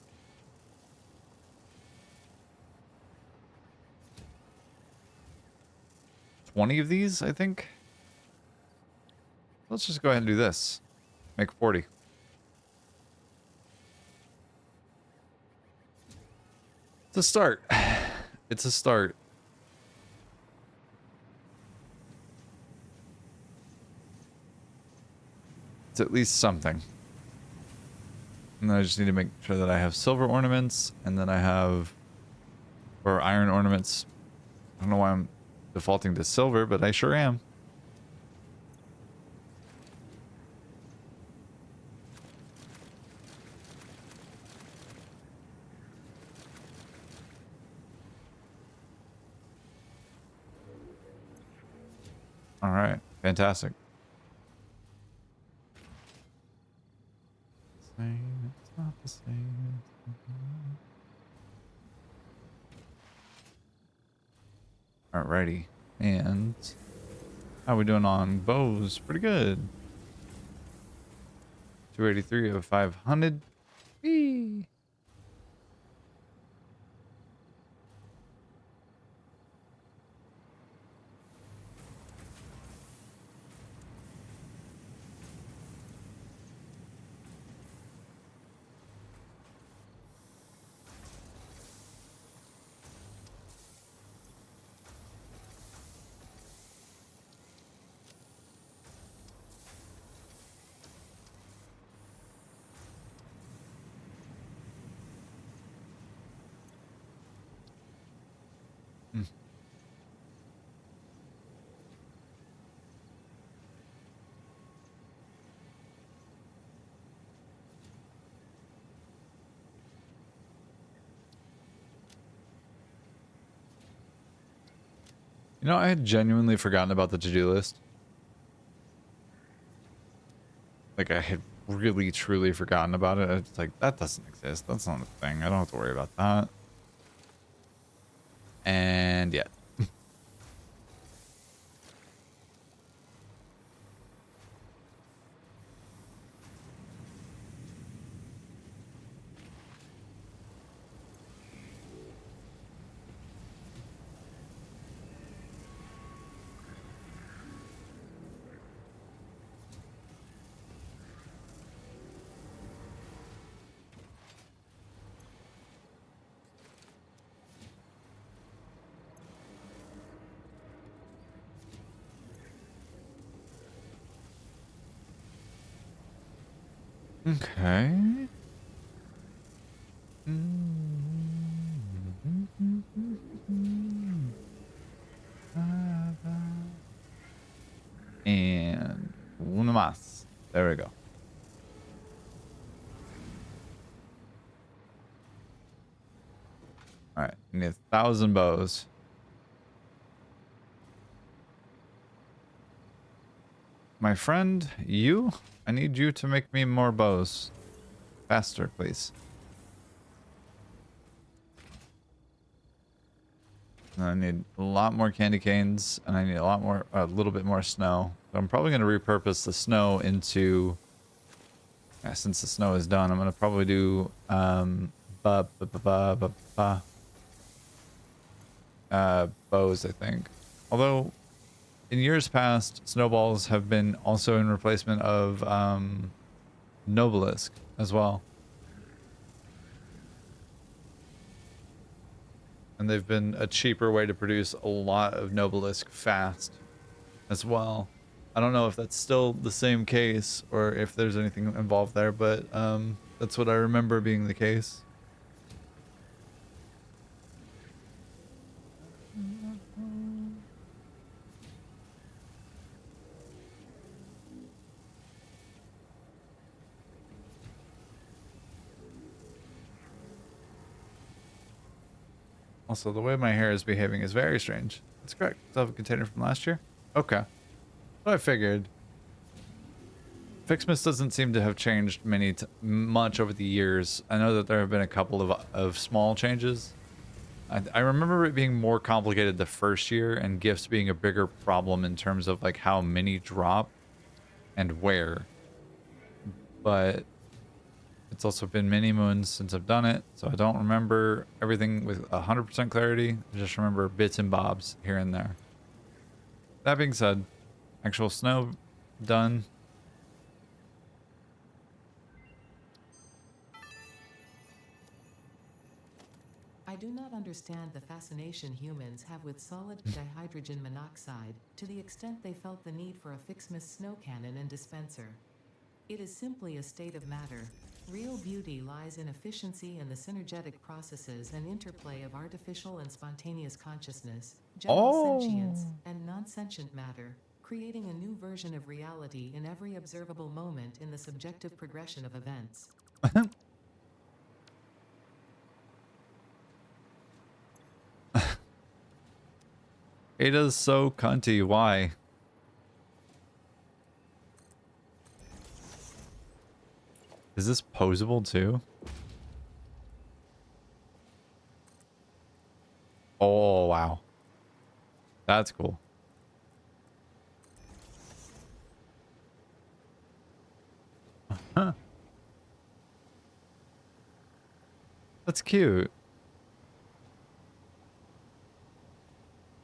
20 of these, I think. Let's just go ahead and do this. Make 40. It's a start. It's a start. It's at least something. And then I just need to make sure that I have silver ornaments, and then I have, or iron ornaments. I don't know why I'm defaulting to silver, but I sure am. All right, fantastic. Same, it's not the same. Alrighty, and how we doing on bows? Pretty good. 283 of 500. Whee! Mm. You know, I had genuinely forgotten about the to-do list. Like, I had really, truly forgotten about it. It's like, that doesn't exist. That's not a thing. I don't have to worry about that. And yeah. Okay. And una más. There we go. I need 1,000 bows. My friend, I need you to make me more bows. Faster, please. And I need a lot more candy canes, and I need a little bit more snow. So I'm probably going to repurpose the snow into, since the snow is done, I'm going to probably do, ba, ba, ba, ba, ba, ba, bows, I think. Although, in years past, snowballs have been also in replacement of, Nobelisk as well. And they've been a cheaper way to produce a lot of Nobelisk fast as well. I don't know if that's still the same case or if there's anything involved there, but that's what I remember being the case. Also, the way my hair is behaving is very strange. That's correct. Still have a container from last year? Okay. Well, I figured. Fixmas doesn't seem to have changed much over the years. I know that there have been a couple of small changes. I remember it being more complicated the first year and gifts being a bigger problem in terms of like how many drop and where. But it's also been many moons since I've done it, so I don't remember everything with 100% clarity. I just remember bits and bobs here and there. That being said, actual snow done. I do not understand the fascination humans have with solid dihydrogen monoxide to the extent they felt the need for a Fixmas snow cannon and dispenser. It is simply a state of matter. Real beauty lies in efficiency and the synergetic processes and interplay of artificial and spontaneous consciousness, general sentience, Oh. and non-sentient matter, creating a new version of reality in every observable moment in the subjective progression of events. Ada's so cunty. Why? Is this posable too? Oh, wow. That's cool. Huh. That's cute.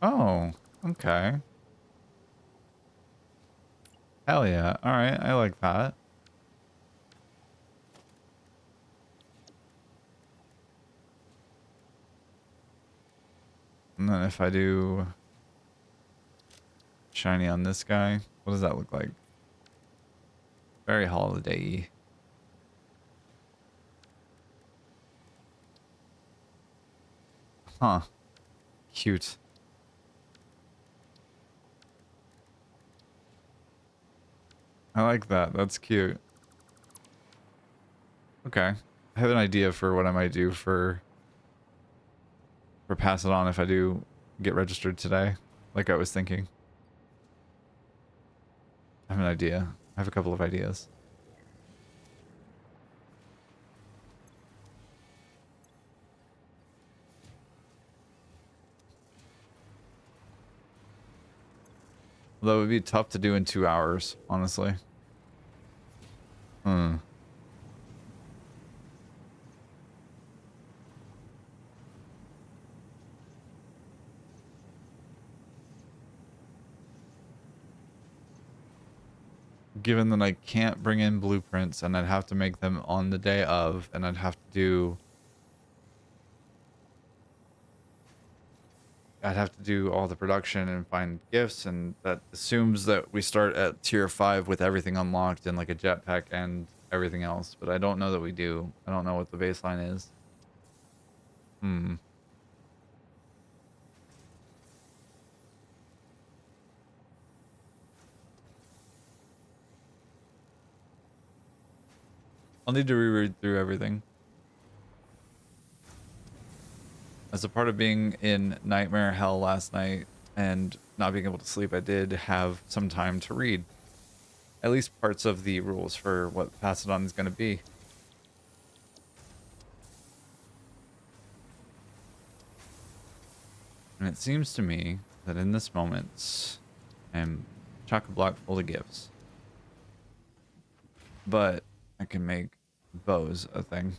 Oh, okay. Hell yeah. All right. I like that. And then if I do shiny on this guy, what does that look like? Very holiday-y. Huh. Cute. I like that. That's cute. Okay. I have an idea for what I might do for pass it on if I do get registered today, like I was thinking. I have an idea. I have a couple of ideas. Although it would be tough to do in 2 hours, honestly. Hmm. Given that I can't bring in blueprints and I'd have to make them on the day of, and I'd have to do all the production and find gifts, and that assumes that we start at tier 5 with everything unlocked and like a jetpack and everything else, but I don't know that we do. I don't know what the baseline is. Hmm. I'll need to reread through everything. as a part of being in nightmare hell last night and not being able to sleep, I did have some time to read at least parts of the rules for what Macedon is going to be. And it seems to me that in this moment, I'm chock-a-block full of gifts. But I can make bows a thing.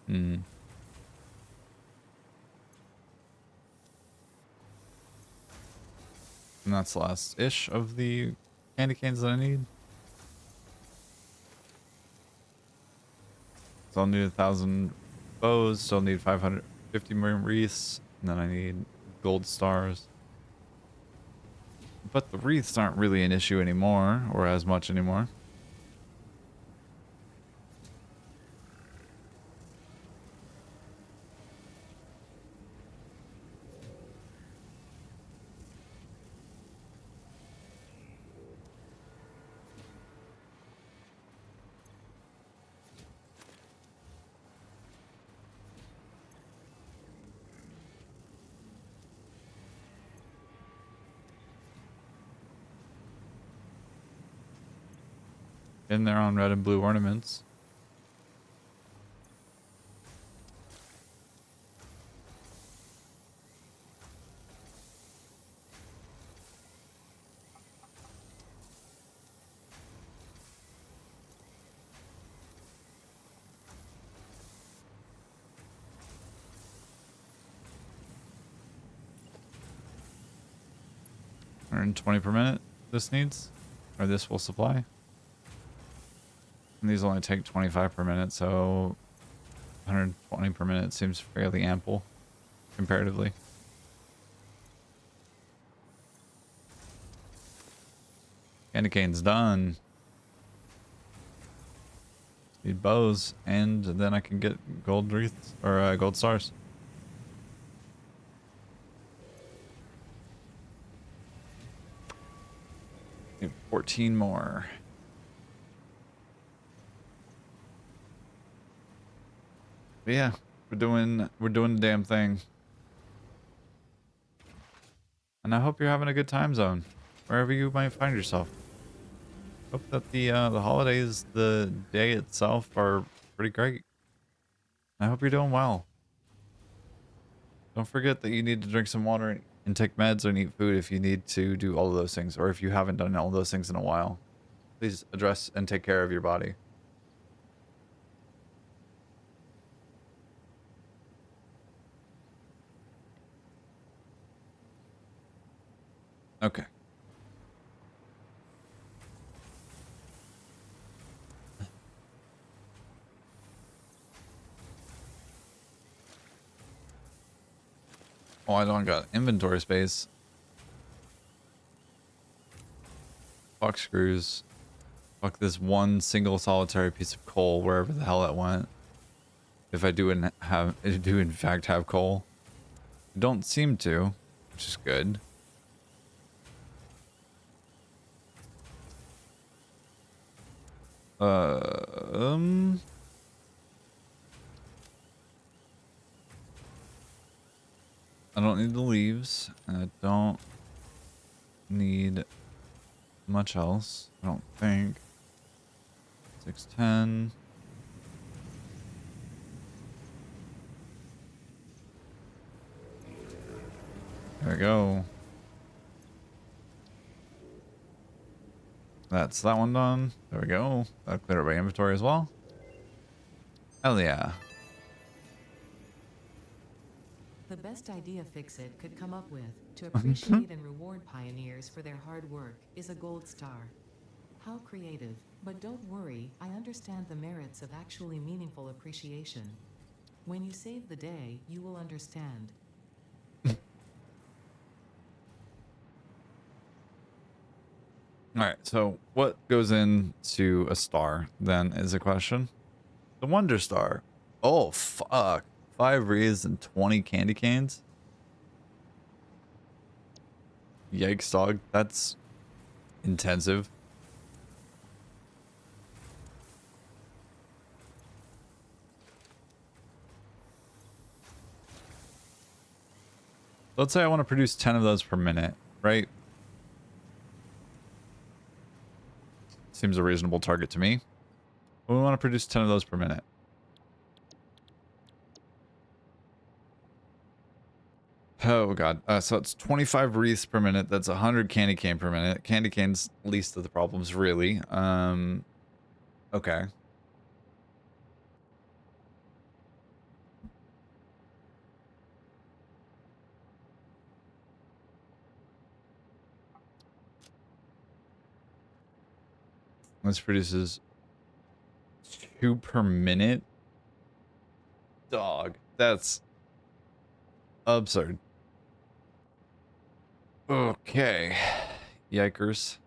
Hmm. And that's the last-ish of the candy canes that I need. So I'll need 1,000 bows, so I'll need 550 wreaths, and then I need gold stars. But the wreaths aren't really an issue anymore, or as much anymore. In there on red and blue ornaments. And 20 per minute this needs, or this will supply. And these only take 25 per minute, so 120 per minute seems fairly ample comparatively. Candy cane's done. Need bows, and then I can get gold wreaths or gold stars. Need 14 more. But yeah, we're doing the damn thing. And I hope you're having a good time zone, wherever you might find yourself. Hope that the holidays, the day itself, are pretty great. I hope you're doing well. Don't forget that you need to drink some water and take meds and eat food if you need to do all of those things, or if you haven't done all those things in a while. Please address and take care of your body. Okay. Oh, I don't got inventory space. Fuck screws. Fuck this one single solitary piece of coal wherever the hell it went. If I do in fact have coal. I don't seem to, which is good. Um I don't need the leaves. I don't need much else. I don't think. 610. There we go. That's that one done. There we go. That'll clear up my inventory as well. Hell yeah. The best idea Fixit could come up with to appreciate and reward pioneers for their hard work is a gold star. How creative, but don't worry, I understand the merits of actually meaningful appreciation. When you save the day, you will understand. All right, so what goes into a star then is a question. The Wonder Star. Oh, fuck. 5 Rees and 20 candy canes? Yikes, dog. That's intensive. Let's say I want to produce 10 of those per minute, right? Seems a reasonable target to me. We want to produce 10 of those per minute. Oh, God. So it's 25 wreaths per minute. That's 100 candy cane per minute. Candy cane's least of the problems, really. Okay. This produces 2 per minute. Dog. That's absurd. Okay. Yikers.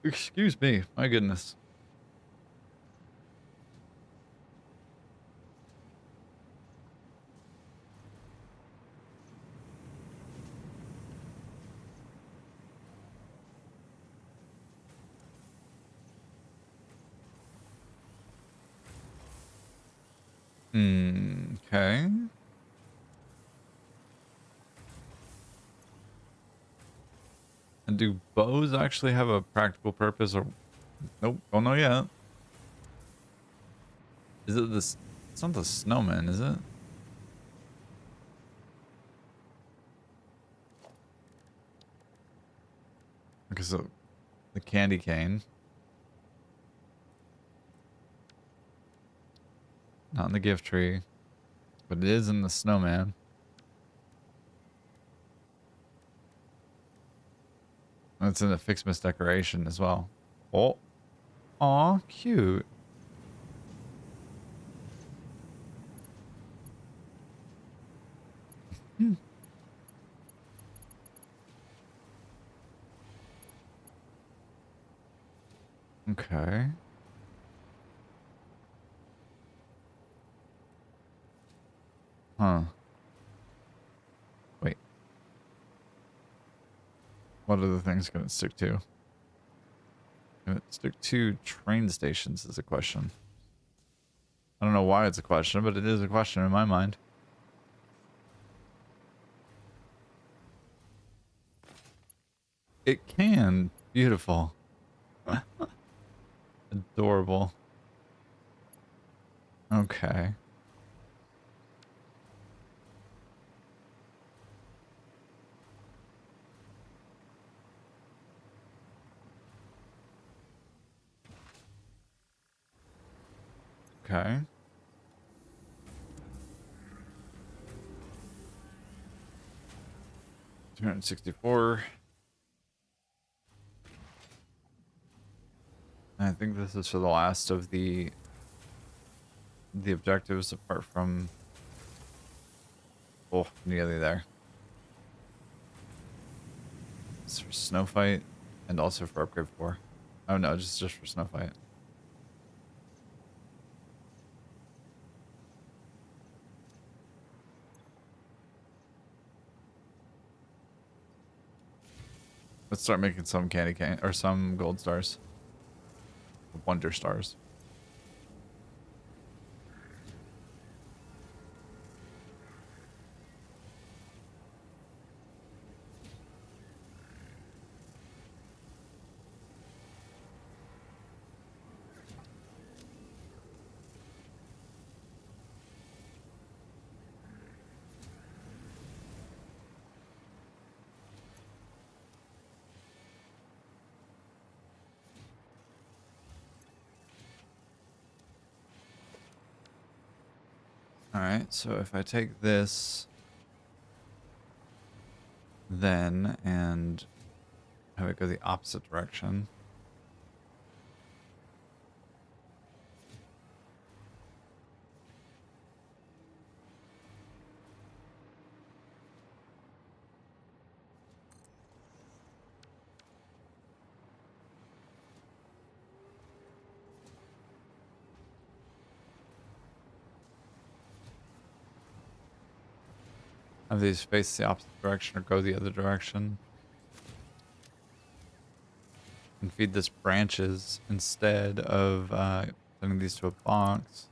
Excuse me. My goodness. Okay. And do bows actually have a practical purpose or nope, don't know yet. Is it this? It's not the snowman, is it? Because of the candy cane. Not in the gift tree. But it is in the snowman. And it's in the Fixmas decoration as well. Oh. Aw, cute. Hmm. Okay. Huh. Wait. What other things can it stick to? Can it stick to train stations is a question. I don't know why it's a question, but it is a question in my mind. It can. Beautiful. Adorable. Okay. Okay. 264. I think this is for the last of the objectives apart from oh, nearly there. It's for snow fight and also for upgrade 4. Oh no, just for snow fight. Let's start making some candy cane or some gold stars. Wonder stars. All right, so if I take this then and Have it go the opposite direction. Have these face the opposite direction or go the other direction. And feed this branches instead of sending these to a box.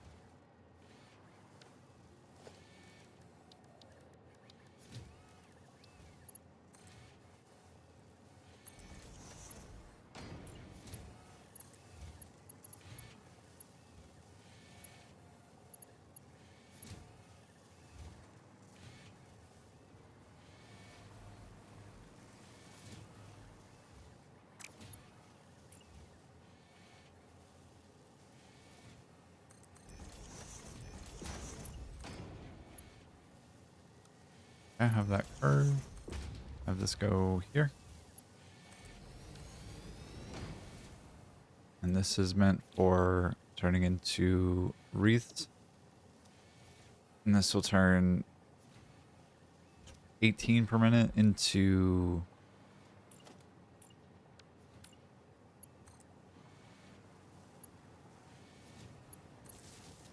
I have that curve. Have this go here. And this is meant for turning into wreaths. And this will turn 18 per minute into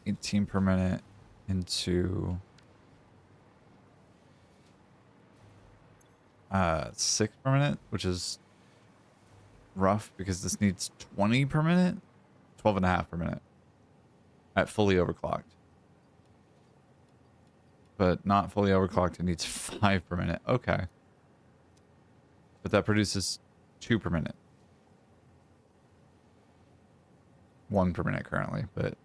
18 per minute into 6 per minute, which is rough because this needs 20 per minute, 12 and a half per minute at fully overclocked. But not fully overclocked, it needs 5 per minute. Okay. But that produces 2 per minute. 1 per minute currently, but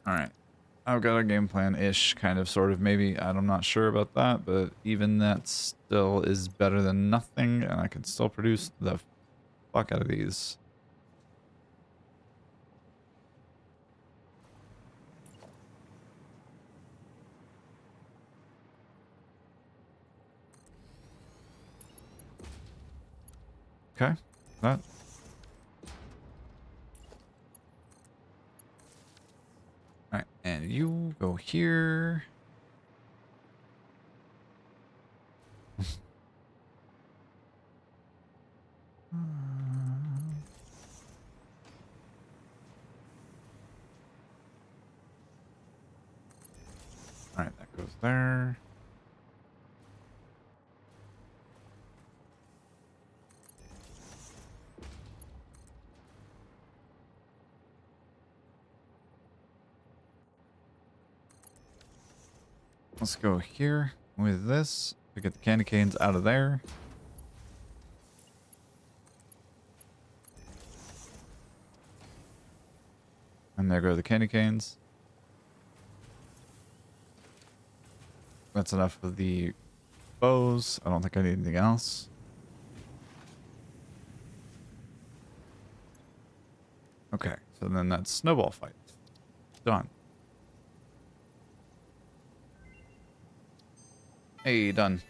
all right. I've got a game plan-ish, kind of, sort of, maybe. I'm not sure about that, but even that still is better than nothing, and I can still produce the fuck out of these. Okay, that. All right, and you go here. All right, that goes there. Let's go here with this to get the candy canes out of there. And there go the candy canes. That's enough of the bows. I don't think I need anything else. Okay, so then that's snowball fight. Done. Hey, done.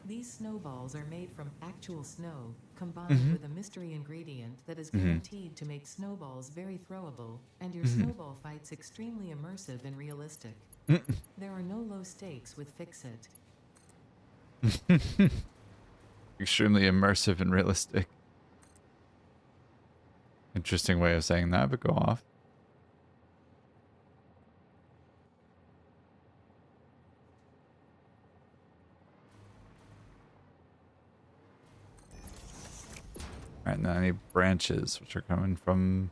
These snowballs are made from actual snow, combined with a mystery ingredient that is guaranteed to make snowballs very throwable, and your snowball fights extremely immersive and realistic. There are no low stakes with Fix-It. Extremely immersive and realistic. Interesting way of saying that, but go off. Alright, now I need branches, which are coming from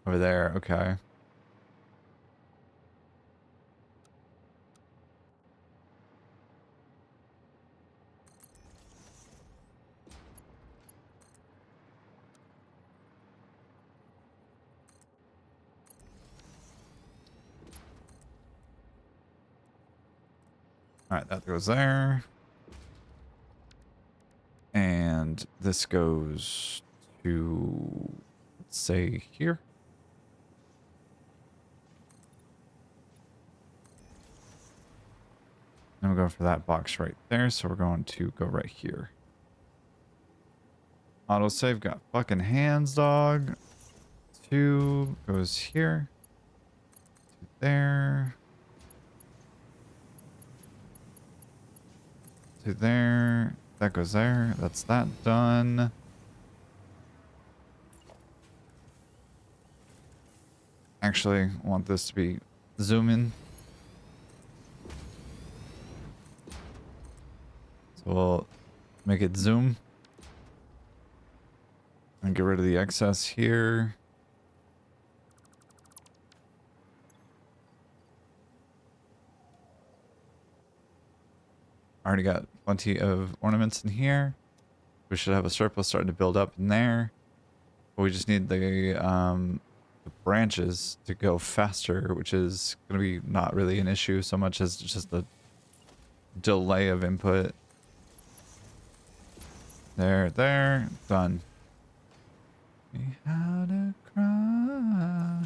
over there. Okay. Alright, that goes there. And this goes to, let's say, here. And we're going for that box right there. So we're going to go right here. Autosave got fucking hands, dog. 2 goes here. To there. To there. That goes there. That's that done. Actually, I want this to be zoom in. So we'll make it zoom. And get rid of the excess here. Already got plenty of ornaments in here. We should have a surplus starting to build up in there. But we just need the branches to go faster, which is going to be not really an issue so much as just the delay of input. There, done. We had a cry.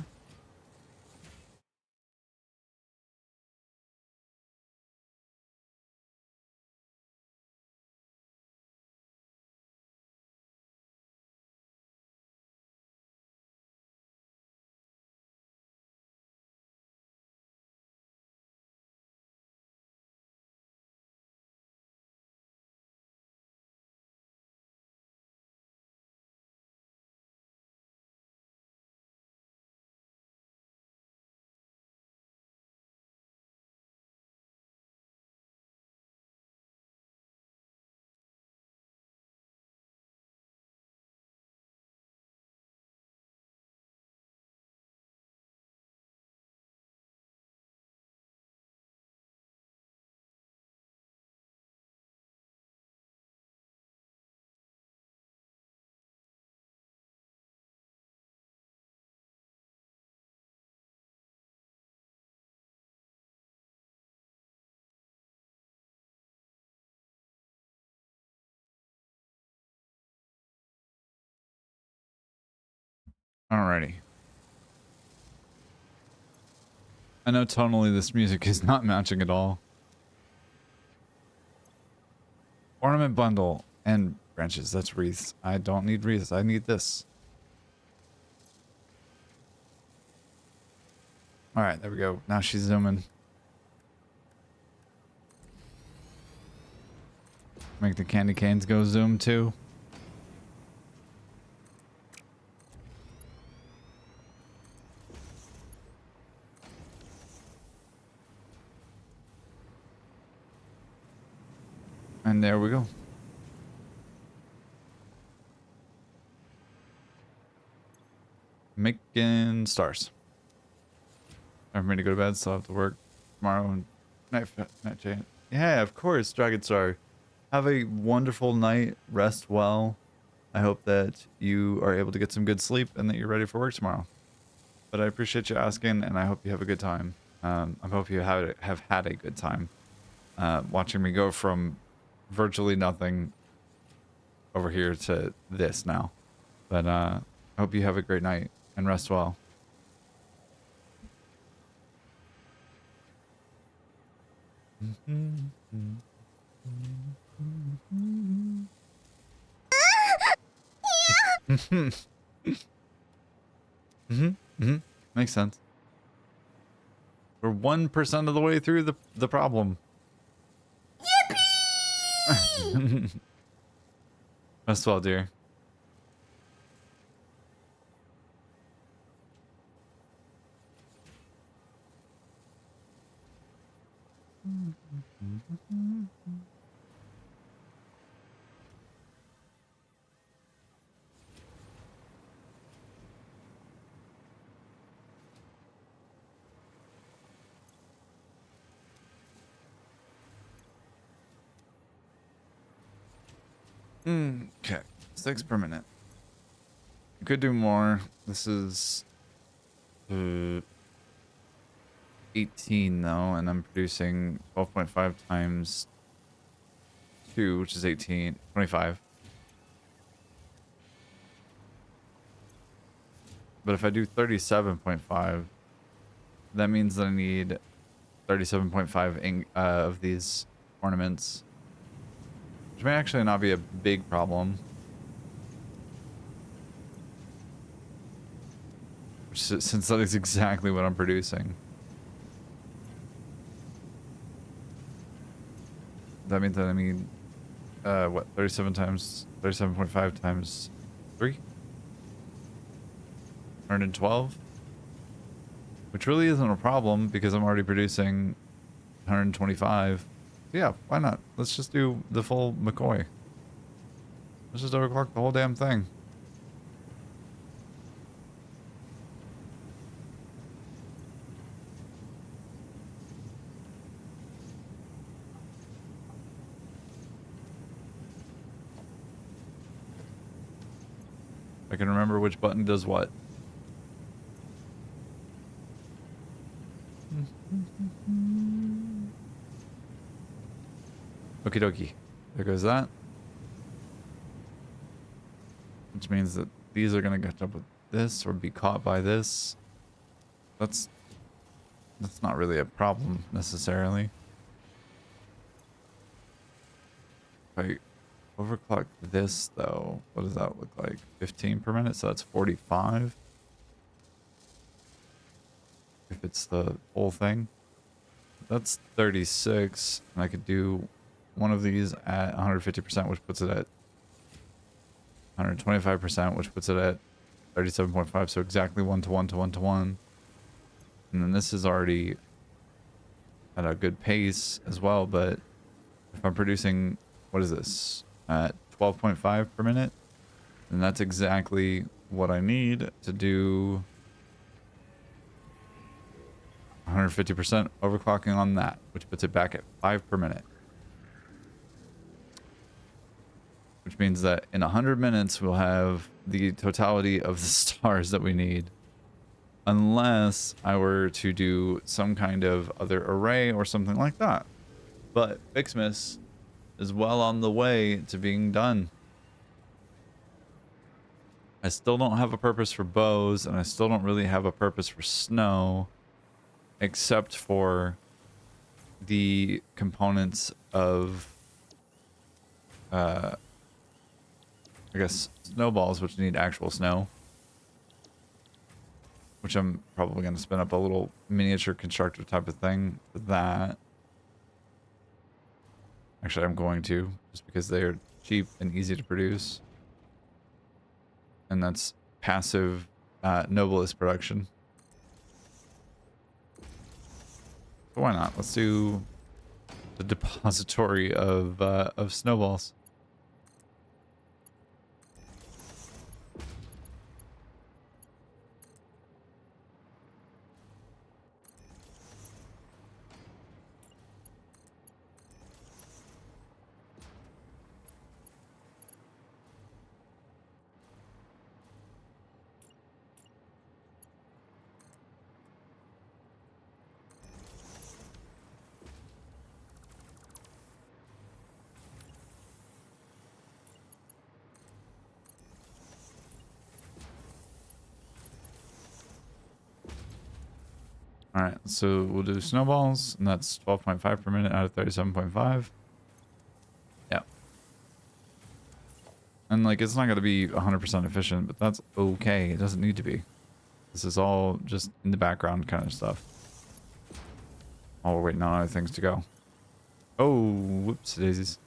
Alrighty. I know tonally this music is not matching at all. Ornament bundle and branches. That's wreaths. I don't need wreaths. I need this. Alright, there we go. Now she's zooming. Make the candy canes go zoom too. And there we go. Making stars. I'm ready to go to bed, so I have to work tomorrow and night chat. Yeah, of course, Dragon Star. Have a wonderful night. Rest well. I hope that you are able to get some good sleep and that you're ready for work tomorrow. But I appreciate you asking, and I hope you have a good time. I hope you have had a good time watching me go from virtually nothing over here to this now. But I hope you have a great night and rest well. Makes sense. We're 1% of the way through the problem. Yippee! Rest well, dear. Okay, 6 per minute. You could do more. This is 18 though, and I'm producing 12.5 times 2, which is 18, 25. But if I do 37.5, that means that I need 37.5 of these ornaments, which may actually not be a big problem. Since that is exactly what I'm producing. That means that I mean, what, 37 times, 37.5 times 3? 112? Which really isn't a problem because I'm already producing 125. Yeah, why not? Let's just do the full McCoy. Let's just overclock the whole damn thing. I can remember which button does what. Okie dokie. There goes that. Which means that these are going to catch up with this or be caught by this. That's not really a problem necessarily. If I overclock this though, what does that look like? 15 per minute, so that's 45. If it's the whole thing. That's 36, and I could do one of these at 150%, which puts it at 125%, which puts it at 37.5, so exactly 1 to 1 to 1 to 1. And then this is already at a good pace as well, but if I'm producing, what is this, at 12.5 per minute, then that's exactly what I need to do 150% overclocking on that, which puts it back at 5 per minute. Which means that in 100 minutes, we'll have the totality of the stars that we need. Unless I were to do some kind of other array or something like that. But Fixmas is well on the way to being done. I still don't have a purpose for bows, and I still don't really have a purpose for snow. Except for the components of, I guess, snowballs, which need actual snow. Which I'm probably going to spin up a little miniature constructor type of thing for that. Actually, I'm going to, just because they're cheap and easy to produce. And that's passive Noblest production. But why not? Let's do the depository of snowballs. All right, so we'll do snowballs, and that's 12.5 per minute out of 37.5. Yeah. And, like, it's not going to be 100% efficient, but that's okay. It doesn't need to be. This is all just in the background kind of stuff. Oh, we're waiting on other things to go. Oh, whoops, daisies.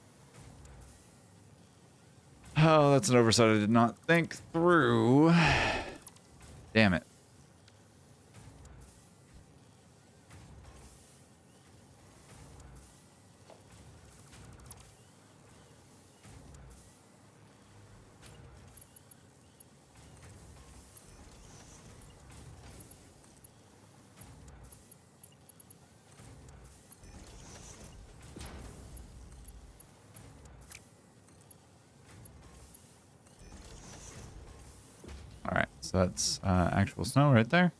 Oh, that's an oversight I did not think through. Damn it. All right, so that's actual snow right there.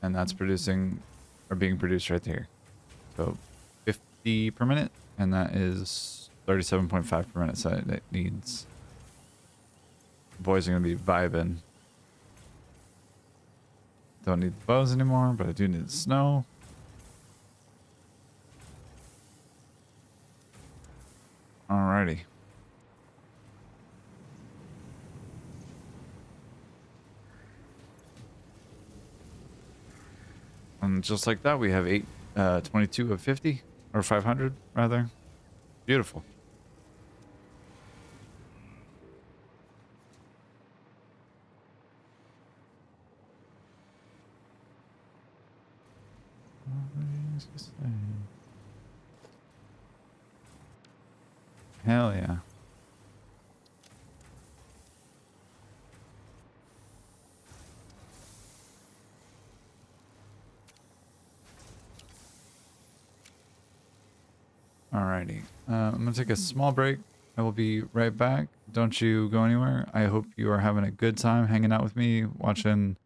And that's producing, or being produced right here. So 50 per minute, and that is 37.5 per minute, so it needs... Boys are going to be vibing. Don't need the bows anymore, but I do need the snow. Alrighty. And just like that, we have 22 of 50, or 500 rather. Beautiful. Hell yeah. Alrighty. I'm gonna take a small break. I will be right back. Don't you go anywhere. I hope you are having a good time hanging out with me, watching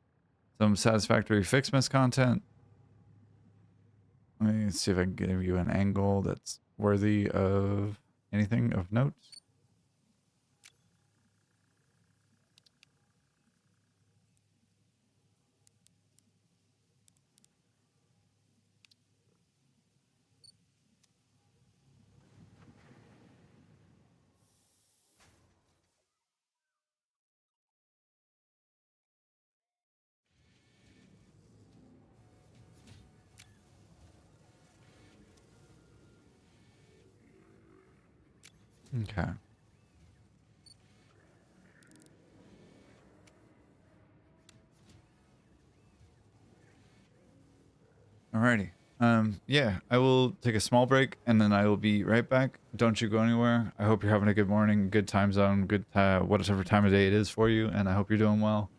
some Satisfactory Fixmas content. Let me see if I can give you an angle that's worthy of anything of note. Okay. Alrighty. Yeah, I will take a small break and then I will be right back. Don't you go anywhere. I hope you're having a good morning, good time zone, good whatever time of day it is for you, and I hope you're doing well.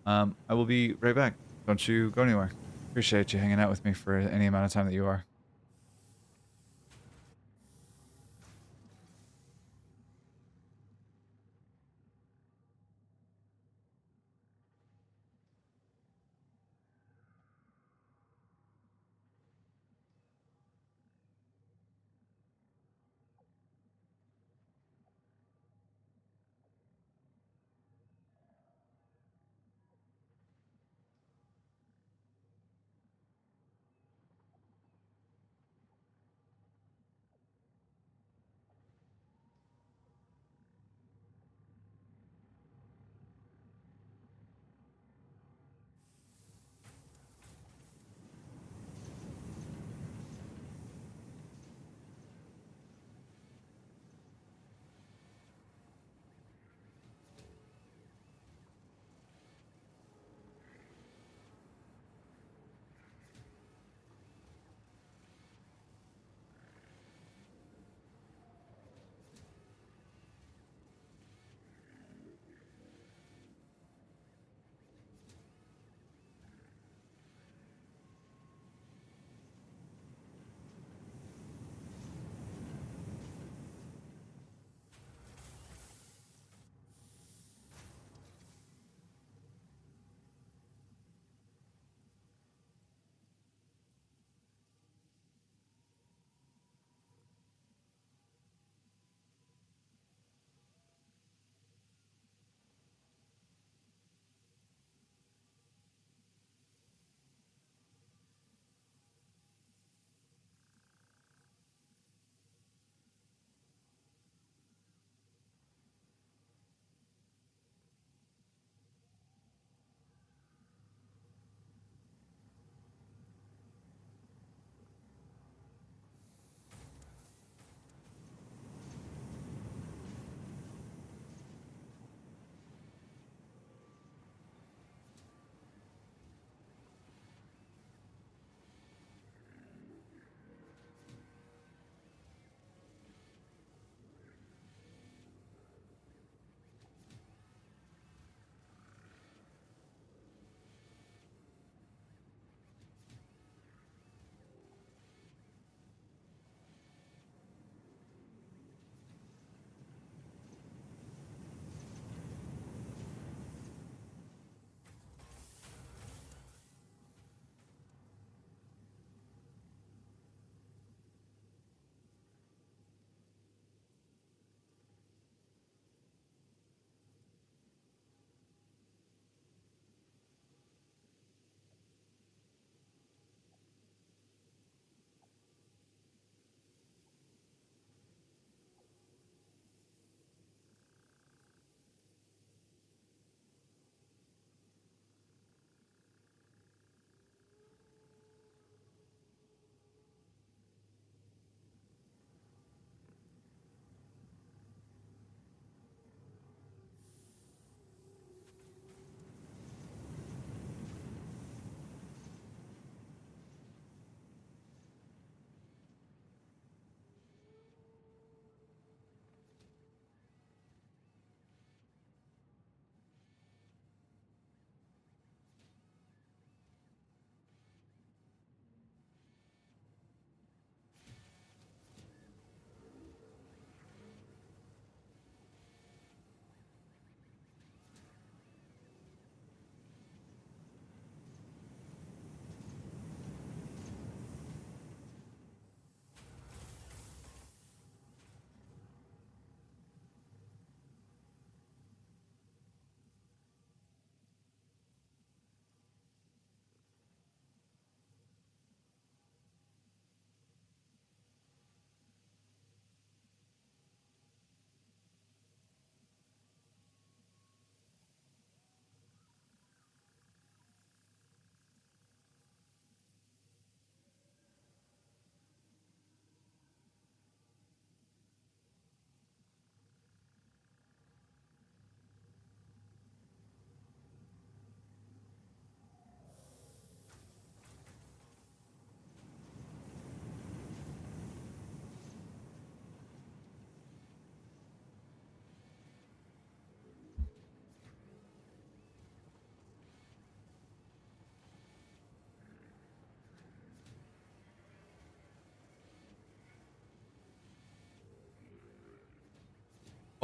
I will be right back. Don't you go anywhere. Appreciate you hanging out with me for any amount of time that you are.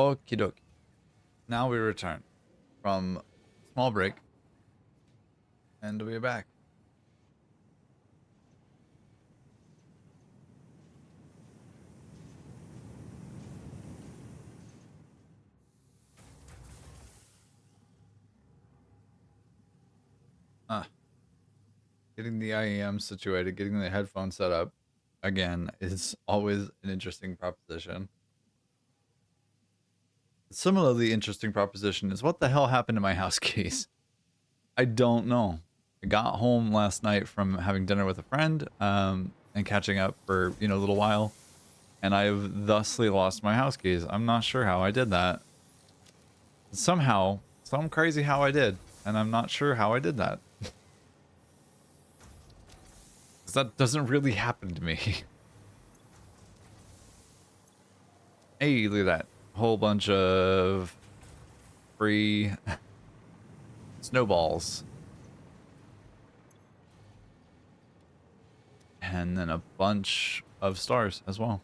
Okie dokie. Now we return from small break, and we're back. Ah, getting the IEM situated, getting the headphone set up, again, is always an interesting proposition. Similarly interesting proposition is what the hell happened to my house keys? I don't know. I got home last night from having dinner with a friend, and catching up for, a little while, and I've thusly lost my house keys. I'm not sure how I did that. Somehow, some crazy how I did, and I'm not sure how I did that. Because that doesn't really happen to me. Hey, look at that. Whole bunch of free snowballs. And then a bunch of stars as well.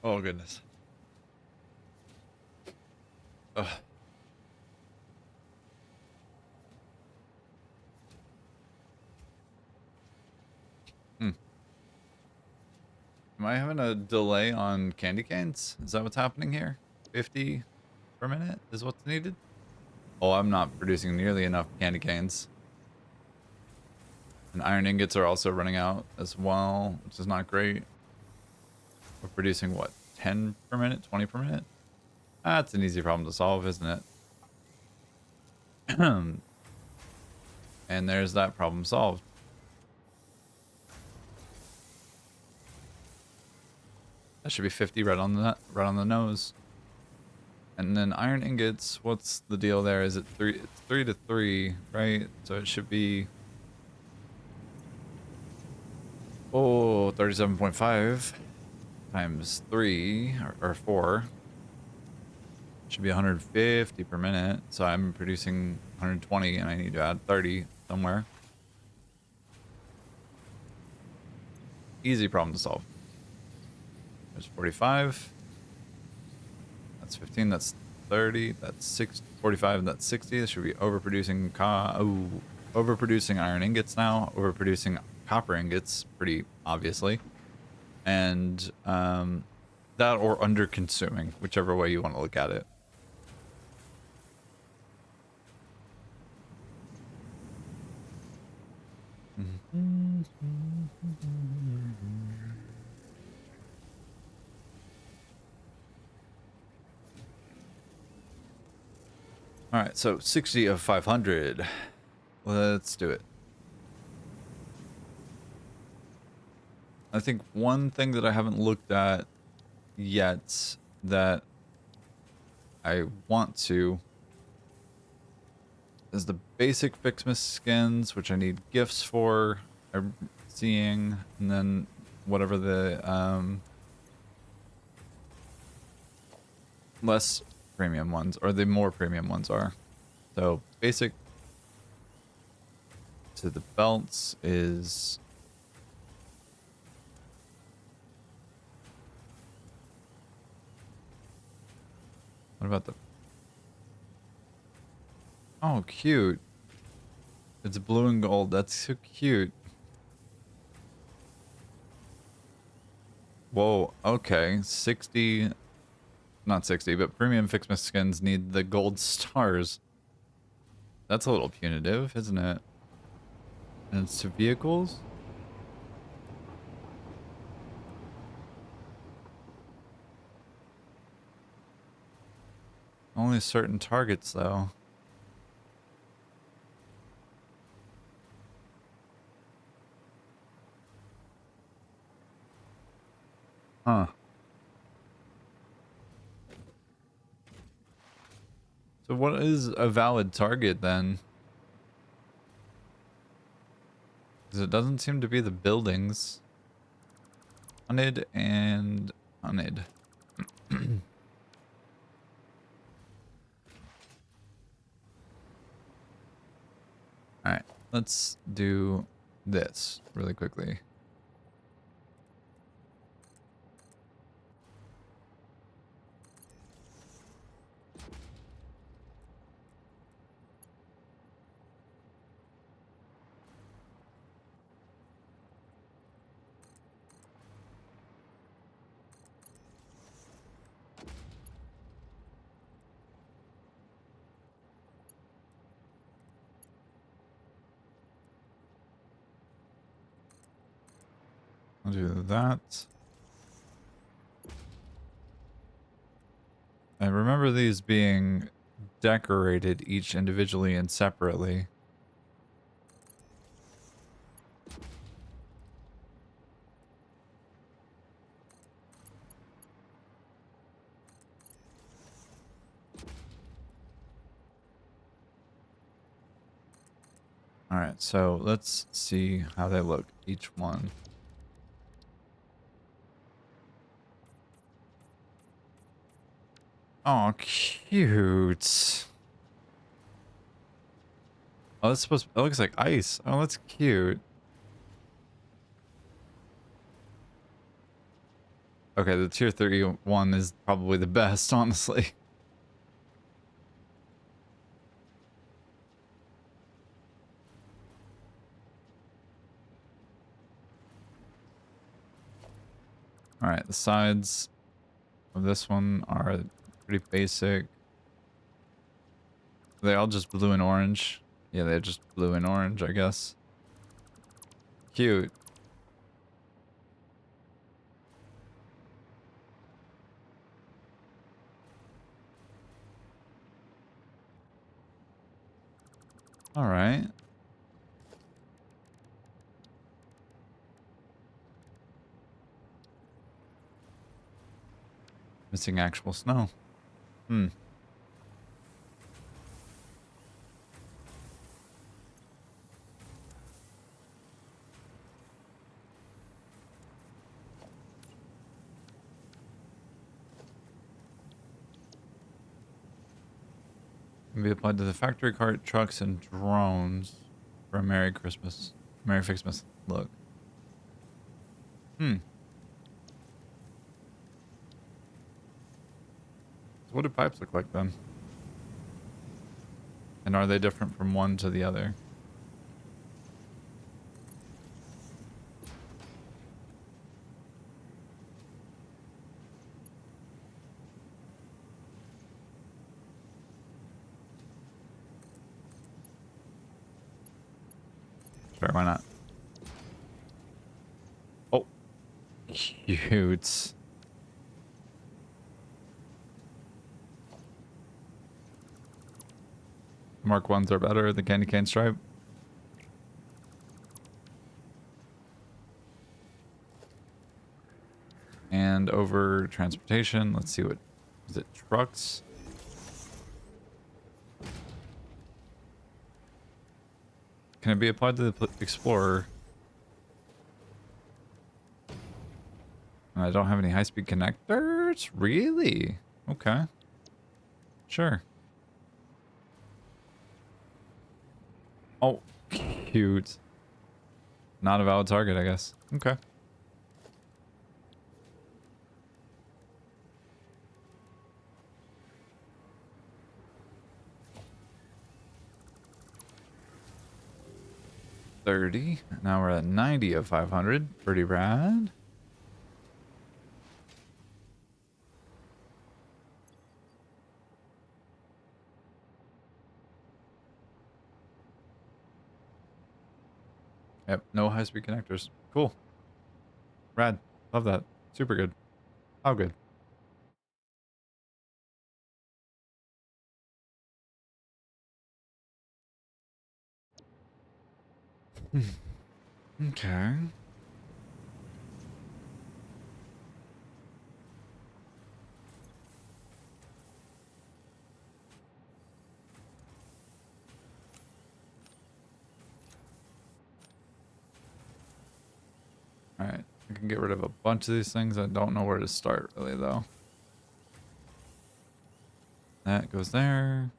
Oh, goodness. Ugh. Hmm. Am I having a delay on candy canes? Is that what's happening here? 50 per minute is what's needed? Oh, I'm not producing nearly enough candy canes. And iron ingots are also running out as well, which is not great. We're producing, what, 10 per minute? 20 per minute? That's an easy problem to solve, isn't it? And there's that problem solved. That should be 50 right on the nose. And then iron ingots, what's the deal there? Is it 3? It's 3 to 3, right? So it should be, oh, 37.5 times 3 or 4. Should be 150 per minute. So I'm producing 120 and I need to add 30 somewhere. Easy problem to solve. There's 45. That's 15. That's 30. That's 6. 45. That's 60. This should be overproducing overproducing iron ingots now. Overproducing copper ingots, pretty obviously. And that or under consuming, whichever way you want to look at it. All right, so 60 of 500. Let's do it. I think one thing that I haven't looked at yet that I want to is the basic Fixmas skins, which I need gifts for. I'm seeing, and then whatever the less premium ones or the more premium ones are. So basic to the belts is what about the, oh, cute. It's blue and gold. That's so cute. Whoa, okay. 60, not 60, but premium Fixmas skins need the gold stars. That's a little punitive, isn't it? And it's to vehicles? Only certain targets, though. Huh. So what is a valid target, then? Because it doesn't seem to be the buildings. Hunted and hunted. Alright, let's do this really quickly. I'll do that. I remember these being decorated each individually and separately. All right, so let's see how they look, each one. Oh, cute. Oh, that's supposed to, it looks like ice. Oh, that's cute. Okay, the tier 3 one is probably the best, honestly. All right, the sides of this one are pretty basic. They all just blue and orange. Yeah, they're just blue and orange, I guess. Cute. All right. Missing actual snow. Hmm. Can be applied to the factory cart, trucks, and drones for a Merry Christmas. Merry Fixmas look. Hmm. So what do pipes look like then? And are they different from one to the other? Sure, why not? Oh, cute. Mark 1s are better, the candy cane stripe. And over transportation, let's see what, is it trucks? Can it be applied to the Explorer? I don't have any high-speed connectors? Really? Okay. Sure. Oh, cute. Not a valid target, I guess. Okay. $30. Now we're at 90 of 500. Pretty rad. Yep, no high-speed connectors. Cool. Rad. Love that. Super good. How good? Okay. Alright. I can get rid of a bunch of these things. I don't know where to start, really, though. That goes there.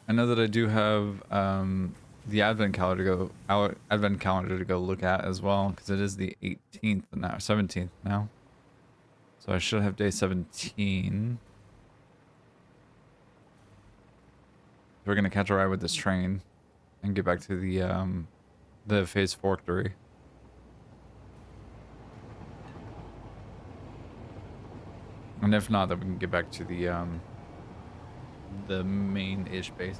I know that I do have the advent calendar to go look at as well, because it is the 18th now, 17th now. So I should have day 17. We're gonna catch a ride with this train and get back to the phase factory. And if not, then we can get back to the main-ish base.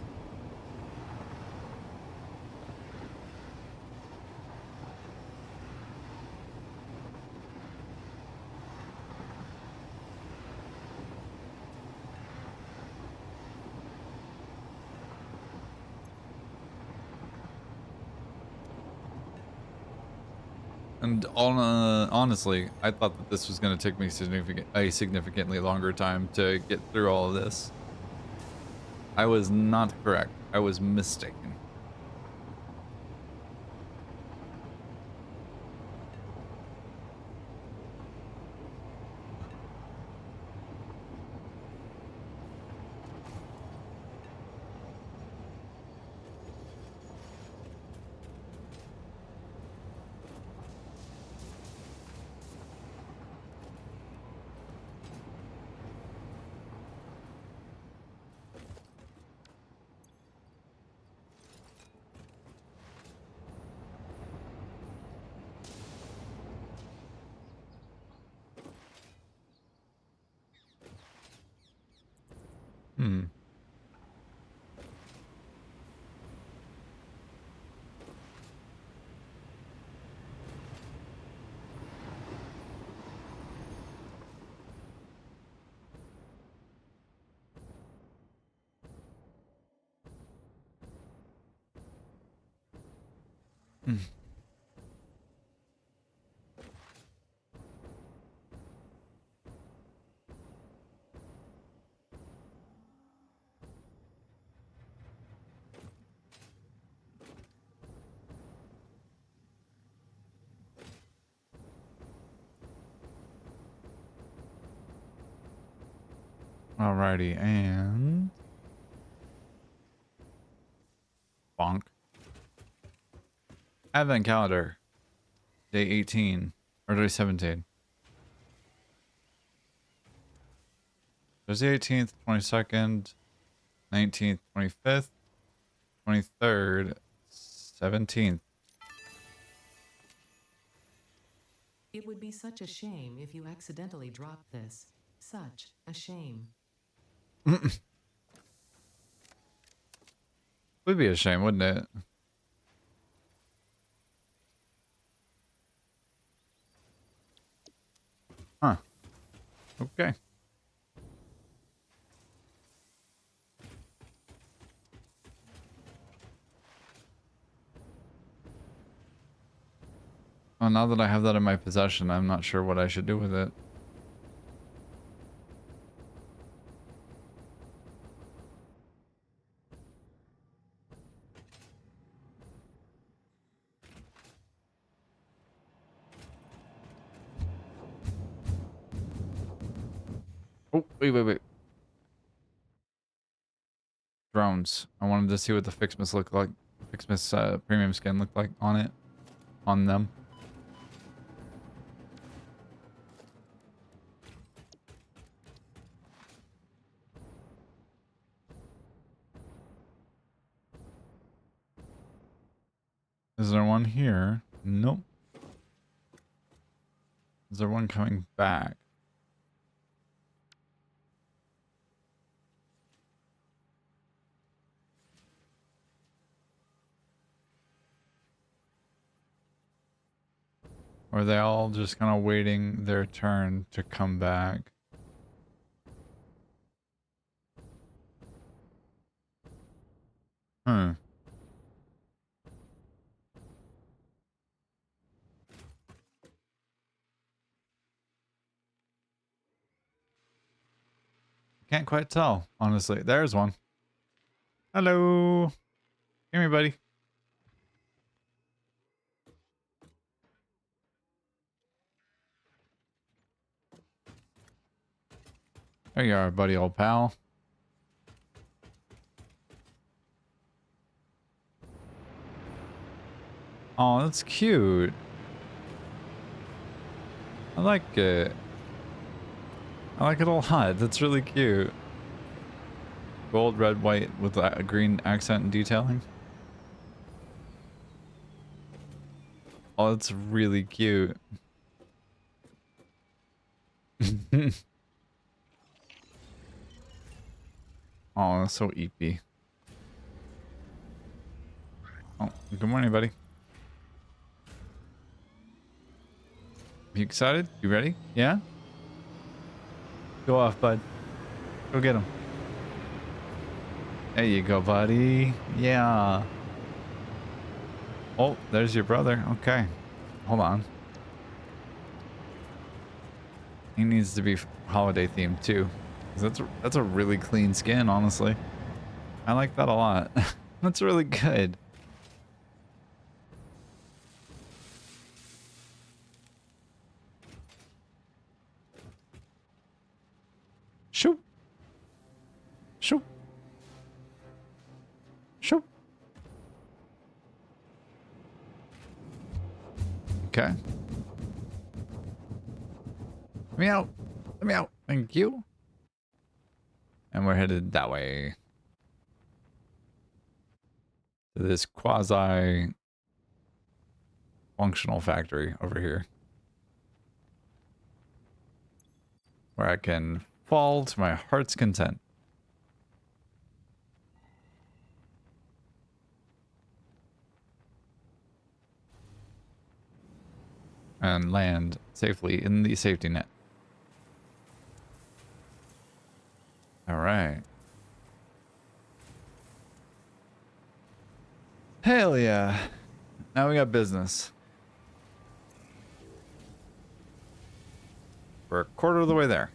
And honestly, I thought that this was going to take me a significantly longer time to get through all of this. I was not correct. I was mistaken. Hmm. Hmm. Alrighty, and bonk. Advent calendar, day 18 or day 17. There's the 18th, 22nd, 19th, 25th, 23rd, 17th. It would be such a shame if you accidentally dropped this. Such a shame. Would be a shame, wouldn't it? Huh. Okay. Well, now that I have that in my possession, I'm not sure what I should do with it. Oh, wait. Drones. I wanted to see what the Fixmas look like. Fixmas premium skin looked like on it. On them. Is there one here? Nope. Is there one coming back? Or are they all just kind of waiting their turn to come back? Hmm. Can't quite tell, honestly. There's one. Hello. Come here, buddy. There you are, buddy, old pal. Oh, that's cute. I like it. I like it a lot. That's really cute. Gold, red, white with a green accent and detailing. Oh, that's really cute. Oh, that's so eepy. Oh, good morning, buddy. You excited? You ready? Yeah? Go off, bud. Go get him. There you go, buddy. Yeah. Oh, there's your brother. Okay. Hold on. He needs to be holiday themed too. 'Cause that's a really clean skin, honestly. I like that a lot. That's really good. Shoop. Shoop. Shoop. Okay. Let me out. Let me out. Thank you. And we're headed that way. To this quasi functional factory over here. Where I can fall to my heart's content. And land safely in the safety net. All right. Hell yeah. Now we got business. We're a quarter of the way there.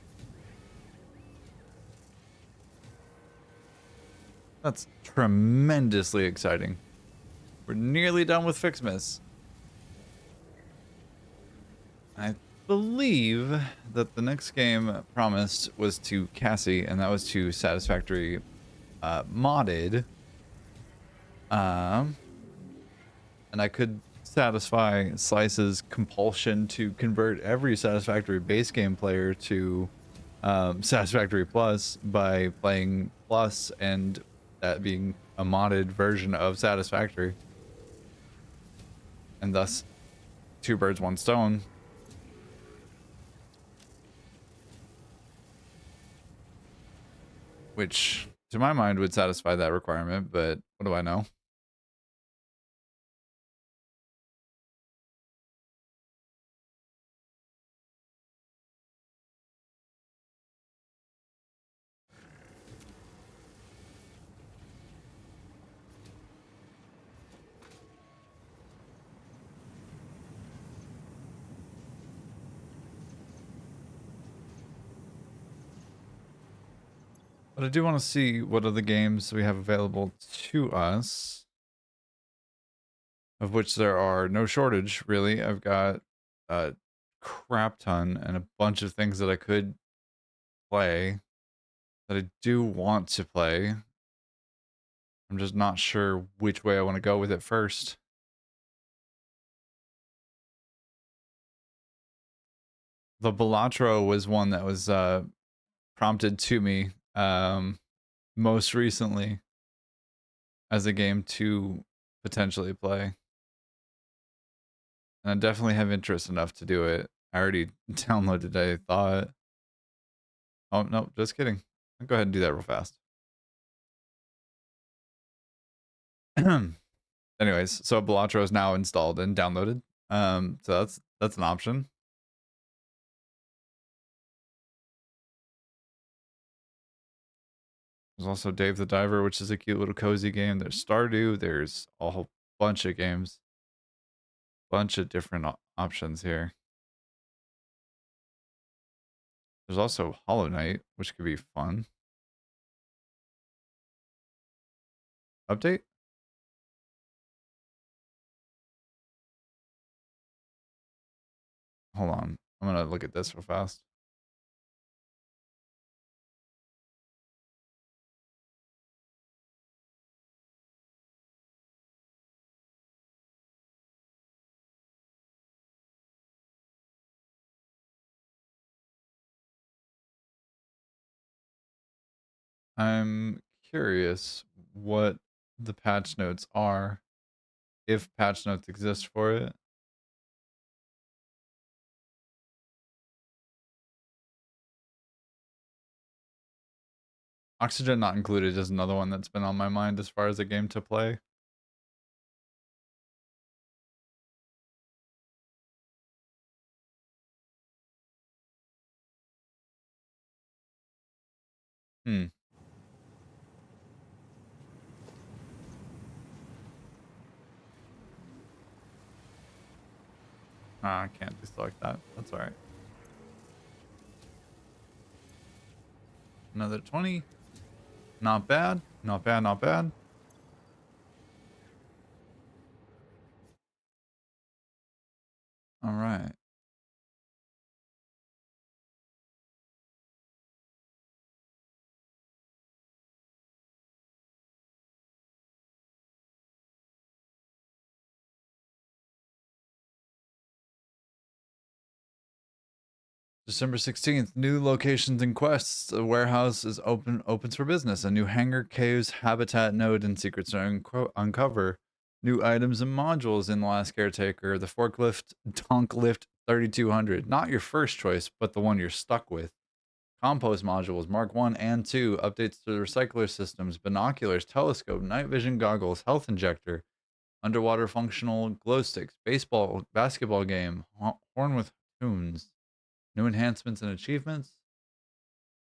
That's tremendously exciting. We're nearly done with Fixmas. I believe that the next game promised was to Cassie, and that was to Satisfactory modded. And I could satisfy Slice's compulsion to convert every Satisfactory base game player to Satisfactory Plus by playing Plus, and that being a modded version of Satisfactory. And thus, two birds, one stone. Which, to my mind, would satisfy that requirement, but what do I know? But I do want to see what other games we have available to us, of which there are no shortage, really. I've got a crap ton and a bunch of things that I could play that I do want to play. I'm just not sure which way I want to go with it first. The Balatro was one that was prompted to me most recently as a game to potentially play. And I definitely have interest enough to do it. I already downloaded it, I thought. Oh, no, just kidding. I'll go ahead and do that real fast. Anyways, so Balatro is now installed and downloaded. So that's an option. There's also Dave the Diver, which is a cute little cozy game. There's Stardew. There's a whole bunch of games. Bunch of different options here. There's also Hollow Knight, which could be fun. Update? Hold on. I'm going to look at this real fast. I'm curious what the patch notes are, if patch notes exist for it. Oxygen Not Included is another one that's been on my mind as far as a game to play. Hmm. I can't deselect that. That's all right. Another 20. Not bad. Not bad, not bad. All right. December 16th, new locations and quests. The warehouse is opens for business. A new hangar, caves, habitat node, and secrets are uncover. New items and modules in the last caretaker. The forklift Tonk Lift 3200. Not your first choice, but the one you're stuck with. Compost modules, Mark 1 and 2. Updates to the recycler systems, binoculars, telescope, night vision goggles, health injector, underwater functional glow sticks, basketball game, horn with tunes. New enhancements and achievements.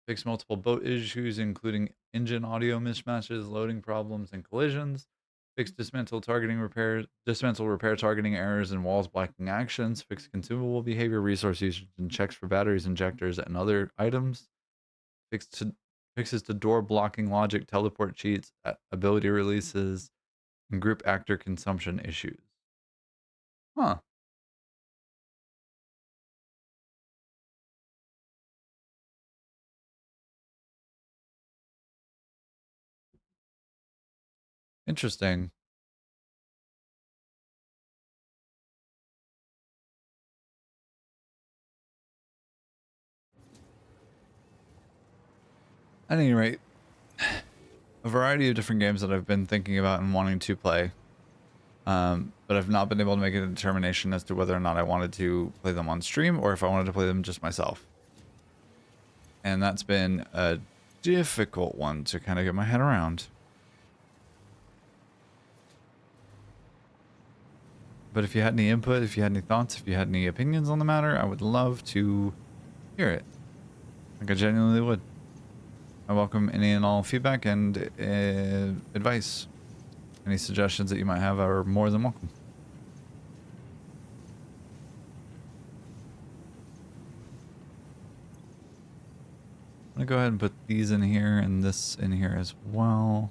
Fix multiple boat issues, including engine audio mismatches, loading problems, and collisions. Fix dismantle repair targeting errors and walls blocking actions. Fix consumable behavior, resource usage, and checks for batteries, injectors, and other items. Fix to, Fixes to door blocking logic, teleport cheats, ability releases, and group actor consumption issues. Huh. Interesting. At any rate, a variety of different games that I've been thinking about and wanting to play. But I've not been able to make a determination as to whether or not I wanted to play them on stream or if I wanted to play them just myself. And that's been a difficult one to kind of get my head around. But if you had any input, if you had any thoughts, if you had any opinions on the matter, I would love to hear it. Like I genuinely would. I welcome any and all feedback and advice. Any suggestions that you might have are more than welcome. I'm gonna go ahead and put these in here and this in here as well.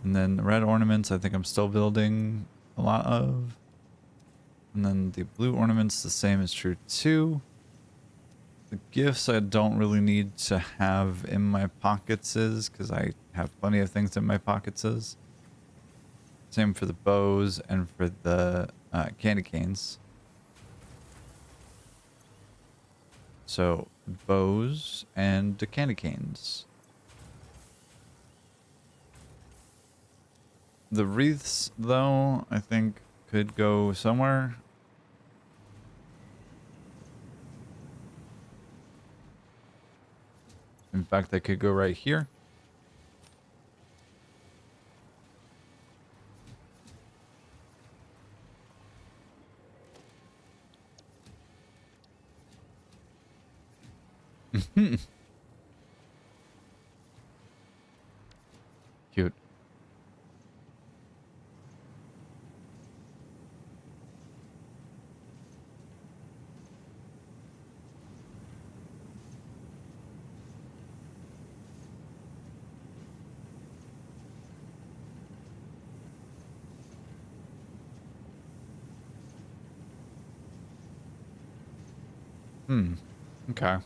And then the red ornaments, I think I'm still building a lot of. And then the blue ornaments, the same is true too. The gifts I don't really need to have in my pockets because I have plenty of things in my pockets. Same for the bows and for the candy canes. So bows and the candy canes. The wreaths, though, I think could go somewhere. In fact, they could go right here. Cute. Okay.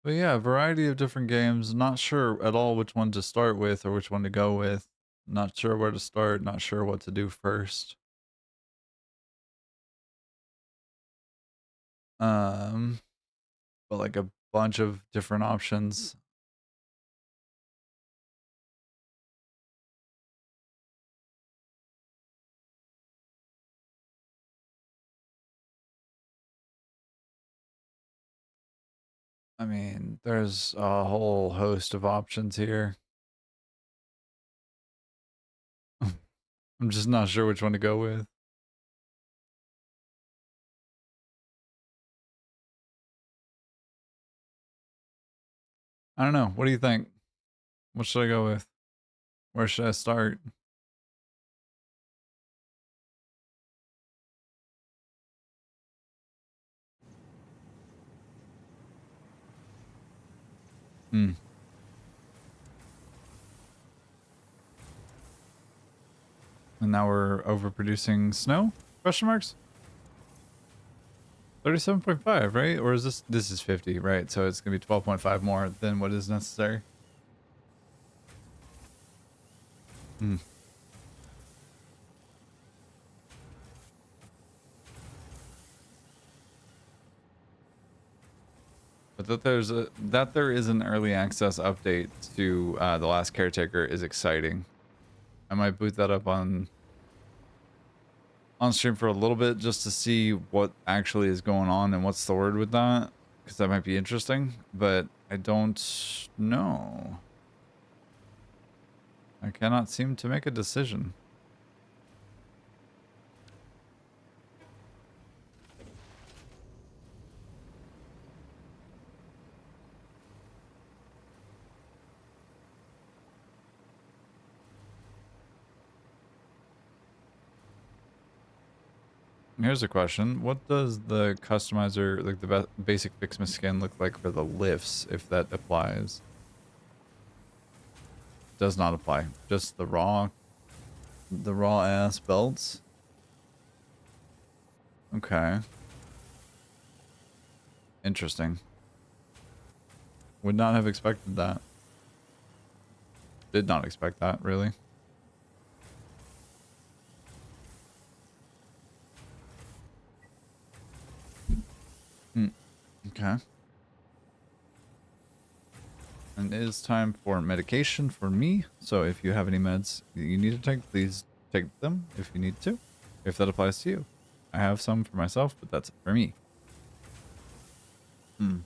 But yeah, a variety of different games. Not sure at all which one to start with or which one to go with. Not sure where to start. Not sure what to do first. Um, but like a bunch of different options. I mean, there's a whole host of options here. I'm just not sure which one to go with. I don't know. What do you think? What should I go with? Where should I start? Hmm. And now we're overproducing snow? Question marks? 37.5, right? Or is this is 50, right? So it's gonna be 12.5 more than what is necessary. Hmm. But that there is an early access update to the last caretaker is exciting. I might boot that up on stream for a little bit just to see what actually is going on and what's the word with that, because that might be interesting. But I don't know. I cannot seem to make a decision. Here's a question. What does the customizer, like the basic Fixma skin look like for the lifts, if that applies? Does not apply. Just the raw ass belts. Okay. Interesting. Would not have expected that. Did not expect that, really. Hmm. Okay. And it is time for medication for me. So if you have any meds that you need to take, please take them if you need to. If that applies to you. I have some for myself, but that's it for me. Hmm.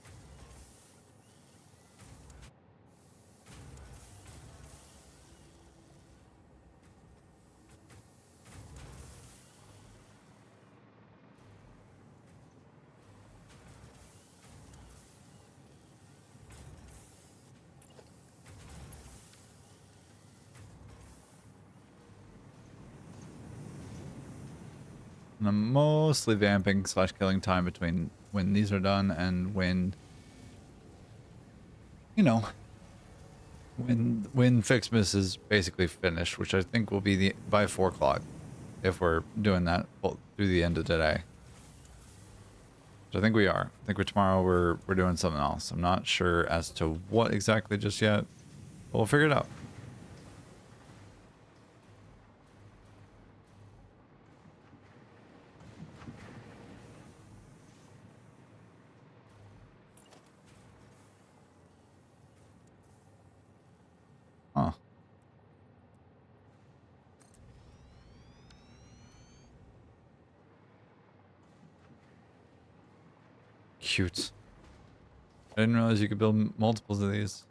And I'm mostly vamping slash killing time between when these are done and when, you know, when Fixmas is basically finished, which I think will be by 4 o'clock if we're doing that through the end of today. Which I think we are. I think tomorrow we're doing something else. I'm not sure as to what exactly just yet, but we'll figure it out. Huh. Cute. I didn't realize you could build multiples of these.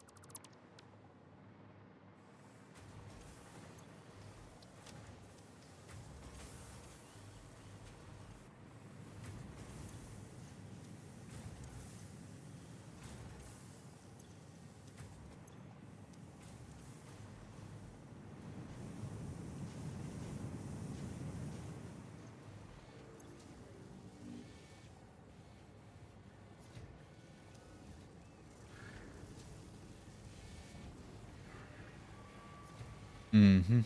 Mm-hmm.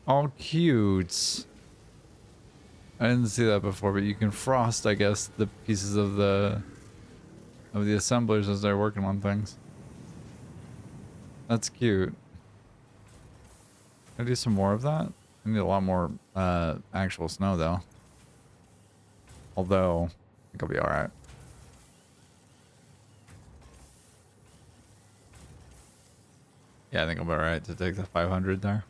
All cute. I didn't see that before, but you can frost, I guess, the pieces of the assemblers as they're working on things. That's cute. Can I do some more of that? I need a lot more actual snow though. Although I think I'll be alright. Yeah, I think I'll be alright to take the 500 there.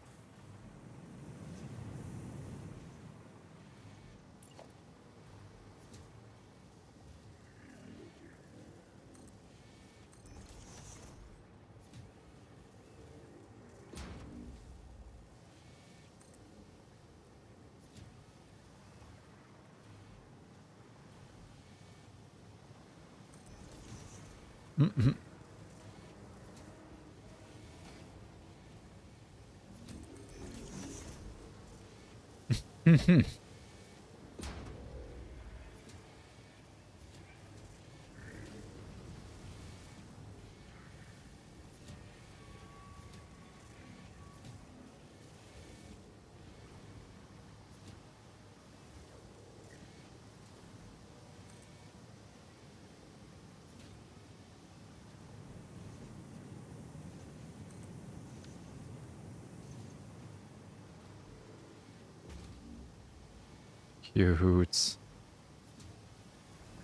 Cute.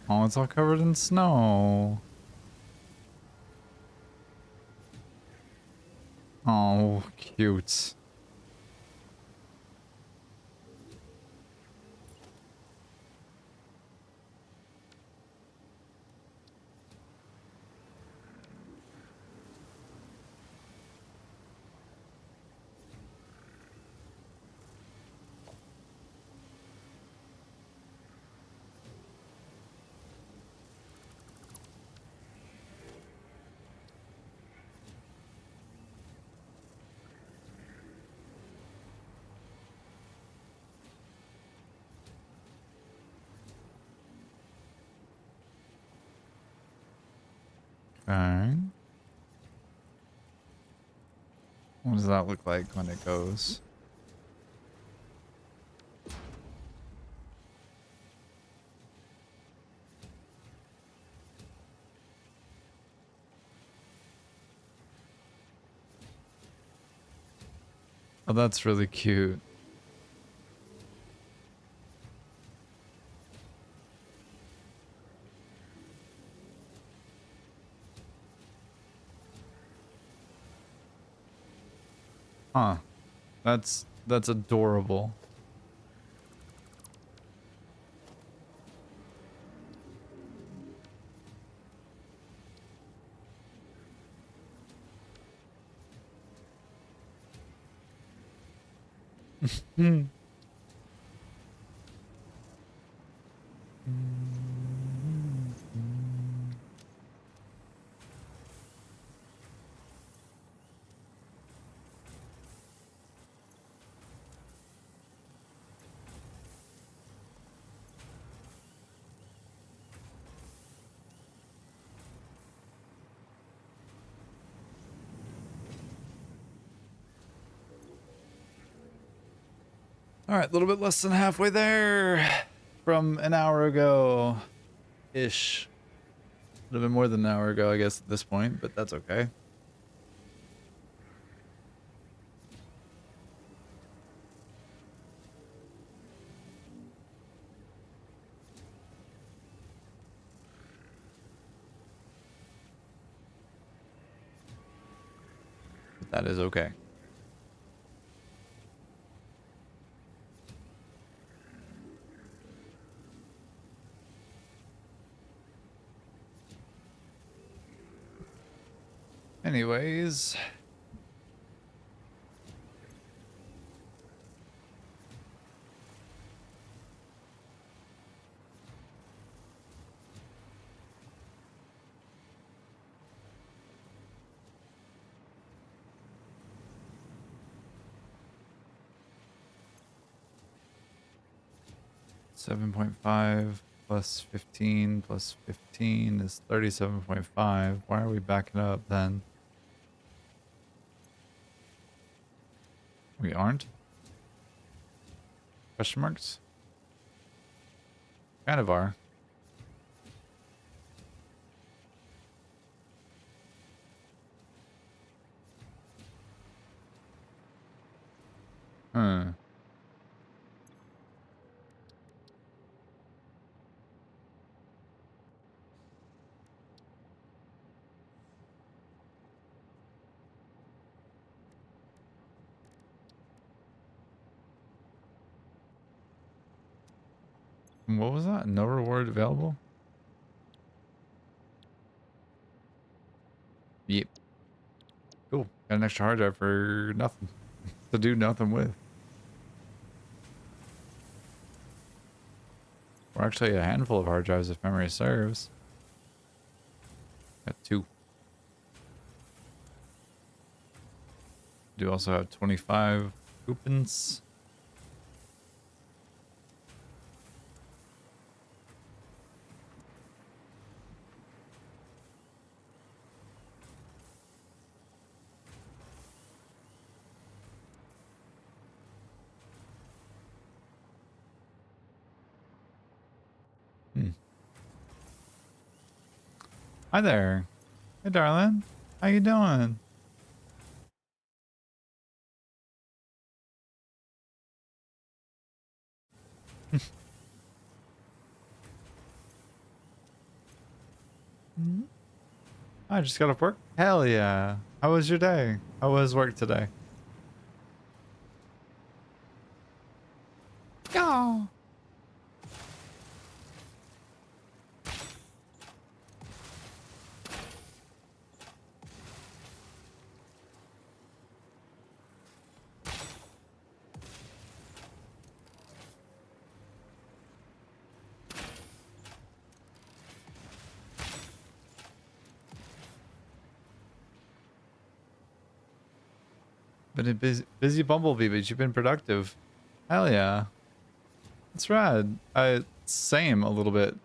Oh, it's all covered in snow. Oh, cute. Okay. What does that look like when it goes? Oh, that's really cute. Huh. That's adorable. Hmm. All right, a little bit less than halfway there from an hour ago ish. A little bit more than an hour ago, I guess, at this point, but that's okay. That is okay. Anyways. $7.5 plus 15 is 37.5. Why are we backing up then? We aren't? Question marks? Kind of are. Huh. What was that? No reward available? Yep. Cool. Got an extra hard drive for nothing. To do nothing with. Or actually a handful of hard drives if memory serves. Got 2. Do also have 25 coupons. Hmm. Hi there. Hey, darling. How you doing? Mhm. I just got off work. Hell yeah. How was your day? How was work today? Yeah. Been a busy bumblebee, but you've been productive. Hell yeah. That's rad. Same a little bit.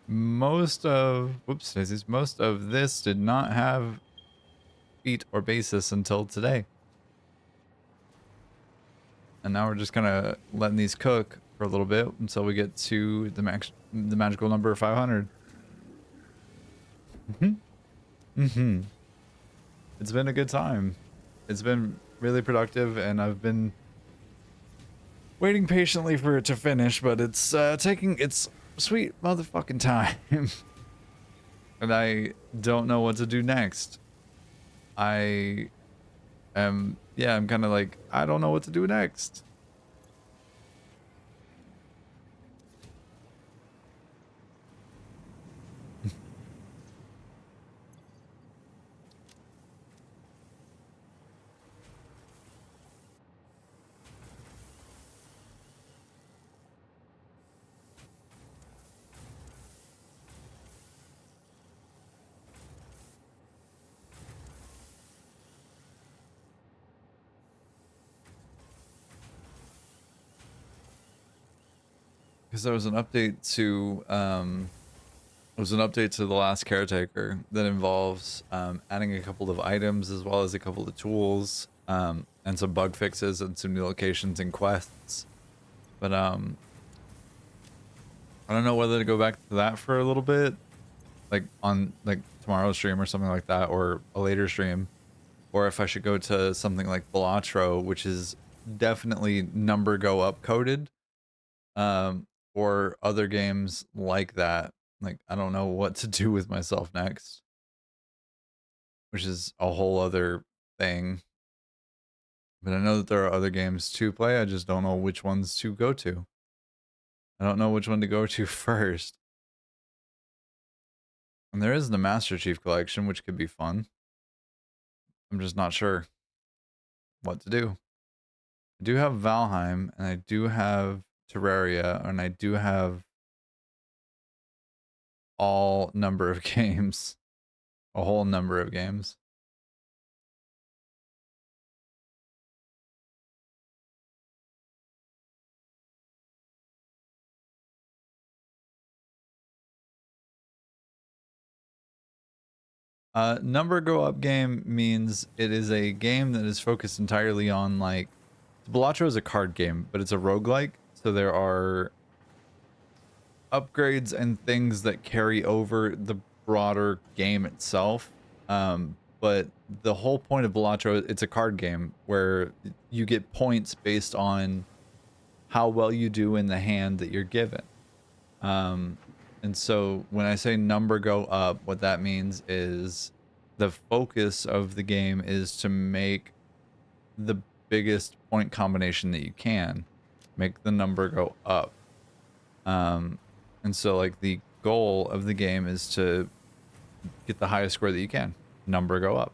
Most of this did not have feet or basis until today. And now we're just kind of letting these cook for a little bit until we get to the magical number 500. Mm-hmm. It's been a good time. It's been really productive, and I've been waiting patiently for it to finish, but it's taking its sweet motherfucking time. And I don't know what to do next. I yeah, I'm kind of like, I don't know what to do next. Because there was an update to the last caretaker that involves adding a couple of items as well as a couple of tools, and some bug fixes and some new locations and quests. But I don't know whether to go back to that for a little bit, like on like tomorrow's stream or something like that, or a later stream, or if I should go to something like Balatro, which is definitely number go up coded, um, or other games like that. Like, I don't know what to do with myself next, which is a whole other thing. But I know that there are other games to play. I just don't know which ones to go to. I don't know which one to go to first. And there is the Master Chief Collection, which could be fun. I'm just not sure what to do. I do have Valheim, and I do have Terraria, and I do have all number of games, a whole number of games. Number go up game means it is a game that is focused entirely on like Balatro is a card game, but it's a roguelike. So there are upgrades and things that carry over the broader game itself. But the whole point of Balatro, it's a card game where you get points based on how well you do in the hand that you're given. Um, and so when I say number go up, what that means is the focus of the game is to make the biggest point combination that you can, make the number go up. Um, and so like the goal of the game is to get the highest score that you can, number go up.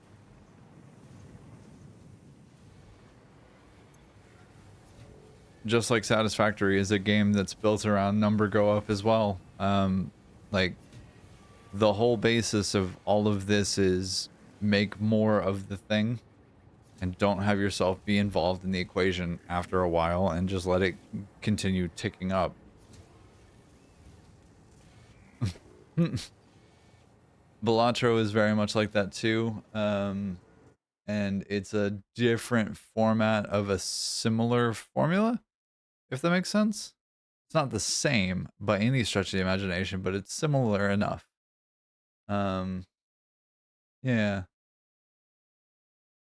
Just like Satisfactory is a game that's built around number go up as well. Like the whole basis of all of this is make more of the thing and don't have yourself be involved in the equation after a while and just let it continue ticking up. Balatro is very much like that too. And it's a different format of a similar formula, if that makes sense. It's not the same by any stretch of the imagination, but it's similar enough. Um, yeah.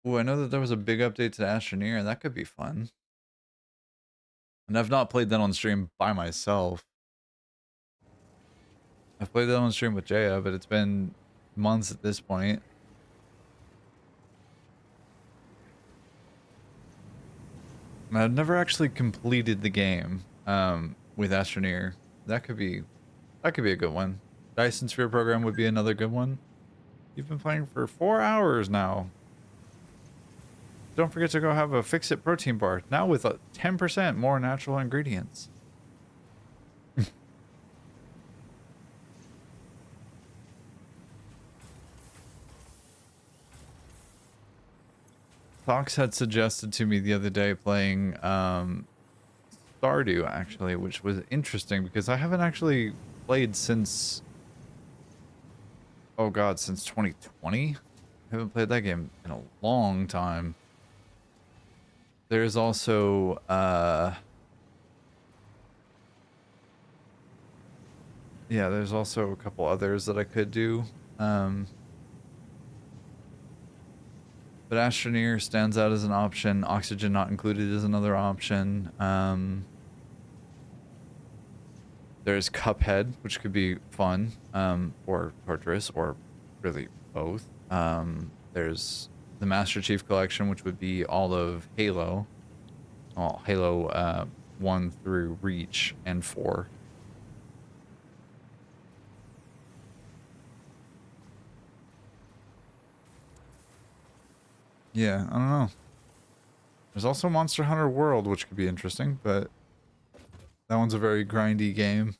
Oh, I know that there was a big update to Astroneer, and that could be fun. And I've not played that on stream by myself. I've played that on stream with Jaya, but it's been months at this point. And I've never actually completed the game with Astroneer. That could be a good one. Dyson Sphere program would be another good one. You've been playing for 4 hours now. Don't forget to go have a Fix-It protein bar, now with 10% more natural ingredients. Fox had suggested to me the other day playing Stardew, actually, which was interesting because I haven't actually played since, oh god, since 2020. I haven't played that game in a long time. There's also yeah, there's also a couple others that I could do. But Astroneer stands out as an option. Oxygen not included is another option. There's Cuphead, which could be fun, or torturous, or really both. There's the Master Chief Collection, which would be all of Halo. Well, Halo 1 through Reach and 4. Yeah, I don't know. There's also Monster Hunter World, which could be interesting, but that one's a very grindy game.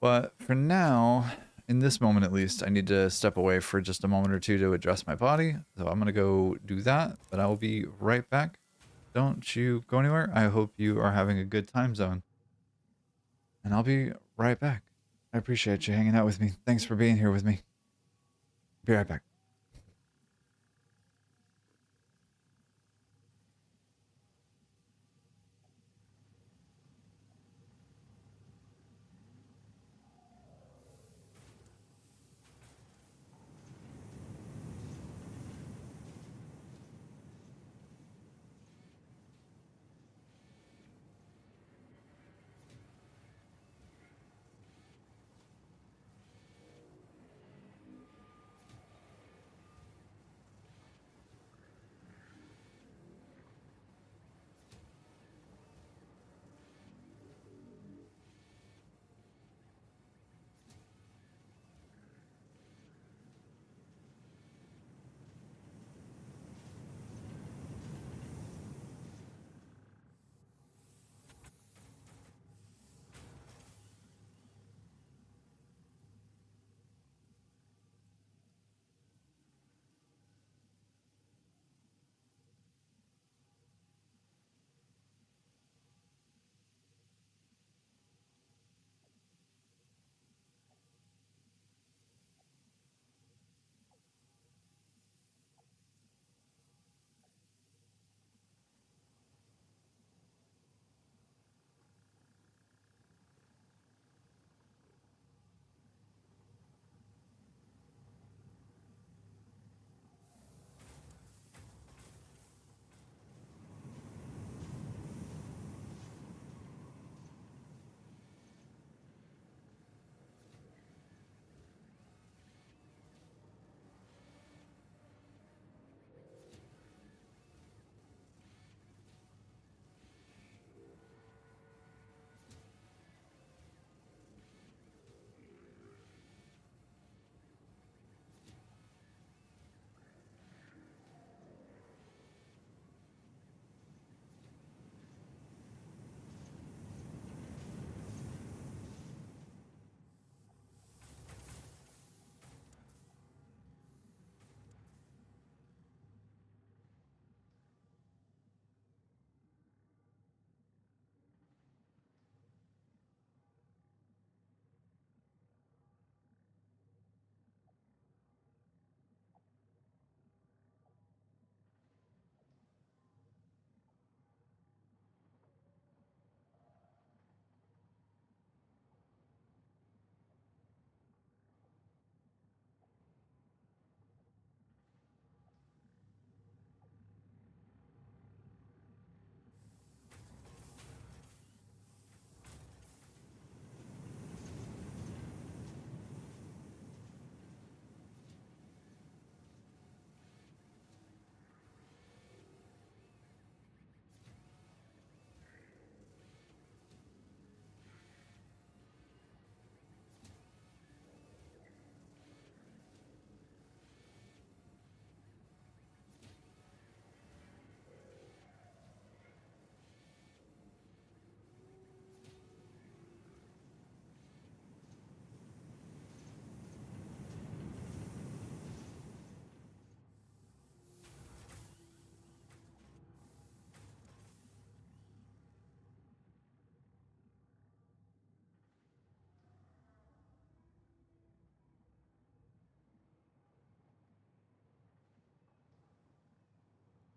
But for now, in this moment at least, I need to step away for just a moment or two to address my body. So I'm going to go do that, but I will be right back. Don't you go anywhere. I hope you are having a good time zone. And I'll be right back. I appreciate you hanging out with me. Thanks for being here with me. Be right back.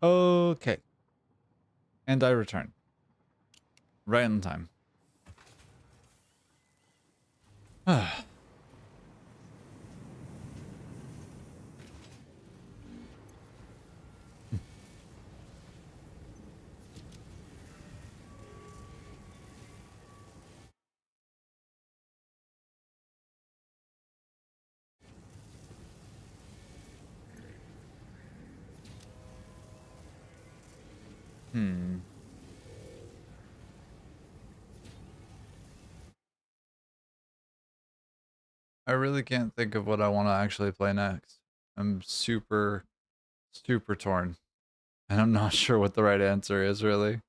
Okay. And I return. Right on time. Hmm. I really can't think of what I want to actually play next. I'm super, super torn. And I'm not sure what the right answer is, really.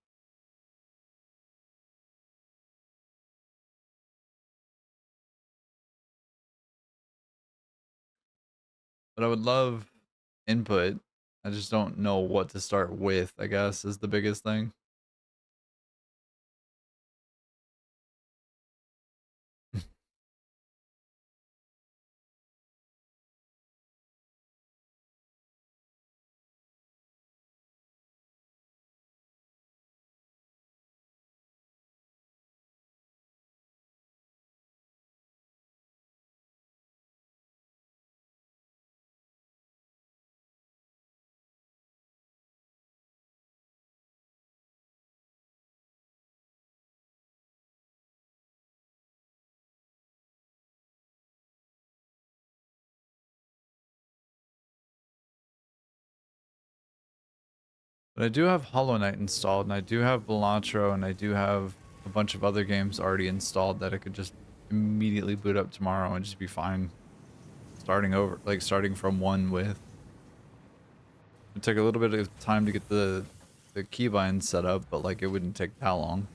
But I would love input. I just don't know what to start with, I guess, is the biggest thing. But I do have Hollow Knight installed, and I do have Balatro, and I do have a bunch of other games already installed that I could just immediately boot up tomorrow and just be fine starting over, like starting from one with. It took a little bit of time to get the keybind set up, but like it wouldn't take that long.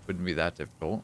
Wouldn't be that difficult.